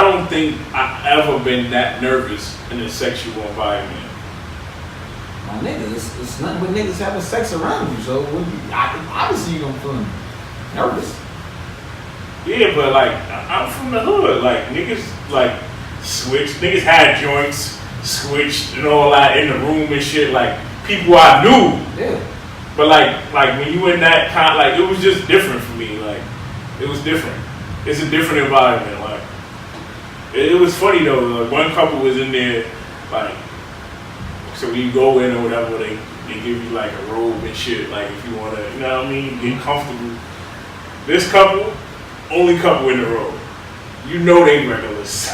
don't think I've ever been that nervous in a sexual environment. My nigga, it's nothing but niggas having sex around you, so obviously you don't feel nervous. Yeah, but like I'm from the hood. Like niggas like switched. Niggas had joints, switched and all that in the room and shit. Like people I knew. Yeah. But like when you in that kind, like it was just different for me. Like it was different. It's a different environment. Like it was funny though. Like one couple was in there, like so when you go in or whatever, they give you like a robe and shit. Like if you wanna, you know what I mean, get comfortable. This couple, only couple in the robe. You know they regulars.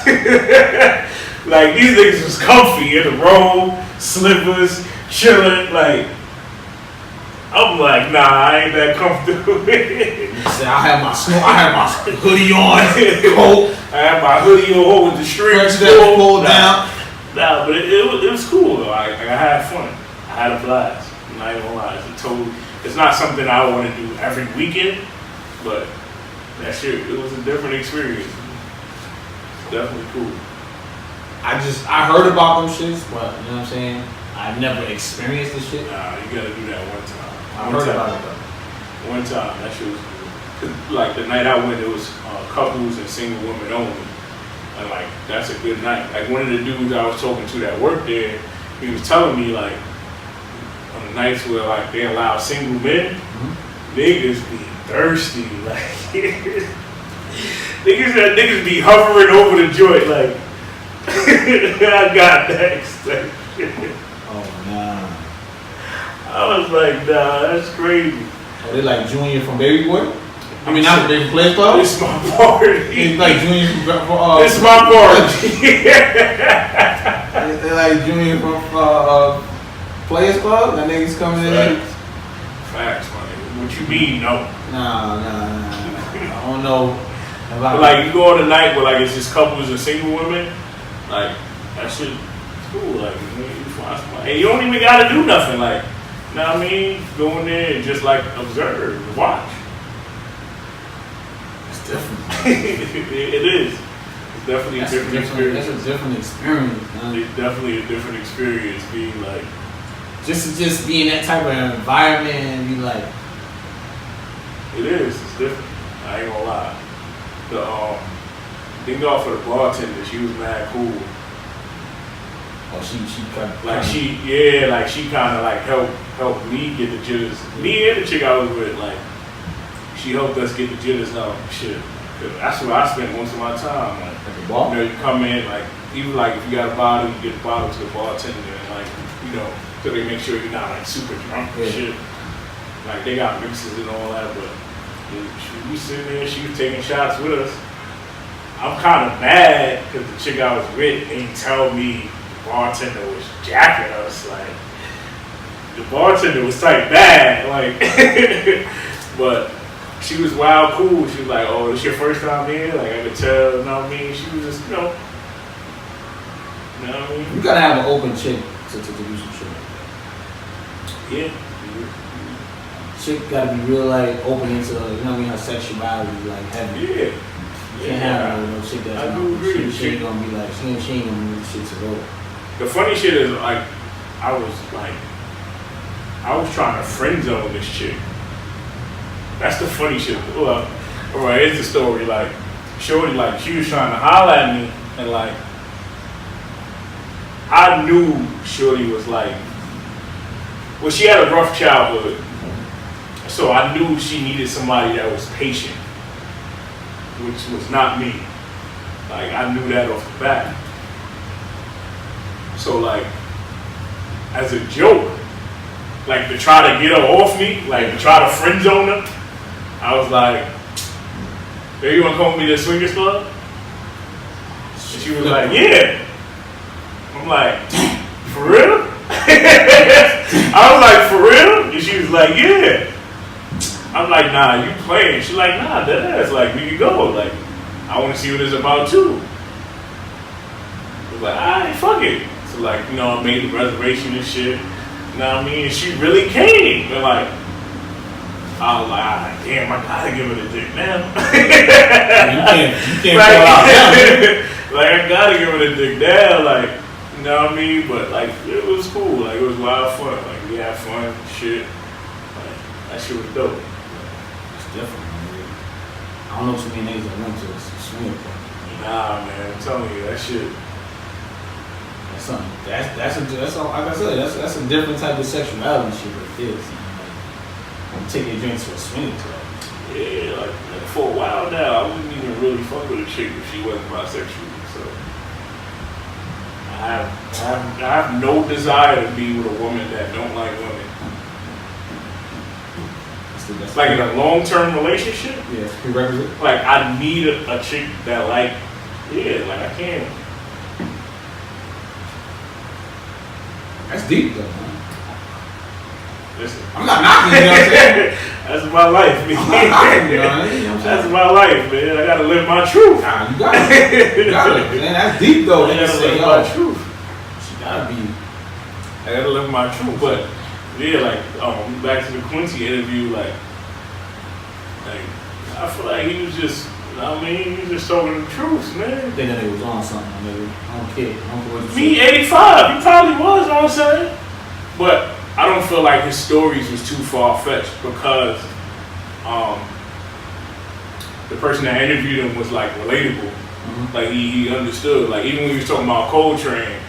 Like these niggas was comfy in the robe, slippers, chilling. Like I'm like, nah, I ain't that comfortable. I had my hoodie on, coat. I had my hoodie on with the strings pulled down. Nah, but it was cool though. I had fun. I had a blast. I'm not even gonna lie. It's not something I want to do every weekend, but that shit, it was a different experience. It's definitely cool. I heard about them shits, but you know what I'm saying? I've never experienced this shit. Nah, you gotta do that one time. I heard about it though. One time, that shit was cool. Like the night I went, it was couples and single women only. And like, that's a good night. Like one of the dudes I was talking to that worked there, he was telling me like, on the nights where like they allow single men, niggas be thirsty. Like, niggas be hovering over the joint like, I got next. Oh, nah. I was like, nah, that's crazy. Oh, they like Junior from Baby Boy? I mean, not from Players Club? This my party. It's like Junior from This is my party. They like Junior from Players Club? That niggas coming in. Facts, man. What you mean, no? Nah. I don't know. But like you go on a night where like it's just couples and single women, like that shit is cool. Like you find somebody, and you don't even gotta do nothing. Like, you know what I mean? Go in there and just like observe, and watch. It's different. It is. It's definitely a different experience. That's a different experience, man. It's definitely a different experience being like just be in that type of environment and be like, it is. It's different. I ain't gonna lie. The thank God for the bartender. She was mad cool. oh, she kind of like helped me get the jitters. Me and the chick I was with, like she helped us get the jitters out. Shit, 'cause that's where I spent most of my time. Like, at the bar? you know, you come in like even like if you got a bottle, you get the bottle to the bartender, and like you know, so they make sure you're not like super drunk and shit. Like they got mixes and all that, but. We sitting there, she was taking shots with us. I'm kind of mad because the chick I was with didn't tell me the bartender was jacking us. Like, the bartender was type bad, like, but she was wild cool. She was like, oh, this your first time here? Like, I could tell, you know what I mean? She was just, you know what I mean? You gotta have an open chick to do some shit. Yeah. Chick gotta be real like open into, you know what I mean, her sexuality, like heavy. Yeah. You can't have no chick that's I do agree. she ain't gonna be like, she ain't gonna move shit to go. The funny shit is, like, I was trying to friend zone this chick. That's the funny shit. Well, alright, here's the story. Like, shorty, like, she was trying to holler at me, and like, I knew shorty was like, well, she had a rough childhood. So I knew she needed somebody that was patient, which was not me. Like, I knew that off the bat. So like, as a joke, like to try to get her off me, like to try to friend zone her, I was like, "Hey, you wanna come with me to the swingers club?" And she was like, "Yeah." I'm like, "For real?" I was like, "For real?" And she was like, "Yeah." I'm like, "Nah, you playing." She's like, "Nah, that ass, like, we can go. Like, I want to see what it's about too." I was like, "Alright, fuck it." So like, you know, I made the reservation and shit. You know what I mean? And she really came. And like, I was like, damn, I gotta give her the dick now. you can't like, pull out now. Like, I gotta give her the dick now. Like, you know what I mean? But like, it was cool. Like, it was wild fun. Like, we had fun, shit. Like, that shit was dope. It's different, man. I don't know too many niggas that went to a swing party. Nah, man, I'm telling you, that shit. That's something. That's all, like I said, that's a different type of sexuality shit like this. I'm taking a drink to a swing club. Yeah, like for a while now, I wouldn't even really fuck with a chick if she wasn't bisexual. So I have no desire to be with a woman that don't like women. That's like in a long-term relationship. Yeah, it's prerequisite. Like I need a chick that like, yeah, like I can't. That's deep though, man. Listen, I'm not knocking, you know what I'm saying? That's my life, man. I'm not knocking, you know what I mean? That's my life, man. I gotta live my truth. Nah, you got it. You got it, man. That's deep though. I gotta live my truth. She gotta be. I gotta live my truth. But yeah, like back to the Quincy interview, like I feel like he was just, you know what I mean, he was just talking the truth, man. I think that nigga was on something, nigga. I don't care. I don't care what you Me, say. 85, he probably was, you know what I'm saying? But I don't feel like his stories was too far-fetched because the person that interviewed him was like relatable. Like he understood. Like even when he was talking about Coltrane,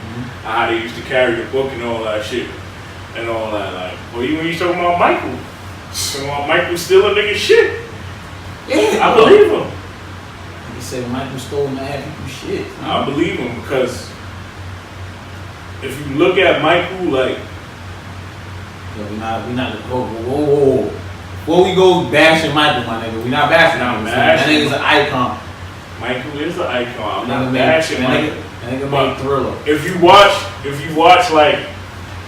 how they used to carry the book and all that shit and all that. Like, or even when you talking about Michael, still a nigga shit. Yeah, I believe him. He said Michael stole mad people shit. I believe him because if you look at Michael, like, we not. Whoa. Before we go bashing Michael, my nigga, we not bashing him. That nigga's an icon. Michael is an icon. I'm not bashing Michael. That nigga made Thriller. If you watch, like,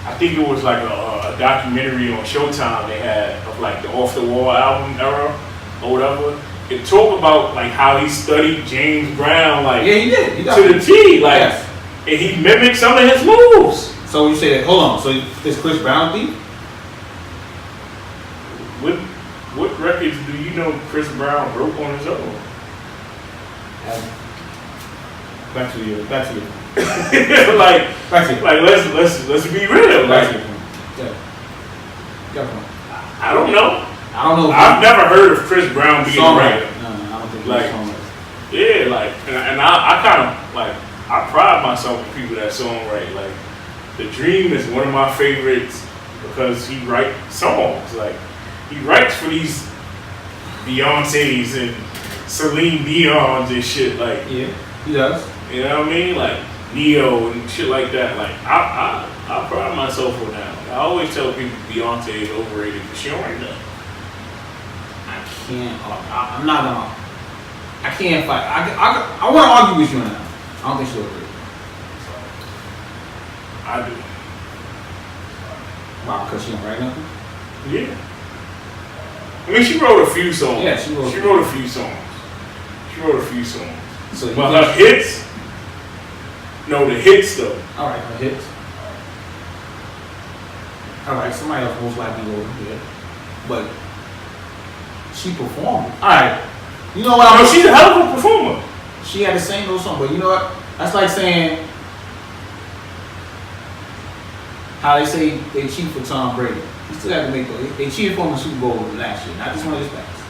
I think it was like a documentary on Showtime they had of like the Off the Wall album era or whatever. It talked about like how he studied James Brown, like, yeah, he did. He to the T, like, yes. And he mimicked some of his moves. So you say that? Hold on. So is Chris Brown beat? What records do you know Chris Brown wrote on his own? Back to you. like let's be real. Like, I don't know. I've never heard of Chris Brown being a writer. No, I don't think like, yeah, like, and I kind of like, I pride myself in people that songwrite. Like, The Dream is one of my favorites because he writes songs. Like, he writes for these Beyonces and Celine Dion's and shit. Like, yeah, he does. You know what I mean? Like Neo and shit like that. Like, I pride myself on that. I always tell people Beyonce is overrated because she don't write nothing. I'm not gonna. I can't fight. I want to argue with you on that. I don't think she's overrated. I do. Wow, because she don't write nothing? Yeah. I mean, she wrote a few songs. Yeah, she wrote a few songs. So but her hits, no, the hits though. All right, her hits. All right, somebody else most likely over here, but she performed. All right, you know what? She's a hell of a performer. She had to sing those songs, but you know what? That's like saying how they say they cheat for Tom Brady. He still had to make those. They cheated for him in the Super Bowl last year, not just one of his backs.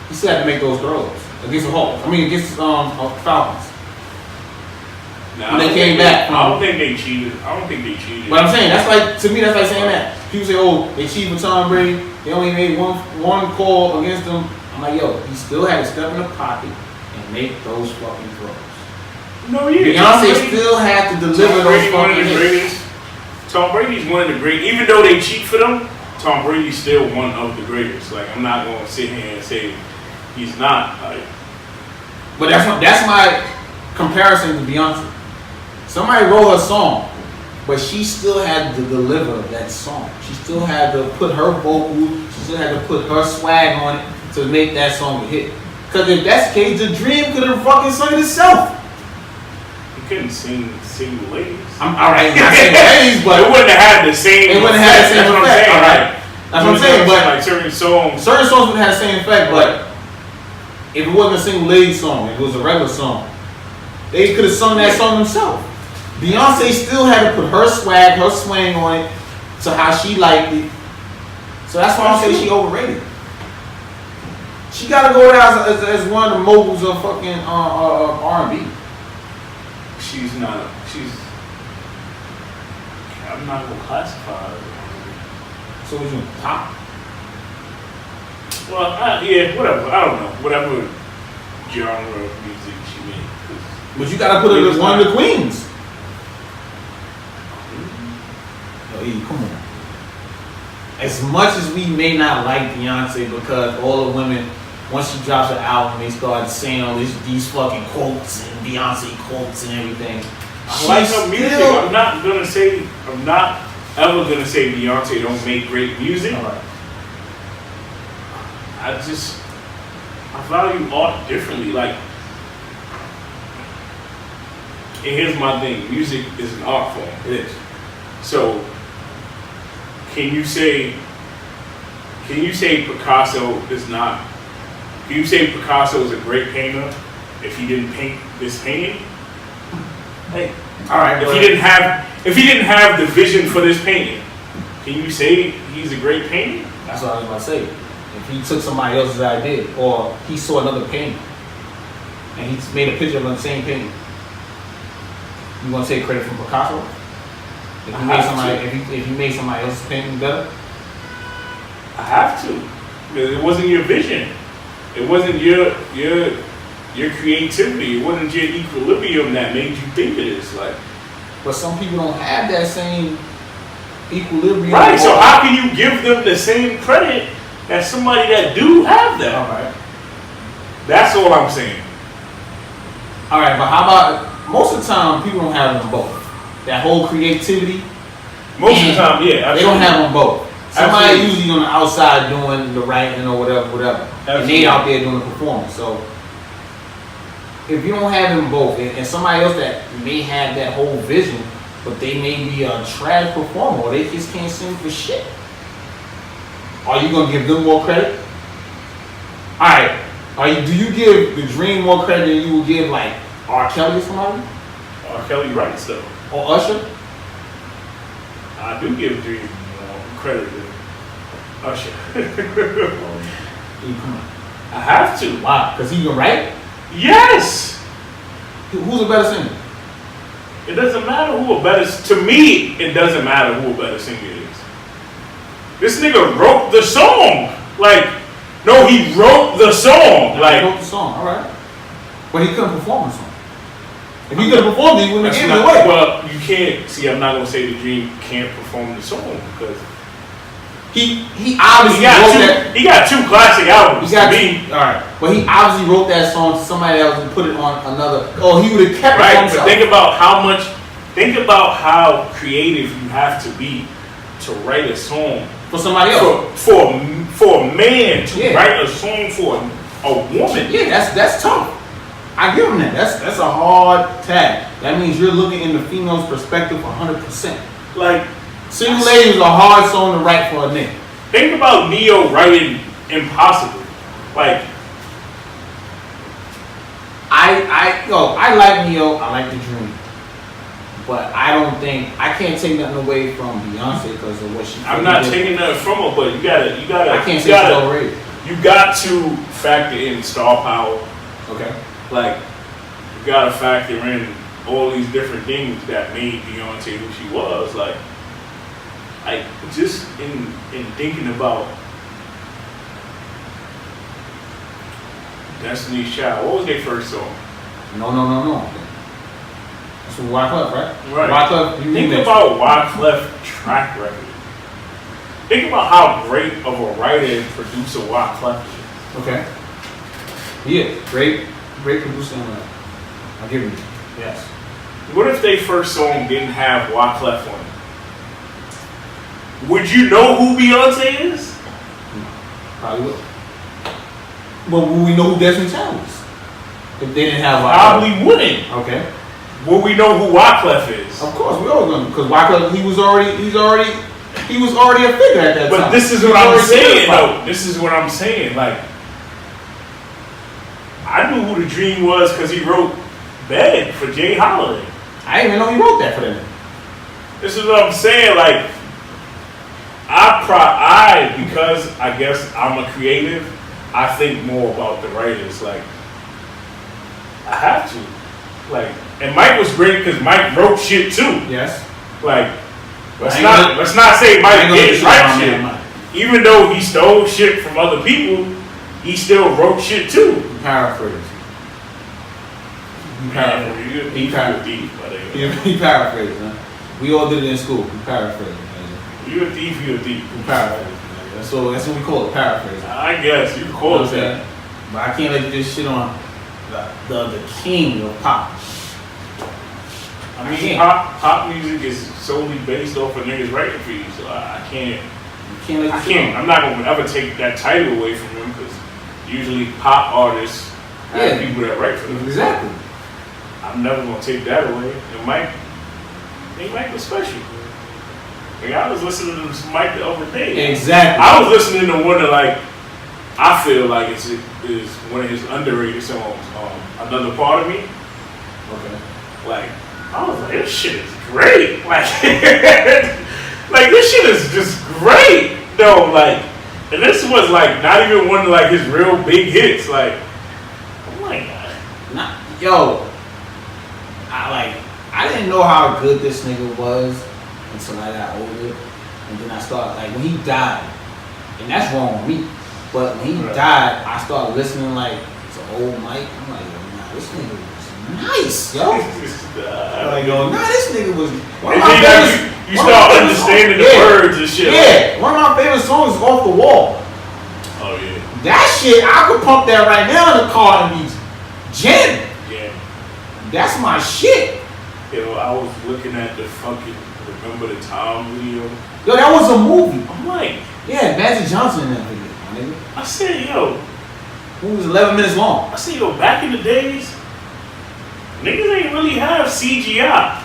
He still had to make those throws against the Hawks. Against Falcons. Nah, when they came back. I don't think they cheated. But I'm saying that's like, to me, that's like saying that people say, "Oh, they cheated for Tom Brady. They only made one call against him." I'm like, yo, he still had to step in the pocket and make those fucking throws. No, yeah. Beyonce still had to deliver those fucking hits. Tom Brady's one of the great. Even though they cheat for them, Tom Brady's still one of the greatest. Like, I'm not going to sit here and say he's not. Like, but that's my comparison to Beyonce. Somebody wrote her song, but she still had to deliver that song. She still had to put her vocal. She still had to put her swag on it to make that song a hit. Because if that's the case, The Dream could have fucking sung it itself. He couldn't sing Single Ladies. I'm all right, not Single Ladies, but it wouldn't have had the same. It wouldn't have had the same effect. effect. All right. That's what I'm saying. But like certain songs would have had the same effect. But if it wasn't a Single Ladies song, if it was a regular song, they could have sung that song themselves. Beyonce still had to put her swag, her swing on it to how she liked it. So that's why I say she overrated. She got to go down as one of the moguls of fucking R&B. She's not. I'm not gonna classify her. So was you pop? Well, yeah, whatever. I don't know. Whatever genre of music she made. But you got to put her as one of the queens. Yo, E, come on. As much as we may not like Beyonce because all the women, once she drops her album, they start saying all these fucking quotes and Beyonce quotes and everything. I like her music. I'm not ever gonna say Beyonce don't make great music. All right. I value art differently. Like, and here's my thing: music is an art form. It is. So, can you say Picasso is not? Can you say Picasso is a great painter if he didn't paint this painting? Hey, all right. If he didn't have the vision for this painting, can you say he's a great painter? That's what I was about to say. If he took somebody else's idea or he saw another painting, and he's made a picture of the same painting, you gonna take credit from Picasso? If you made somebody, if you made somebody else's painting better? I have to. Because it wasn't your vision. It wasn't your creativity. It wasn't your equilibrium that made you think of this. Like, but some people don't have that same equilibrium. Right. So how can you give them the same credit as somebody that do have that? All right. That's all I'm saying. All right, but how about most of the time people don't have them both? That whole creativity. Most of the time, yeah, absolutely. They don't have them both. Somebody Absolutely. usually on the outside doing the writing or whatever, and they out there doing the performance. So if you don't have them both, and somebody else that may have that whole vision, but they may be a trash performer or they just can't sing for shit, are you gonna give them more credit? All right. Do you give the Dream more credit than you would give like R. Kelly or somebody? R. Kelly writes though. Or Usher? I do give Dream credit to Usher. I have to. Why? Because he can write? Yes. Who's a better singer? It doesn't matter who a better. To me, it doesn't matter who a better singer is. This nigga wrote the song. Like, no, he wrote the song. Like, he wrote the song. All right. But he couldn't perform the song. If he could have performed it, he wouldn't have given it away. Well, you can't. See, I'm not gonna say the Dream can't perform the song because he obviously wrote that. He got two classic albums. He got two, all right, but he obviously wrote that song to somebody else and put it on another. Oh, he would have kept it right. on himself. But think about how much. Think about how creative you have to be to write a song for somebody else. For a man to write a song for a woman. Yeah, that's tough. I give him that. That's a hard tag. That means you're looking in the female's perspective 100%. Like, Single Lady was a hard song to write for a nigga. Think about Neo writing Impossible. Like, I like Neo. I like The Dream. But I don't think I can't take nothing away from Beyonce because of what she. I'm not taking nothing from her, but you gotta. I can't say it's overrated. You got to factor in star power. Okay. Like, you gotta factor in all these different things that made Beyonce who she was. Like just in thinking about Destiny's Child. What was their first song? No. That's from Wyclef, right? Right. Wyclef. Think about Wyclef's track record. Think about how great of a writer and producer Wyclef is. Okay. Yeah, great producer. I'll give you. Yes. What if their first song didn't have Wyclef on it? Would you know who Beyonce is? Probably would. But would we know who Destiny's Child is? If they didn't have Wyclef? Probably wouldn't. Okay. Would we know who Wyclef is? Of course, we all know because Wyclef he was already a figure at that time. But this is what I'm saying though. This is what I'm saying. Like, I knew who The Dream was because he wrote Bed for Jay Holiday. I didn't even know he wrote that for them. This is what I'm saying. Like, because I guess I'm a creative, I think more about the writers. Like, I have to. Like, and Mike was great because Mike wrote shit too. Yes. Like, let's not say Mike didn't write shit. Even though he stole shit from other people, he still wrote shit too. Paraphrase. He paraphrased, man. We all did it in school. We paraphrased, man. You a thief, you a thief. We paraphrased, man. That's what we call it, paraphrase. I guess you call it that. But I can't let this shit on the king of pop. I mean, pop music is solely based off of niggas writing for you, so I can't. I'm not gonna ever take that title away from him because usually pop artists have people that write for them. Exactly. I'm never gonna take that away. And Mike was special. Like, I was listening to Mike the other day. Exactly. I was listening to one of I feel like is one of his underrated songs. Another Part of Me. Okay. Like, I was like, this shit is great. Like, like this shit is just great. No, like, and this was like not even one of like his real big hits. Like, oh my god. yo, I didn't know how good this nigga was until I got older, and then I started when he died, and that's wrong with me. But when he died, I started listening to old Mike. I'm like, nah, this nigga was nice, yo. This nigga was one of my favorites. You start understanding the words and shit. Yeah, one of my favorite songs is Off the Wall. Oh yeah. That shit, I could pump that right now in the car and be jamming. Yeah. That's my shit. Yo, I was looking at the fucking Remember the Time video. Yo, that was a movie. I'm like, yeah, Magic Johnson in that video, my nigga. I said, yo. It was 11 minutes long. I said, yo, back in the days, niggas ain't really have CGI.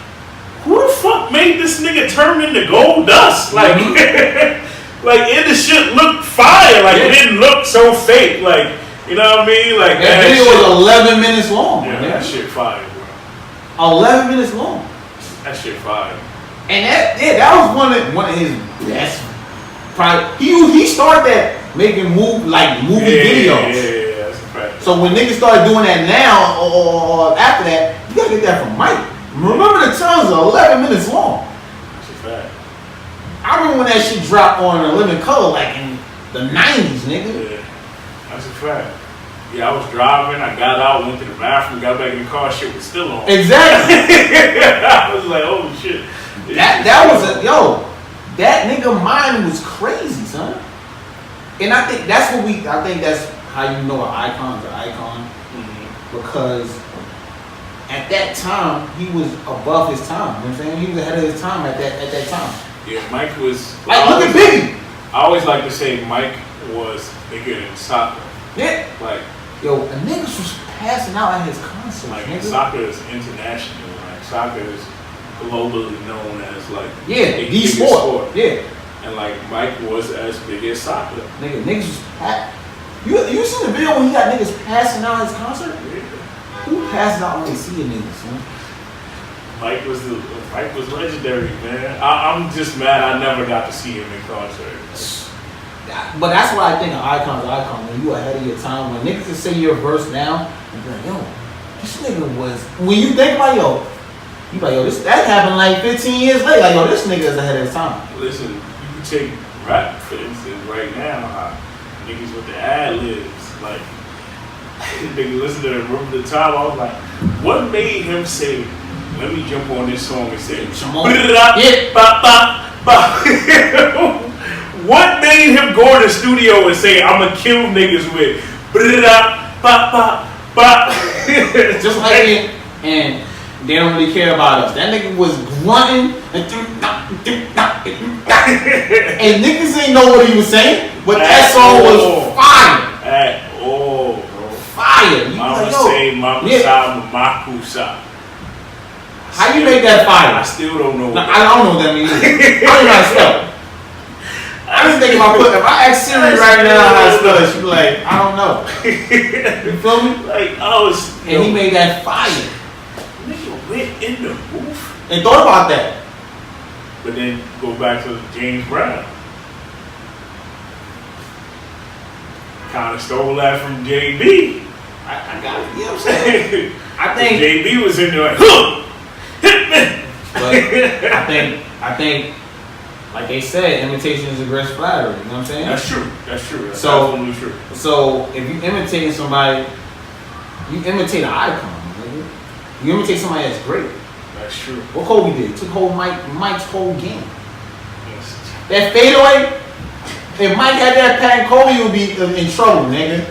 Who the fuck made this nigga turn into gold dust? Like, and the shit looked fire. Like, it didn't look so fake. Like, you know what I mean? Like, that video was 11 minutes long. Yeah, that shit fire, bro. 11 minutes long. That shit fire. And that was one of his best. Probably he started that making movie videos. Yeah, that's a fact. So when niggas started doing that now or after that, you gotta get that from Mike. Remember the times are 11 minutes long. That's a fact. I remember when that shit dropped on a Living Color in the 90s, nigga. Yeah, that's a fact. Yeah, I was driving, I got out, went to the bathroom, got back in the car, shit was still on. Exactly. I was like, oh shit. That nigga mind was crazy, son. And I think that's how you know an icon's an icon. Mm-hmm. Because at that time, he was above his time. You know what I'm saying? He was ahead of his time at that time. Yeah, Mike was... look at Biggie. I always like to say Mike was bigger than soccer. Yeah. Yo, a niggas was passing out at his concerts. Nigga. Soccer is international. Soccer is globally known as the sport. Yeah. And Mike was as big as soccer. Niggas was you seen the video when he got niggas passing out at his concert? Yeah. Who passed out when they see a niggas, man? Mike was legendary, man. I'm just mad I never got to see him in concert. But that's why I think an icon's an icon. When you ahead of your time, when niggas can say your verse now, and be like, yo, this nigga was. When you think about you like, yo, that happened 15 years later. Yo, this nigga is ahead of his time. Listen, you can take rap for instance right now. Niggas with the ad libs, nigga listen to the Remember the Time. I was like, what made him say, let me jump on this song and say, what made him go to the studio and say, I'ma kill niggas with just like it, and they don't really care about us. That nigga was grunting and niggas ain't know what he was saying, but that song was fire. At all, bro. Fire. Mama say, Mama sa, Mamaku sa. How you make that fire? I still don't know. I don't know what that means. I don't know how to spell. I just think if I ask Siri right now how to spell it, she be like, I don't know. You feel me? And he made that fire. Nigga went in the booth and thought about that. But then go back to James Brown. Kind of stole that from JB. I got it. You know what I'm saying? I think JB was in there hit me. But I think, like they said, imitation is the greatest flattery. You know what I'm saying? That's true. That's absolutely true. So if you imitating somebody, you imitate an icon. Nigga. You imitate somebody that's great. That's true. What Kobe did? Took Mike's whole game. Yes. That fadeaway. If Mike had that patent, Kobe would be in trouble, nigga.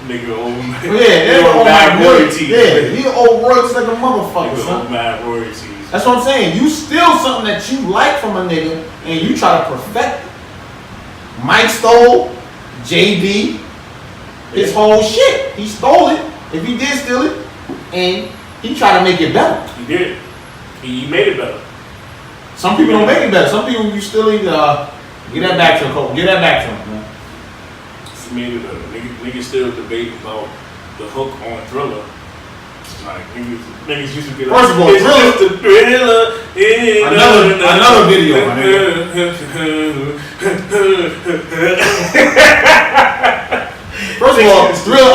Nigga, old man. Yeah, old man royalties. Yeah, he old royalties like a motherfucker. Nigga, old man royalties. That's what I'm saying. You steal something that you like from a nigga and you try to perfect it. Mike stole JB his whole shit. He stole it. If he did steal it, and he tried to make it better. He did. He made it better. Some people don't make it better. Some people you still need to get that back to him. Get that back to him, man. He made it better. Niggas still debate about the hook on Thriller. Like niggas used to be like, first of all, it's just a thriller. Another video, my nigga. First of all,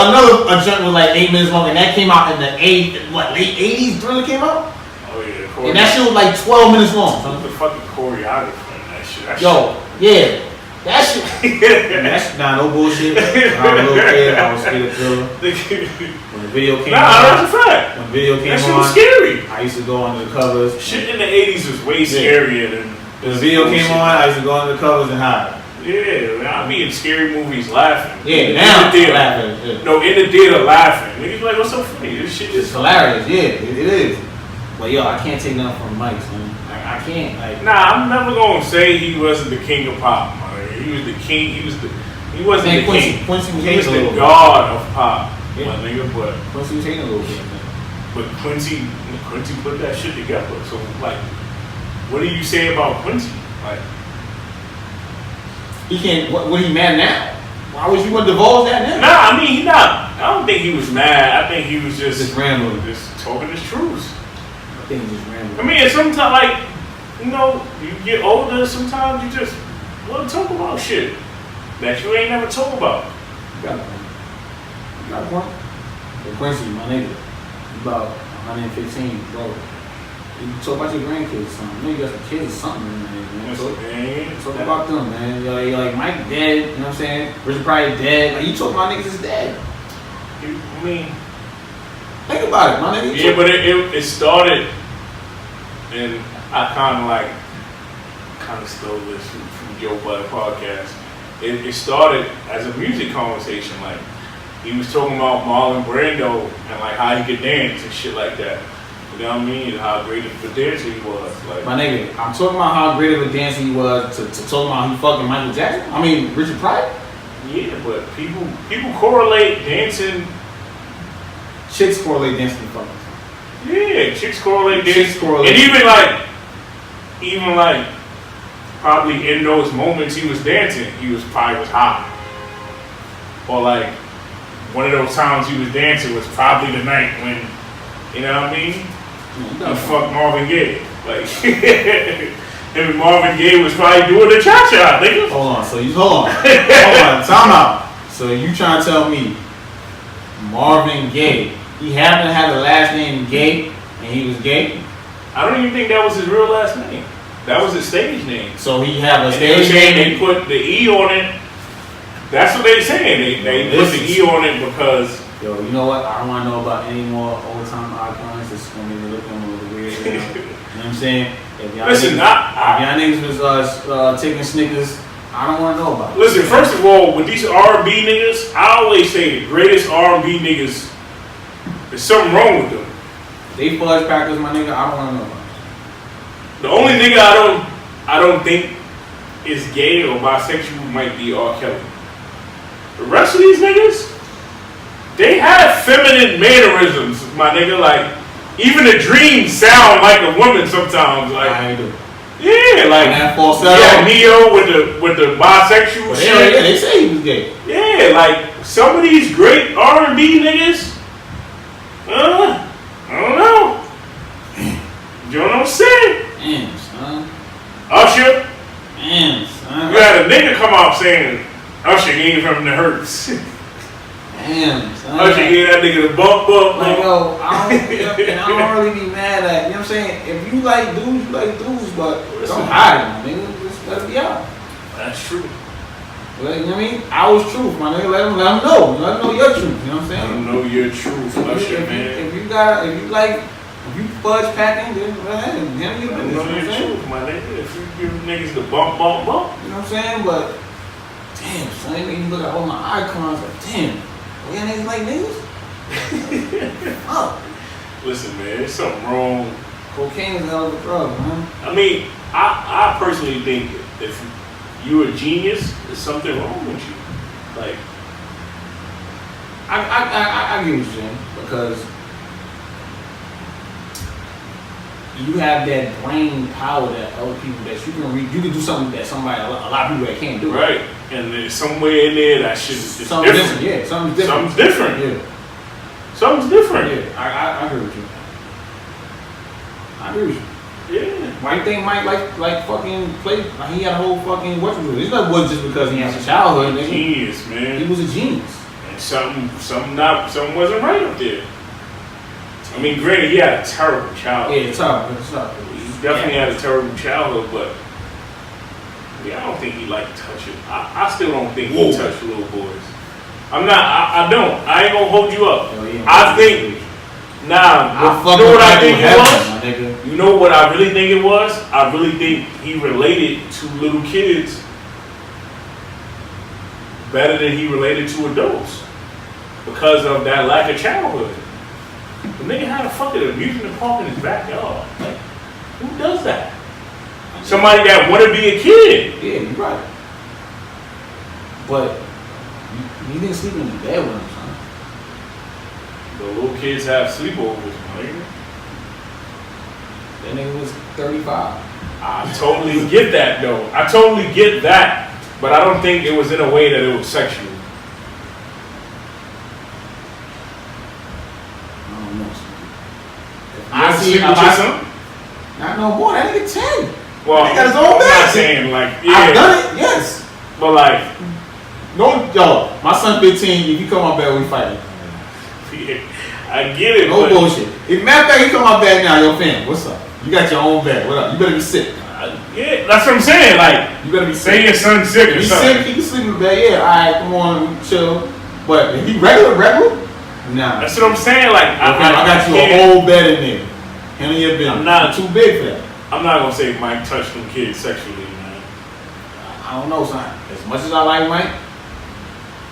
another joint was like 8 minutes long, and that came out in the late 80s. Thriller came out. Oh yeah, and that shit was like 12 minutes long. Who's the fucking choreographer in that shit? Yeah. That shit. Nah, no bullshit. When I was a little kid, I was scared of Thriller. When the video came on. That's a fact. When the video came on. That shit was scary. I used to go under the covers. Shit in the 80s was way scarier than. When the video came on, I used to go under the covers and hide. Yeah, man, I be in scary movies laughing. Yeah, now I'm laughing. Yeah. No, in the theater laughing. Niggas be like, what's so funny? This shit is hilarious. Yeah, it is. But yo, I can't take nothing from Mike's, man. I can't. Like, nah, I'm never gonna say he wasn't the king of pop, man. He was the king. He wasn't the king. Quincy was he was the god of pop, my nigga. But Quincy was hating a little bit, man. But Quincy put that shit together. So like, what do you say about Quincy? Like, he can't. What he mad now? Why would you want to divulge that now? Nah, I mean he not. I don't think he was mad. I think he was just rambling, just talking his truths. I think he just rambling. I mean, sometimes like, you know, you get older. Sometimes you just want to talk about shit that you ain't never talk about. You got a point. You got a point. Hey, Quincy, my nigga, you about 115, bro. You talk about your grandkids or something. I know you got some kids or something, man. Talk about them, man. You're like Mike dead, you know what I'm saying? Richard Pryor dead. Like, you talking about niggas is dead. I mean, think about it, my nigga. Yeah, but it started, and I kind of stole this from Joe Budden podcast. It started as a music conversation. Like, he was talking about Marlon Brando and like how he could dance and shit like that. You know what I mean? How great of a dancer he was. Like, my nigga, I'm talking about how great of a dancer he was to talk about he fucking Michael Jackson. I mean Richard Pryor. Yeah, but people correlate dancing. Chicks correlate dancing to fucking. Yeah, chicks correlate dancing. Chicks correlate. And even like, probably in those moments he was dancing, he was hot. Or like, one of those times he was dancing was probably the night when, you know what I mean? You fuck Marvin Gaye. Like, him and Marvin Gaye was probably doing the cha-cha, nigga. Hold on, time out. So you trying to tell me Marvin Gaye, he happened to have the last name Gaye, and he was gay? I don't even think that was his real last name. That was his stage name. So he had a stage name. They put the E on it. That's what they saying. They put the E on it because. Yo, you know what? I don't want to know about any more old time icons. It's going to be looking a little weird. You know what I'm saying? If y'all niggas was taking Snickers, I don't want to know about it. Listen, first of all, with these R&B niggas, I always say the greatest R&B niggas, there's something wrong with them. They fudge packers, my nigga. I don't want to know about it. The only nigga I don't think is gay or bisexual might be R. Kelly. The rest of these niggas, they have feminine mannerisms, my nigga. Like, even the dreams sound like a woman sometimes. Like, I do. Yeah, like Neo with the bisexual shit. Yeah, they say he was gay. Yeah, like some of these great R&B niggas. I don't know. You know what I'm saying? Damn, son. Usher. Damn, son. You had a nigga come out saying Usher gave him the hurts. Damn, son. Usher gave that nigga the bump. Like, yo, I don't really be mad at, you know what I'm saying? If you like dudes, you like dudes, but don't hide them, nigga. Just let it be out. That's true. Like, you know what I mean? I was truth, my nigga. Let them know. Let them know your truth, you know what I'm saying? Let them know your truth, Usher, man. If you fudge packing, then go ahead and handle your business. Know your truth, my nigga. If you give niggas the bump. You know what I'm saying? But, damn, son, you look at all my icons, like, damn. Yeah, niggas like niggas? Oh. Listen, man, there's something wrong. Cocaine is a hell of a drug, man. I mean, I personally think if you're a genius, there's something wrong with you. Like, I get what you're saying, because you have that brain power that other people that you can do something that a lot of people that can't do. Right. And there's somewhere in there that shit is something different. Yeah, something's different. Something's different. Yeah. Something's different. Yeah, I agree with you. I agree with you. Yeah. Why you think Mike like fucking played? Like he had a whole fucking what you do? It's not was just because he has a childhood. Nigga. Genius, man. He was a genius. And and something wasn't right up there. I mean, granted, he had a terrible childhood. Yeah, terrible. He definitely had a terrible childhood, but I don't think he liked touching. I still don't think he touched little boys. I'm not. I don't. I ain't gonna hold you up. I think. Nah, you know what I think it was? You know what I really think it was? I really think he related to little kids better than he related to adults because of that lack of childhood. The nigga had a fucking amusement park in his backyard. Like, who does that? Somebody that want to be a kid. Yeah, you're right. But you didn't sleep in the bed with him, son. The little kids have sleepovers, man. That nigga was 35. I totally get that, though. I totally get that. But I don't think it was in a way that it was sexual. I don't know. I see your son? Not no more. That nigga 10. Well, he got his own bed. I'm not saying like, yeah. I've done it, yes. But like, no, yo, my son 15. If you come on bed, we fighting. I get it. No bullshit. If matter of fact, you come on bed now, yo, fam, what's up? You got your own bed. What up? You better be sick. Yeah, that's what I'm saying. Like, you better be sick. Say your son's sick or he's something. sick, he can sleep in the bed. Yeah, all right, come on, chill. But if he regular, nah. That's what I'm saying. Like, I got you a whole bed in there. Handle your business. I'm not too big for that. I'm not gonna say Mike touched them kids sexually, man. I don't know, son. As much as I like Mike,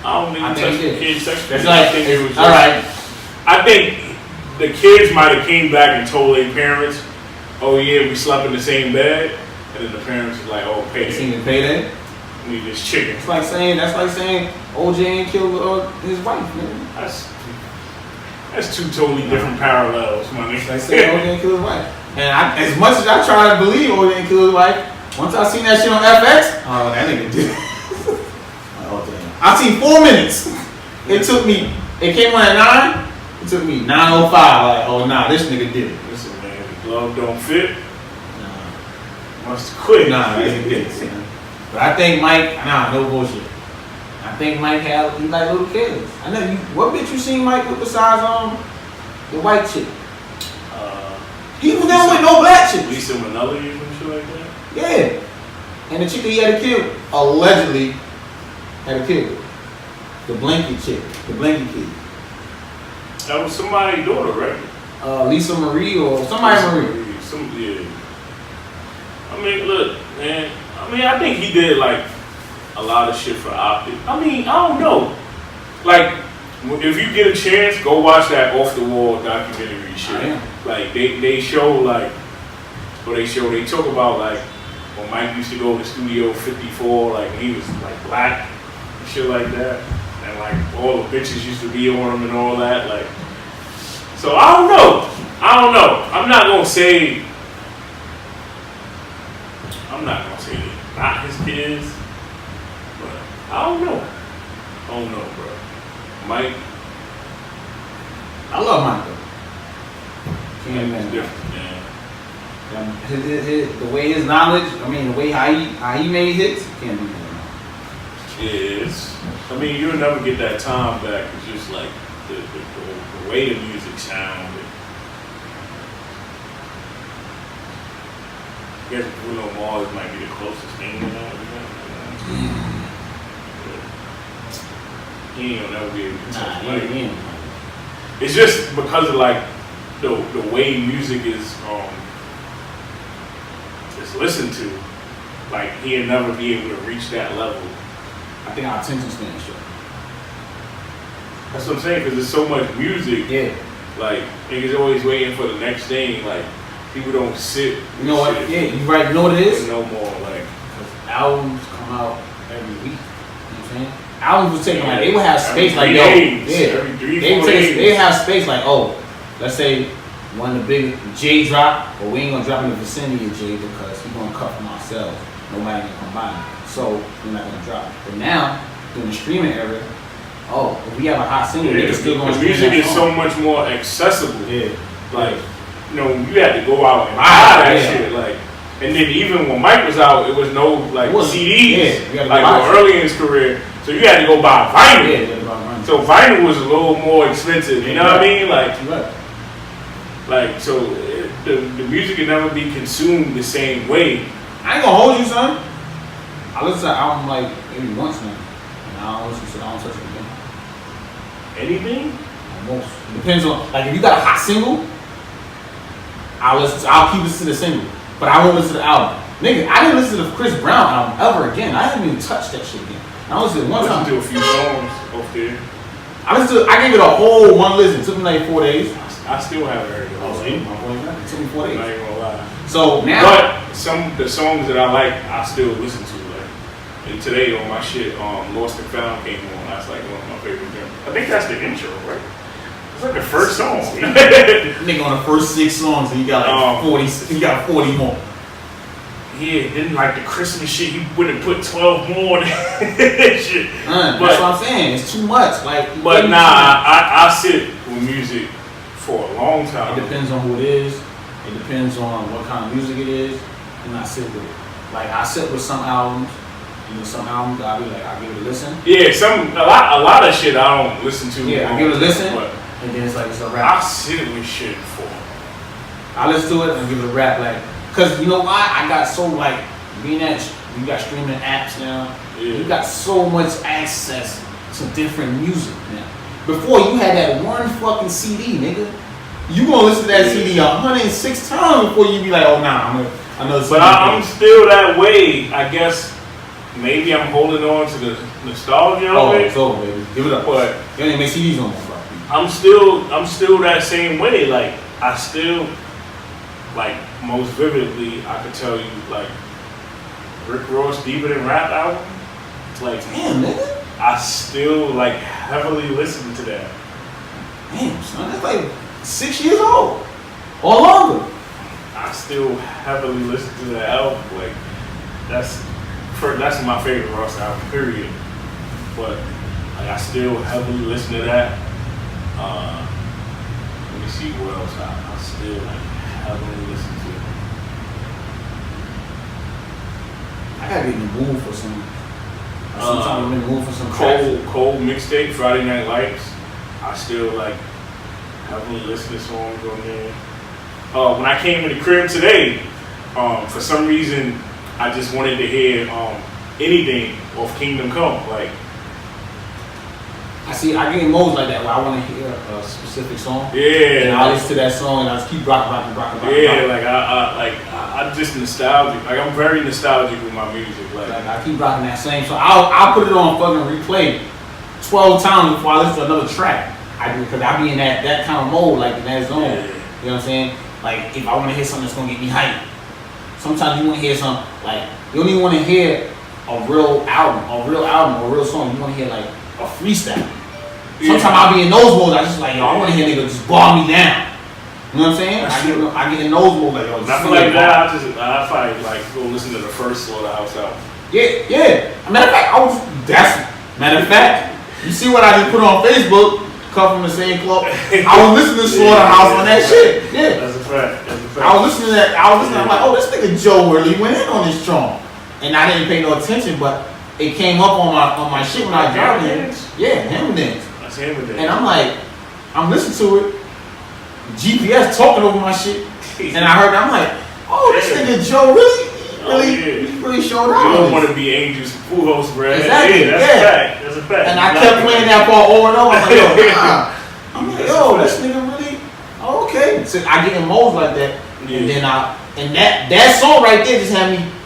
I don't think he touched the kids sexually. It's like, I think it was just, all right. I think the kids might have came back and told their parents, "Oh yeah, we slept in the same bed," and then the parents was like, "Oh, pay Seen him pay that? We need this chicken." That's like saying OJ ain't killed his wife, man. That's two totally different parallels, my nigga. Like saying OJ ain't killed his wife. And as much as I try to believe OJ ain't killed his wife, once I seen that shit on FX, oh, that nigga did. Oh damn! I seen 4 minutes. It came on at 9. It took me 9:05. Like, oh nah, this nigga did it. Listen, man, the glove don't fit. Nah. Must quit. Nah, he did. But I think Mike, no bullshit. I think Mike he like little kids. I know you. What bitch you seen Mike with besides the white chick? He was there with no black chick. Lisa Minnelli or some shit like that. Yeah, and the chick that he had to kill allegedly had to kill the blanket chick, the blanket kid. That was somebody's daughter, right? Lisa Marie or somebody Marie. Yeah. I mean, look, man. I think he did like a lot of shit for optics. I don't know. Like, if you get a chance, go watch that Off the Wall documentary shit. Like they show like, or they talk about like when Mike used to go to Studio 54, like when he was like black and shit like that, and like all the bitches used to be on him and all that. Like, so I don't know. I'm not gonna say they're not his kids, but I don't know, bro. Mike. I love Mike though. It's different, man. The way his knowledge, the way how he made hits, can't be done. Yeah, you'll never get that time back. It's just like the way the music sounded. I guess Bruno Mars might be the closest thing to that. He ain't gonna never be able to touch Mike. It's just because of like the way music is listened to, like he'll never be able to reach that level. I think our attention span is short. That's what I'm saying, because there's so much music. Yeah. Like niggas always waiting for the next thing. Like people don't sit. You know what? Yeah, you right. You know what it is? No more like albums come out every week. You know what I'm saying? Albums was taking like they would have space like every 3-4 days. They have space like let's say one of the big J drop, but we ain't gonna drop in the vicinity of J because we're gonna cut from ourselves. Nobody can combine, so we're not gonna drop. But now during the streaming era, if we have a hot single, they can still go. The music is so much more accessible. Yeah, like you had to go out and buy that shit. Like, and then even when Mike was out, it was no like CDs. Yeah, like early in his career. So you had to go buy vinyl. Yeah, So vinyl was a little more expensive. You know what I mean? Like so, the music can never be consumed the same way. I ain't gonna hold you, son. I listen to an album like maybe once now, and I don't touch it again. Anything? Almost. It depends on, like, if you got a hot single, I'll keep listening to the single, but I won't listen to the album. Nigga, I didn't listen to the Chris Brown album ever again. I haven't even touched that shit again. I listened to it one time. I listened to a few songs off there. I gave it a whole one listen. It took me like 4 days. I still haven't heard it. It took me 4 days. I ain't gonna lie. So now, but the songs that I like, I still listen to. Like, and today on my shit, Lost and Found came on. That's like one of my favorite things. I think that's the intro, right? It's like the first song. nigga, on the first 6 songs, and you got like 40. You got 40 more. Yeah, then like the Christmas shit, you wouldn't put 12 more on that shit. That's what I'm saying. It's too much. Like, but nah, I sit with music for a long time. It depends on who it is. It depends on what kind of music it is, and I sit with it. Like, I sit with some albums. You know, some albums I'll give it a listen. Yeah, a lot of shit I don't listen to. Yeah, I give it a listen, and then it's like it's a rap. I sit with shit for. I listen to it and give it a rap, like, cause you know why? I got so like being that you got streaming apps now. Yeah. You got so much access to different music now. Before you had that one fucking CD, nigga. You gonna listen to that CD 106 times before you be like, oh nah, I'm another. But I'm still that way. I guess maybe I'm holding on to the nostalgia of it. It's over, baby. Give it up. But you ain't make CDs no more, bro. I'm still that same way. Like I still, like most vividly, I could tell you like Rick Ross Deeper Than Rap album. Like damn, nigga. I still like heavily listen to that. Damn, son, that's like 6 years old or longer. I still heavily listen to that album. Like that's my favorite Ross album, period. But like I still heavily listen to that. Let me see what else I still like heavily listen to. I gotta get in the mood for some. Sometimes I'm in the mood for some cold mixtape, Friday Night Lights. I still like heavily listen to songs on there. When I came in the crib today, for some reason I just wanted to hear anything off Kingdom Come. Like I get emotions like that where I want to hear a specific song. Yeah. And I listen to that song and I just keep rocking. Yeah, like I'm just nostalgic. Like I'm very nostalgic with my music. Like I keep rocking that same song. I'll put it on fucking replay 12 times before I listen to another track. Because I be in that kind of mode, like in that zone. Yeah. You know what I'm saying? Like if I want to hear something that's gonna get me hyped. Sometimes you want to hear something like you don't even want to hear a real album or a real song. You want to hear like a freestyle. Sometimes I'll be in those modes. I just like, yo, I want to hear niggas just bar me down. You know what I'm saying? I get in those modes like, yo. I feel like that. I probably like go listen to the first Slaughterhouse album. Yeah. Matter of fact, you see what I just put on Facebook? Come from the same club. I was listening to Slaughterhouse on that shit. Yeah. That's a fact. I was listening to that. I'm like, oh, this nigga Joe really went in on this song, and I didn't pay no attention, but it came up on my shit when I was driving. Yeah, him dance. That's him with that. And I'm like, I'm listening to it. GPS talking over my shit, and I heard. I'm like, oh, this nigga Joe really showed out. You don't want to be Angel's Pujols, bro. Exactly. That's a fact. And I kept playing that part over and over. I'm like, yo, this nigga really. Oh, okay. So I get in modes like that, and then that song right there just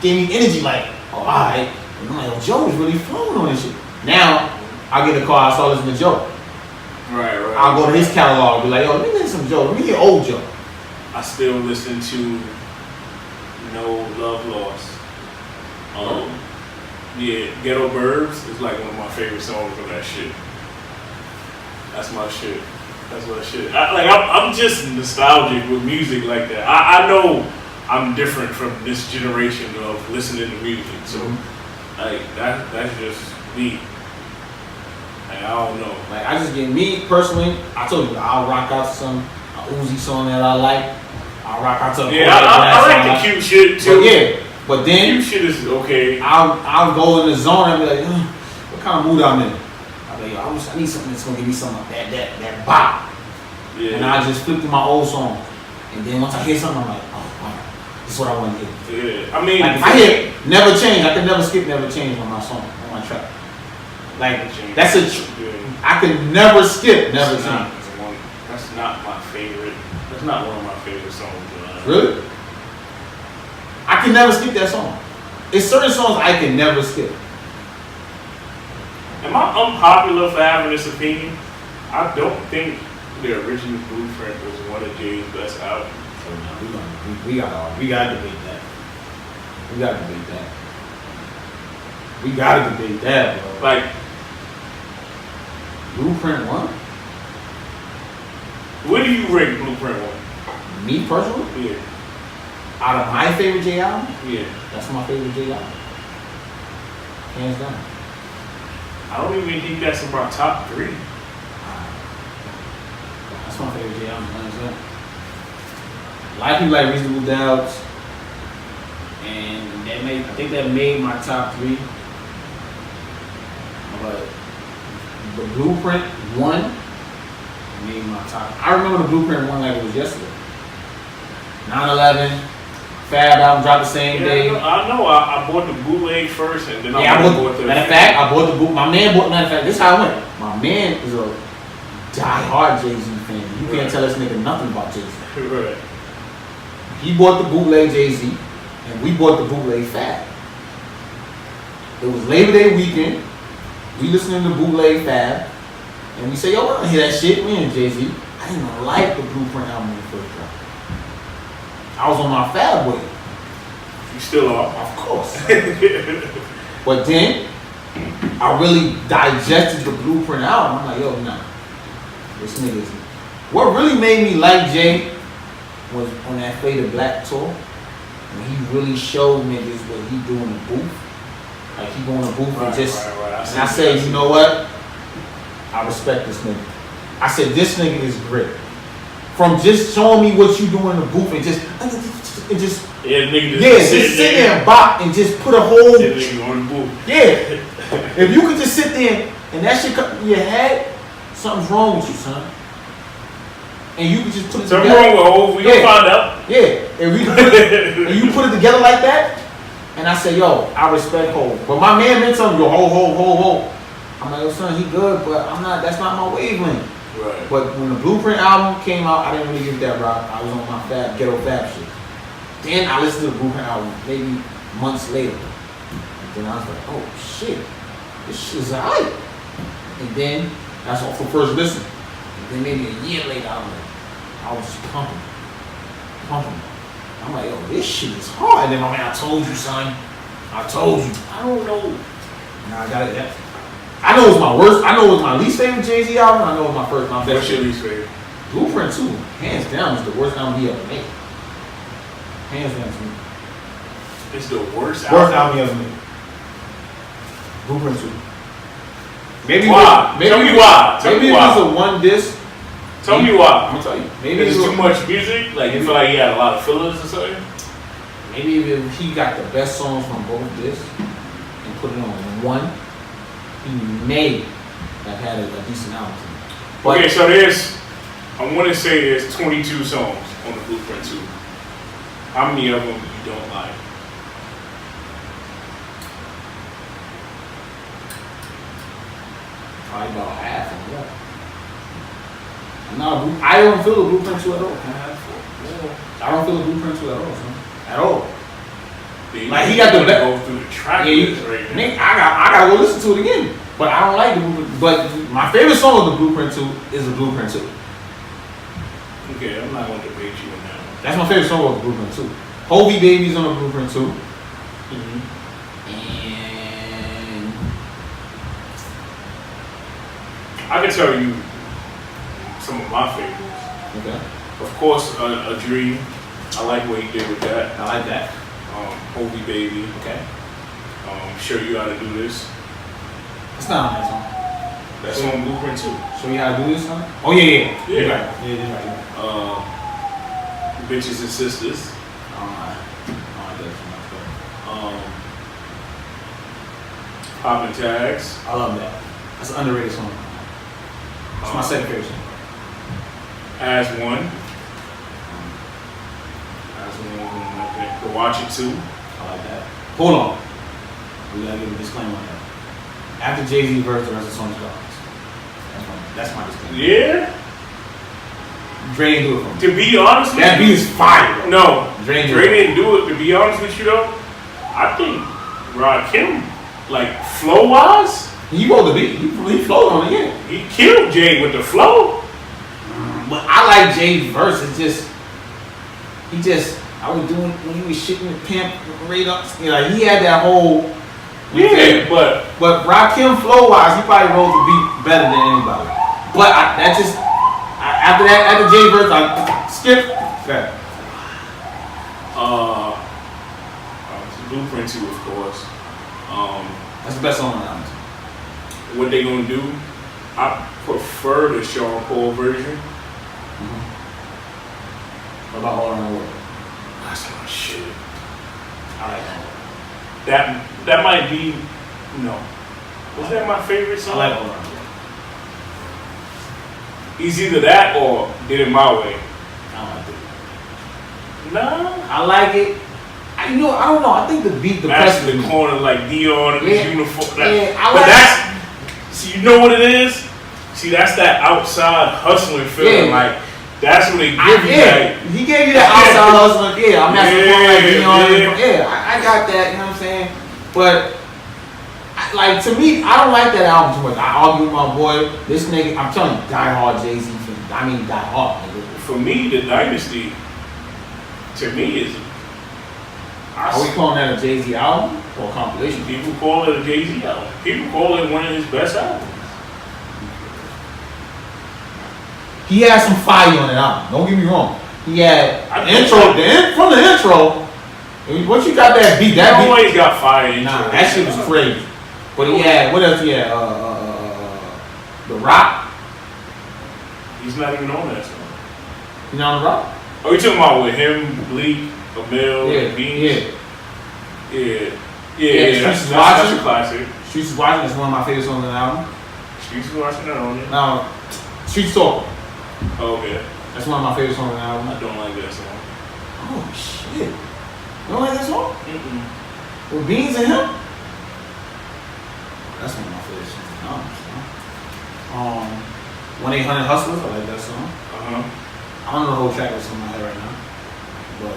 gave me energy. Like, oh, all right. And I'm like, oh, Joe is really flowing on this shit. Now I get in the car, I start listening to Joe. Right. I'll go to his catalog, be like, yo, let me listen to some Joe. Let me hear old Joe. I still listen to No Love Lost. Yeah, Ghetto Burbs is like one of my favorite songs on that shit. That's my shit. I'm just nostalgic with music like that. I know I'm different from this generation of listening to music, so like that's just me. Like, I don't know. Like I just get me personally. I told you I'll rock out to some Uzi song that I like. I'll rock out to I like the cute shit too. But then cute shit is okay. I'll go in the zone and be like, what kind of mood I'm in? I'm like, yo, I need something that's gonna give me some of that bop. Yeah. And I just flip through my old songs. And then once I hear something, I'm like, oh, wow, this is what I want to hear. Yeah. I mean, like if I hear Never Change, I can never skip Never Change on my song, on my track. Like, that's I can never skip Never Change. That's not my favorite. That's not one of my favorite songs. Really? I can never skip that song. It's certain songs I can never skip. Am I unpopular for having this opinion? I don't think the original Blueprint was one of Jay's best albums. So no, we gotta debate that. We gotta debate that. We gotta debate that, bro. Like Blueprint 1? Where do you rate Blueprint 1? Me personally? Yeah. Out of my favorite J album? Yeah. That's my favorite J album. Hands down. I don't even think that's in my top 3. That's my favorite J album, hands down. A lot of people like Reasonable Doubts. And I think that made my top 3. But the Blueprint 1 made my top. I remember the Blueprint 1 like it was yesterday. 9/11, Fab album dropped the same day. I know. I bought the bootleg first, and then I bought the. Matter of fact, I bought the boot. My man bought. Matter of fact, this is how I went. My man is a die-hard Jay-Z fan. You can't tell this nigga nothing about Jay-Z. Right. He bought the bootleg Jay-Z, and we bought the bootleg Fab. It was Labor Day weekend. We listening to bootleg Fab, and we say, yo, I don't hear that shit. We ain't Jay-Z. I didn't even like the Blueprint album when it first dropped. I was on my Fab wave. You still are? Of course. But then, I really digested the Blueprint album. I'm like, yo, nah. This nigga is... What really made me like Jay was on that Fade to Black tour. When he really showed niggas what he do in the booth. Like, he go in the booth and just... And I said, you know what? I respect this nigga. I said, this nigga is great. From just showing me what you do in the booth and just sit there and bop and just put a whole on the booth. Yeah. If you could just sit there and that shit come in your head, something's wrong with you, son. And you could just put it something together. Something wrong with Hov. We gonna find out. Yeah. And you put it together like that, and I say, yo, I respect Hov. But my man meant something, yo, Hov. I'm like, yo, son, he good, but that's not my wavelength. Right. But when the Blueprint album came out, I didn't really give that rock. I was on my ghetto Fab shit. Then I listened to the Blueprint album maybe months later. And then I was like, oh shit, this shit's alright. And then that's all for first listen. And then maybe a year later, I was just pumping. I'm like, yo, this shit is hard. And then my man, I told you, son. I told you. I don't know. Now I got it. I know it's my worst. I know it's my least favorite Jay-Z album. I know it's my best. What's your least favorite? Blueprint 2, hands down, is the worst album he ever made. Hands down to me. It's the worst album he ever made. Blueprint 2. Maybe why? Tell me why. Maybe it was a one disc. Tell me why. I'm gonna tell you. Maybe it's too much music. Like you feel like he had a lot of fillers or something. Maybe if he got the best songs from both discs and put it on one, he may have had a decent album. But okay, so I want to say there's 22 songs on the Blueprint 2. How many of them you don't like? Probably about half of them. No, I don't feel the Blueprint 2 at all. I don't feel the Blueprint 2 at all, son. At all. Like he got the best. Go through the track right Nick, I gotta go listen to it again. But I don't like the Blueprint. But my favorite song of the Blueprint 2 is the Blueprint 2. Okay, I'm not gonna debate you on that one. That's my favorite song of the Blueprint 2. Hovey Baby's on the Blueprint 2. Mm-hmm. And I can tell you some of my favorites. okay. Of course, A Dream. I like what he did with that. I like that. Hovey Baby. Okay. Show You How to Do This. It's not on that song. That's on Blueprint 2. Show You How to Do This song? Oh yeah. Yeah. You're right. Yeah, you're right. Bitches and Sisters. I Poppin' Tags. love that. That's an underrated song. It's my second favorite song. As one. To watch it too. I like that. Hold on. We gotta give a disclaimer on that. After Jay-Z verse, the rest of the song is garbage. That's my disclaimer. Yeah. Dre didn't do it for me. To be honest with That you. beat is fire, bro. No. Dre Didn't do it. To be honest with you though, I think Rakim, like flow wise, He wrote the beat. He flowed on it, yeah. he killed Jay with the flow. But I like Jay's verse. It's just, I was doing, when he was shitting the pimp, right up, you know, he had that whole, Yeah, but But Rakim flow wise, he probably wrote the beat better than anybody. But after Jay verse, I skip. Okay. Blueprint 2, of course. That's the best song on the album. What they gonna do? I prefer the Sean Paul version. What about All Around the World? That's my shit. I like that. That might be no. Was that my favorite I song? like All Around the World. It's either that or Did It My Way. I don't like it. No. I like it. I don't know. I think the beat, the That's press the corner like Dion in Yeah. his uniform. Yeah, I But like- that's, see, you know what it is? See, that's that outside hustling feeling. Yeah. Like, that's what they give you. Like, He gave you that outside hustling. Yeah, I'm not Yeah. I got that. You know what I'm saying? But like to me, I don't like that album too much. I argue with my boy. This nigga, I'm telling you, die hard Jay-Z. I mean, die hard. Nigga. for me, the Dynasty, to me, is. Are we calling that a Jay-Z album or a compilation? People call it a Jay-Z album. People call it one of his best albums. He had some fire on that album. Don't get me wrong. He had I the intro. From the intro, once you got that beat, He that beat. always got fire in Nah, it. that shit was crazy. But he had, what else he had? The Rock. He's not even on that song. You know The Rock? Oh, you talking about with him, Bleak, Emil, Yeah, Beans? yeah. Yeah, Streets is that's Watching. a classic. Streets is Watching is one of my favorite songs on the album. Streets is Watching that on it. Now, Streets Talk. Oh, okay. That's one of my favorite songs on the album. I don't like that song. Oh, shit. You don't like that song? Mm-mm. With Beans and him? That's one of my favorite songs on the album. 1-800 Hustlers, I like that song. Uh-huh. I don't know the whole track that's in my head right now. But, I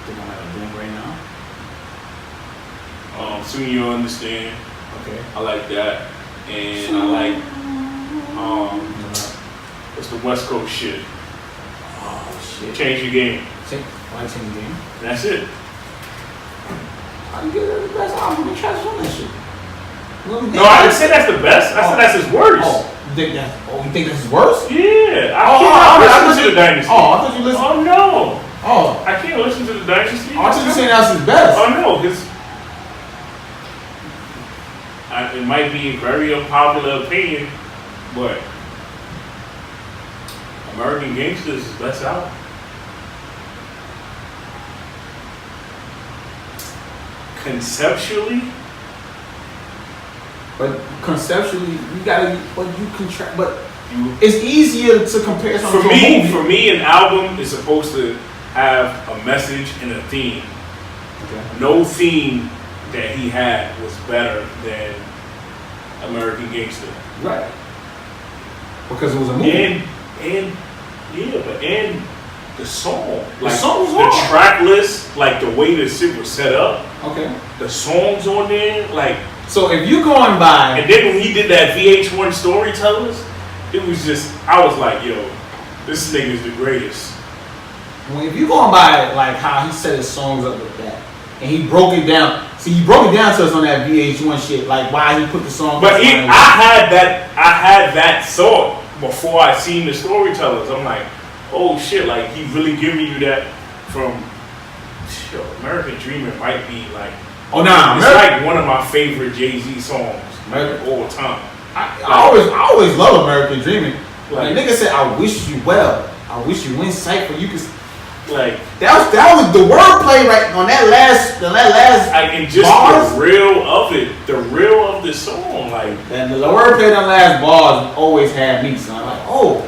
think I'm at a drink right now. Soon You'll Understand. Okay. I like that. And I like, what's the West Coast shit? Oh, shit. Change the Game. Why change the game? That's it. How you get the best album? You trash on that shit. No, I didn't say that's the best. I said that's his worst. You think that's his worst? Yeah. I I can't listen thought to the Dynasty. Oh, I thought you listened. Oh, no. Oh, I can't listen to the Dynasty. I thought you saying that's his best. Oh, no, because it might be a very unpopular opinion, but American Gangster is his best album. Conceptually, But conceptually, you gotta, but you contract, but you, it's easier to compare something for to a movie. for me, an album is supposed to have a message and a theme. Okay. No theme that he had was better than American Gangster. Right. Because it was a movie. And the song. The song was the hard. track list, like the way the shit was set up, Okay. the songs on there, like, So if you're going by, and then when he did that VH1 Storytellers, it was just, I was like, yo, this nigga's the greatest. if you're going by like how he set his songs up with that, and he broke it down. See, he broke it down to us on that VH1 shit, like why he put the song. But I had that thought before I seen the Storytellers. I'm like, oh shit, like he really giving you that from American Dreamer might be like, Oh nah, it's like one of my favorite Jay-Z songs like, all the time. I always love American Dreaming. Like, Like nigga said, I wish you well. I wish you insight for you. Cause Like that was the wordplay right on that last I can just bars. the real of the song, like And the wordplay on the last bars always had me. So I'm like, oh,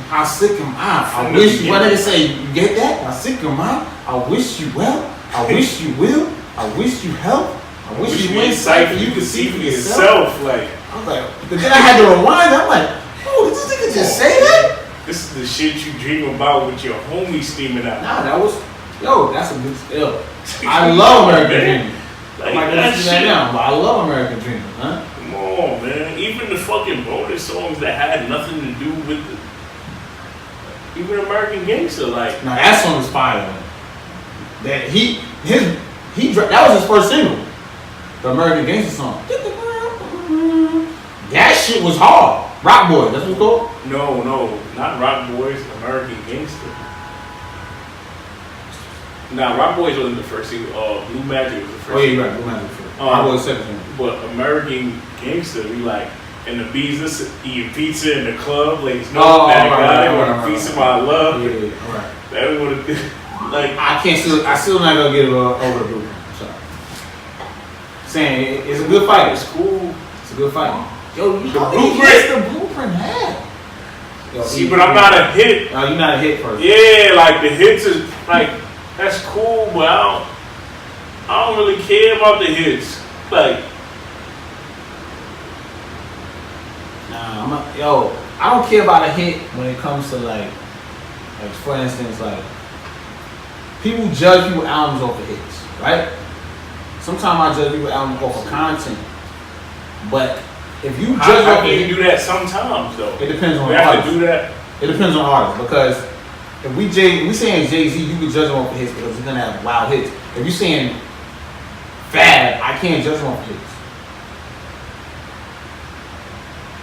how sick am I? I wish you. What did they say? You get that? How sick am I? I wish you well. I wish you will. I wish you help. I wish you insight you can see for yourself. Like I was like, but then I had to rewind. I'm like, oh, did this nigga just say that? this is the shit you dream about with your homies steaming out. Nah, that's a good skill. I love American Dreaming. Like I'm like, that let's do shit. that now, but I love American Dreaming, huh? Come on, man. Even the fucking bonus songs that had nothing to do with even American Gangster, like Now that song is fire. Man. That that was his first single, the American Gangster song. That shit was hard. Rock Boy, that's what it's called. no, not Rock Boys, American Gangster. Nah, Rock Boys wasn't the first single. Blue Magic was the first. Oh yeah, you're right. Blue Magic was first. Rock Boy was second single. But American Gangster, we like in the business eating pizza in the club, like no Right, want a piece of my love. Yeah, all right. That would have like I still not gonna get it over the Blueprint. I'm sorry. Saying it's a good fight. it's cool. It's a good fight. Yo, The how many Blueprint. hits the Blueprint had? Yo, See, but I'm not a hit. No, you're not a hit person. Yeah, like the hits is like that's cool, but I don't really care about the hits. Like Nah, I don't care about a hit when it comes to like for instance, like people judge people's albums off of hits, right? Sometimes I judge people's albums off of content, but if you judge how off can of you hit, do that sometimes though? it depends on We the have artist. to do that. It depends on artists because if we saying Jay-Z, you can judge him off of hits because he's gonna have wild hits. If you saying Fab, I can't judge him off of hits.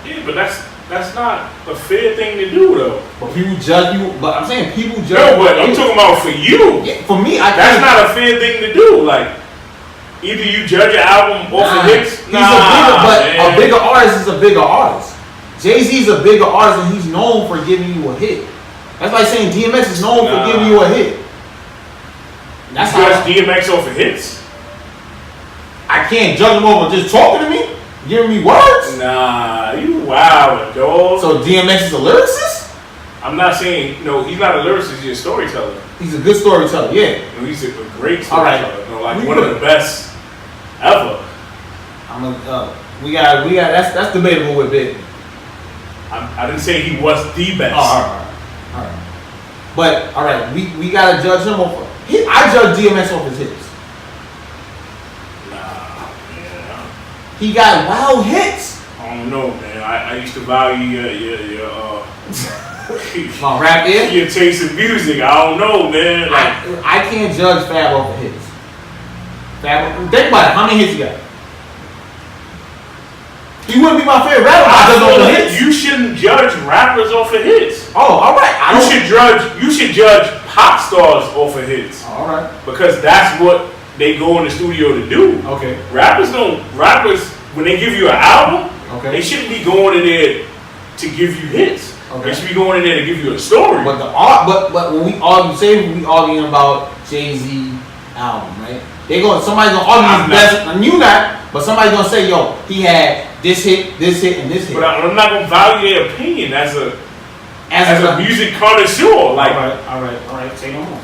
Yeah, but that's not a fair thing to do though. But people judge you. But I'm saying people judge. No, but I'm talking about for you. Yeah, for me, That's not a fair thing to do. Like either you judge an album off of hits. A bigger artist is a bigger artist. Jay-Z's a bigger artist and he's known for giving you a hit. That's like saying DMX is known for giving you a hit. That's you how judge DMX off of hits. I can't judge him over just talking to me, giving me words. Nah, you wild, dog. So DMX is a lyricist? I'm not saying no. He's not a lyricist. He's a storyteller. He's a good storyteller, yeah. You know, he's a great All right. storyteller. You know, like one of the best ever. We got. That's debatable with Big. I didn't say he was the best. Oh, all right. But all right, we gotta judge him off. I judge DMX off his hits. Nah, man. He got wild hits. I don't know, man. I used to value your My rap ear. your taste in music. I don't know, man. Like I can't judge Fab off of hits. Fab, think about it. How many hits he got? He wouldn't be my favorite rapper. I just know the hits. You shouldn't judge rappers off of hits. Oh, all right. You should judge pop stars off of hits. All right. Because that's what they go in the studio to do. Okay. Rappers when they give you an album, Okay. they shouldn't be going in there to give you hits. Okay. They should be going in there to give you a story. But but when we arguing about Jay-Z album, right? Somebody's gonna argue his best, and you not, but somebody's gonna say, yo, he had this hit, and this hit. But I'm not gonna value their opinion as a music connoisseur. Like, all right, say no more.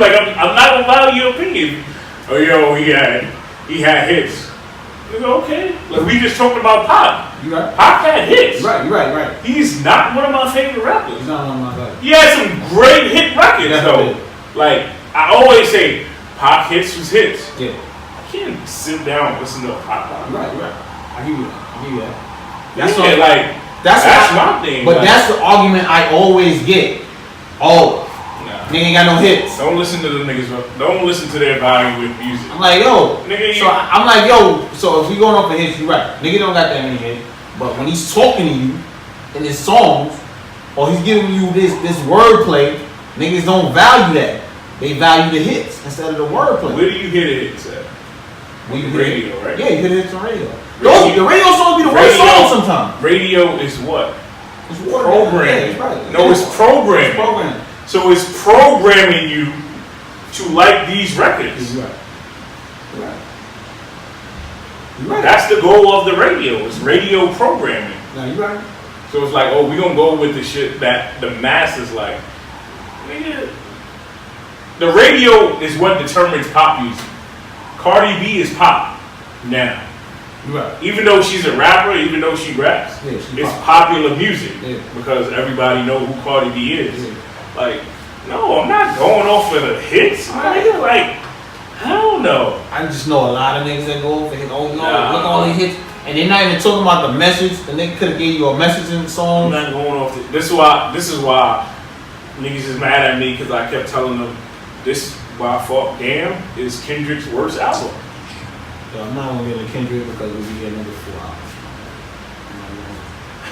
like I'm not gonna value your opinion. Oh, yo, he had hits. Okay, like we just talked about Pop. You right? Pop had hits. You're right. He's not one of my favorite rappers. He's not one of my favorites. He had some great hit records Definitely. though. Like I always say, Pop hits was hits. Yeah. I can't sit down and listen to a Pop album. Right. I hear you. That's my thing. But that's the argument I always get. Oh, nigga ain't got no hits. Don't listen to the niggas. Don't listen to their value with music. I'm like, yo. Nigga, I'm like, yo. So if we going off of hits, you right. Nigga don't got that many hits. But when he's talking to you in his songs, or he's giving you this wordplay, niggas don't value that. They value the hits instead of the wordplay. Where do you hear the hits at? Radio, right? Yeah, you hear the hits on radio. The radio songs be the worst songs sometimes. Radio is what? It's programming. Yeah, right. No, it's programming. It's programming. So it's programming you to like these records. You're right. You're right. You're right. That's the goal of the radio. It's radio programming. No, you're right. So it's like, oh, we're gonna go with the shit that the masses like. Nigga, the radio is what determines pop music. Cardi B is pop now. You're right. Even though she's a rapper, even though she raps, Yeah, she's it's pop. popular music because everybody know who Cardi B is. Yeah. Like, no, I'm not going off of the hits. Nigga, like, hell no. I just know a lot of niggas that go over hit. Oh, no, Nah. look at all the hits. And they're not even talking about the message. The nigga could have gave you a message in the I'm song. not going off. This is why niggas is mad at me because I kept telling them this. Why I thought Damn is Kendrick's worst album. So I'm not gonna get into Kendrick because we'll be another 4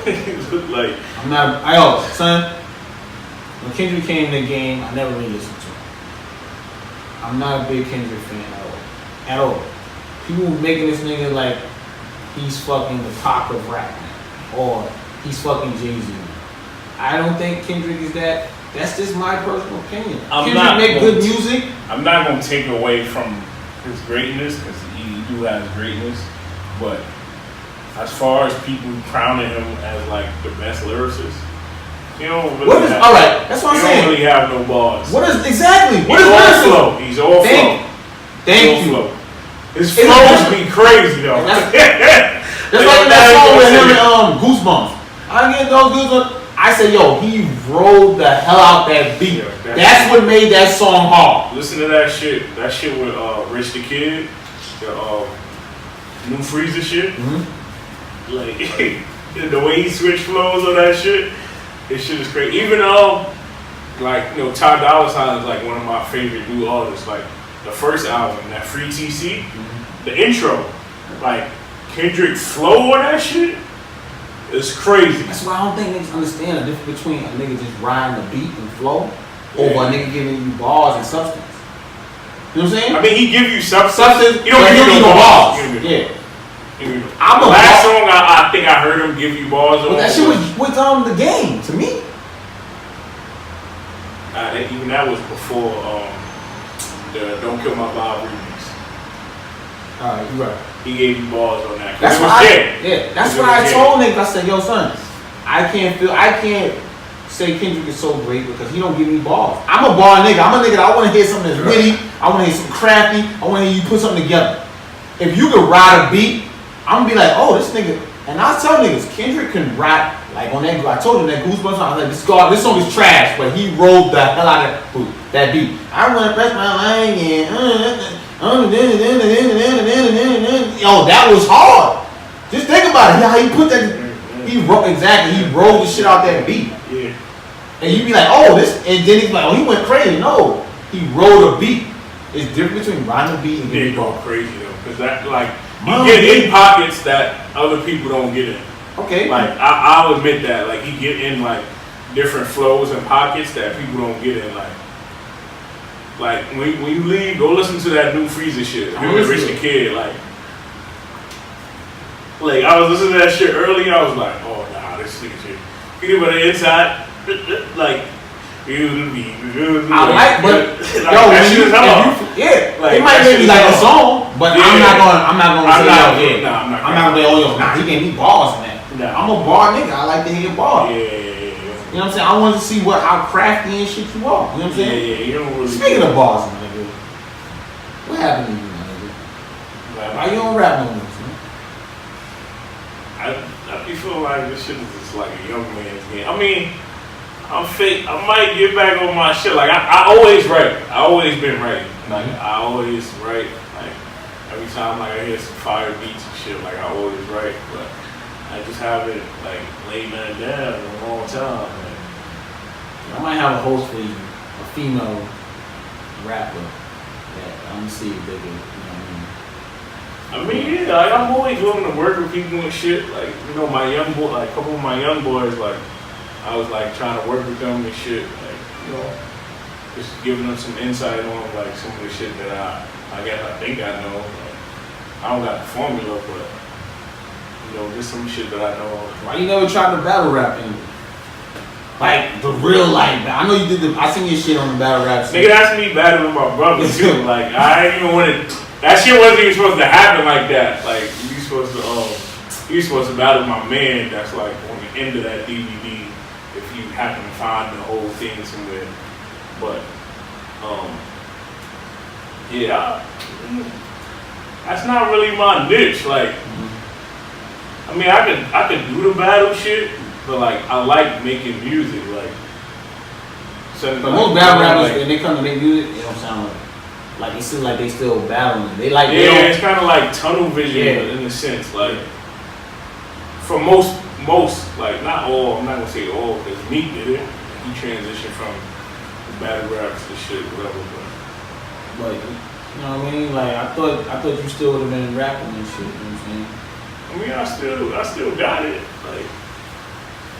hours. Like, I'm not. Son. When Kendrick came in the game, I never really listened to him. I'm not a big Kendrick fan at all. People making this nigga like he's fucking the Pac of rap now, or he's fucking Jay-Z. I don't think Kendrick is that. That's just my personal opinion. Kendrick make good music. I'm not gonna take away from his greatness because he do have greatness, but as far as people crowning him as like the best lyricist, he don't really all right, that's what I'm saying. He don't really have no bars. What is exactly? What He's is all lyricism? flow. He's all flow. Thank you. Flow. His flows be crazy though. That's like in that song with him and Goosebumps. I get those goosebumps. I say, yo, he rolled the hell out that beat. Yeah, that's what made that song hard. Listen to that shit. That shit with Rich the Kid, the New Freezer shit. Mm-hmm. Like the way he switched flows on that shit, this shit is crazy. Even like Ty Dolla $ign is like one of my favorite new artists. Like the first album, that Free TC, the intro, like Kendrick's flow on that shit. It's crazy. That's why I don't think niggas understand the difference between a nigga just riding the beat and flow over a nigga giving you bars and substance. You know what I'm saying? I mean, he give you substance. He don't give you no bars. Yeah. I'm the last song I think I heard him give you bars on. But that shit was with the game to me. Even that was before the Don't Kill My Vibe remix. Alright, you right. He gave you bars on that. That's what I told niggas. I said, yo, son, I can't say Kendrick is so great because he don't give me bars. I'm a bar nigga. I'm a nigga that I want to hear something that's witty. I want to hear something crafty. I want to hear you put something together. If you can ride a beat, I'm gonna be like, oh, this nigga. And I tell niggas, Kendrick can rap like on that. I told him that Goosebumps. I was like, this song is trash, but he rolled the hell out of that beat. I want to press my line and. Yo, that was hard. Just think about it. How he put that. He rolled the shit out that beat. Yeah. And you be like, oh, this. And then he's like, oh, he went crazy. No, he rolled a beat. It's different between riding a beat and getting go bars. crazy though, because that he get in pockets that other people don't get in. Okay. Like I'll admit that. Like he get in like different flows and pockets that people don't get in. Like when you leave, go listen to that New Freezer shit. Him and Rich the Kid, like I was listening to that shit earlier. I was like, oh nah, this nigga shit. Get on the inside, like. I like, but that shit is hard. It might make me like a song, but I'm not gonna say, I'm not gonna say, oh yo, nah, he gave me bars in that. Nah. I'm a bar nigga. I like to hear bars. Yeah. You know what I'm saying? I want to see how crafty and shit you are. You know what I'm saying? Yeah. You don't really. Speaking of bars, my nigga, what happened to you, my nigga? Why you don't rap no more, man? I be feeling like this shit is just like a young man's game. I mean, I'm fake. I might get back on my shit. Like I always write. I always been writing. Like I always write. Like every time like I hear some fire beats and shit, like I always write. But I just haven't like laid nothing down in a long time. Like, I might have a host for you, a female rapper that I'm gonna see if they can. You know what I mean, yeah, like, I'm always willing to work with people and shit. Like my young boy, like a couple of my young boys, like. I was like trying to work with them and shit, like just giving them some insight on like some of the shit that I think I know. Like, I don't got the formula, but just some shit that I know. Why you never tried to battle rap anyway? Like the real life. I know you did the. I seen your shit on the battle rap. Nigga, that's me battling with my brother too. Like I ain't even want to. That shit wasn't even supposed to happen like that. Like you supposed to battle my man. That's like on the end of that DVD. If you happen to find the whole thing somewhere, but yeah, that's not really my niche. Like, I mean, I could do the battle shit. But like, I like making music, like. But most battle rappers, when they come to make music, they don't sound like it seems like they still battling. They like it's kind of like tunnel vision in a sense, like. For most, like not all. I'm not gonna say all, because Meek did it. He transitioned from the battle raps to shit, whatever. But you know what I mean? Like I thought you still would have been rapping and shit. You know what I'm saying? I mean, I still got it, like.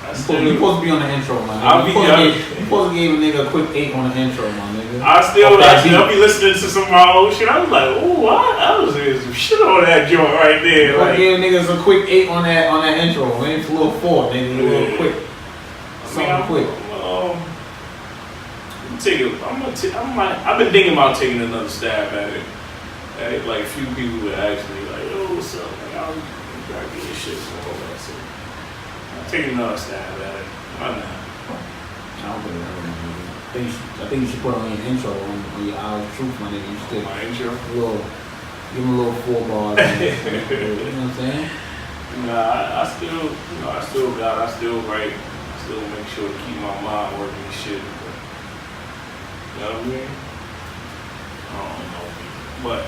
You're supposed to be on the intro, man. You're supposed to give a nigga a quick 8 on the intro, my nigga. I'll be listening to some of my old shit. I was like, ooh, I was doing some shit on that joint right there. Like, give niggas a quick 8 on that intro. We ain't a little 4, nigga. A little quick. Something quick. I've been thinking about taking another stab at it. Like, a few people would ask me, like, yo, what's up? Like, I'll get your shit and all that. So, take another stab at it. Why not? I don't think I think you should put on your intro on your Hour of Truth, my nigga. You should my intro? Give him a little 4 bars. You know what I'm saying? Nah, I still write. I still make sure to keep my mind working and shit. But, you know what I mean? I don't know. But,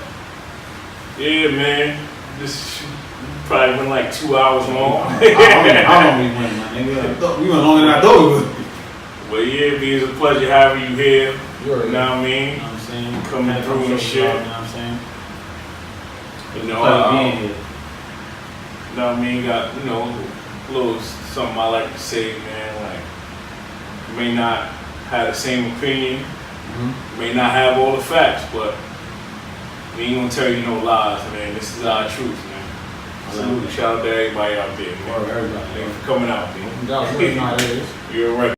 yeah, man. This probably went like 2 hours long. I don't even win, my nigga. We went longer than I thought we would. But yeah, it was a pleasure having you here. You know what I mean? You know what I'm saying? Coming through and shit. You know what I'm saying? You know, being here. You know what I mean? Got, a little something I like to say, man. Like, may not have the same opinion, may not have all the facts, but we ain't gonna tell you no lies, man. This is our truth, man. Salute, shout out to everybody out there, man. Everybody. Thanks for coming out, man. You're right.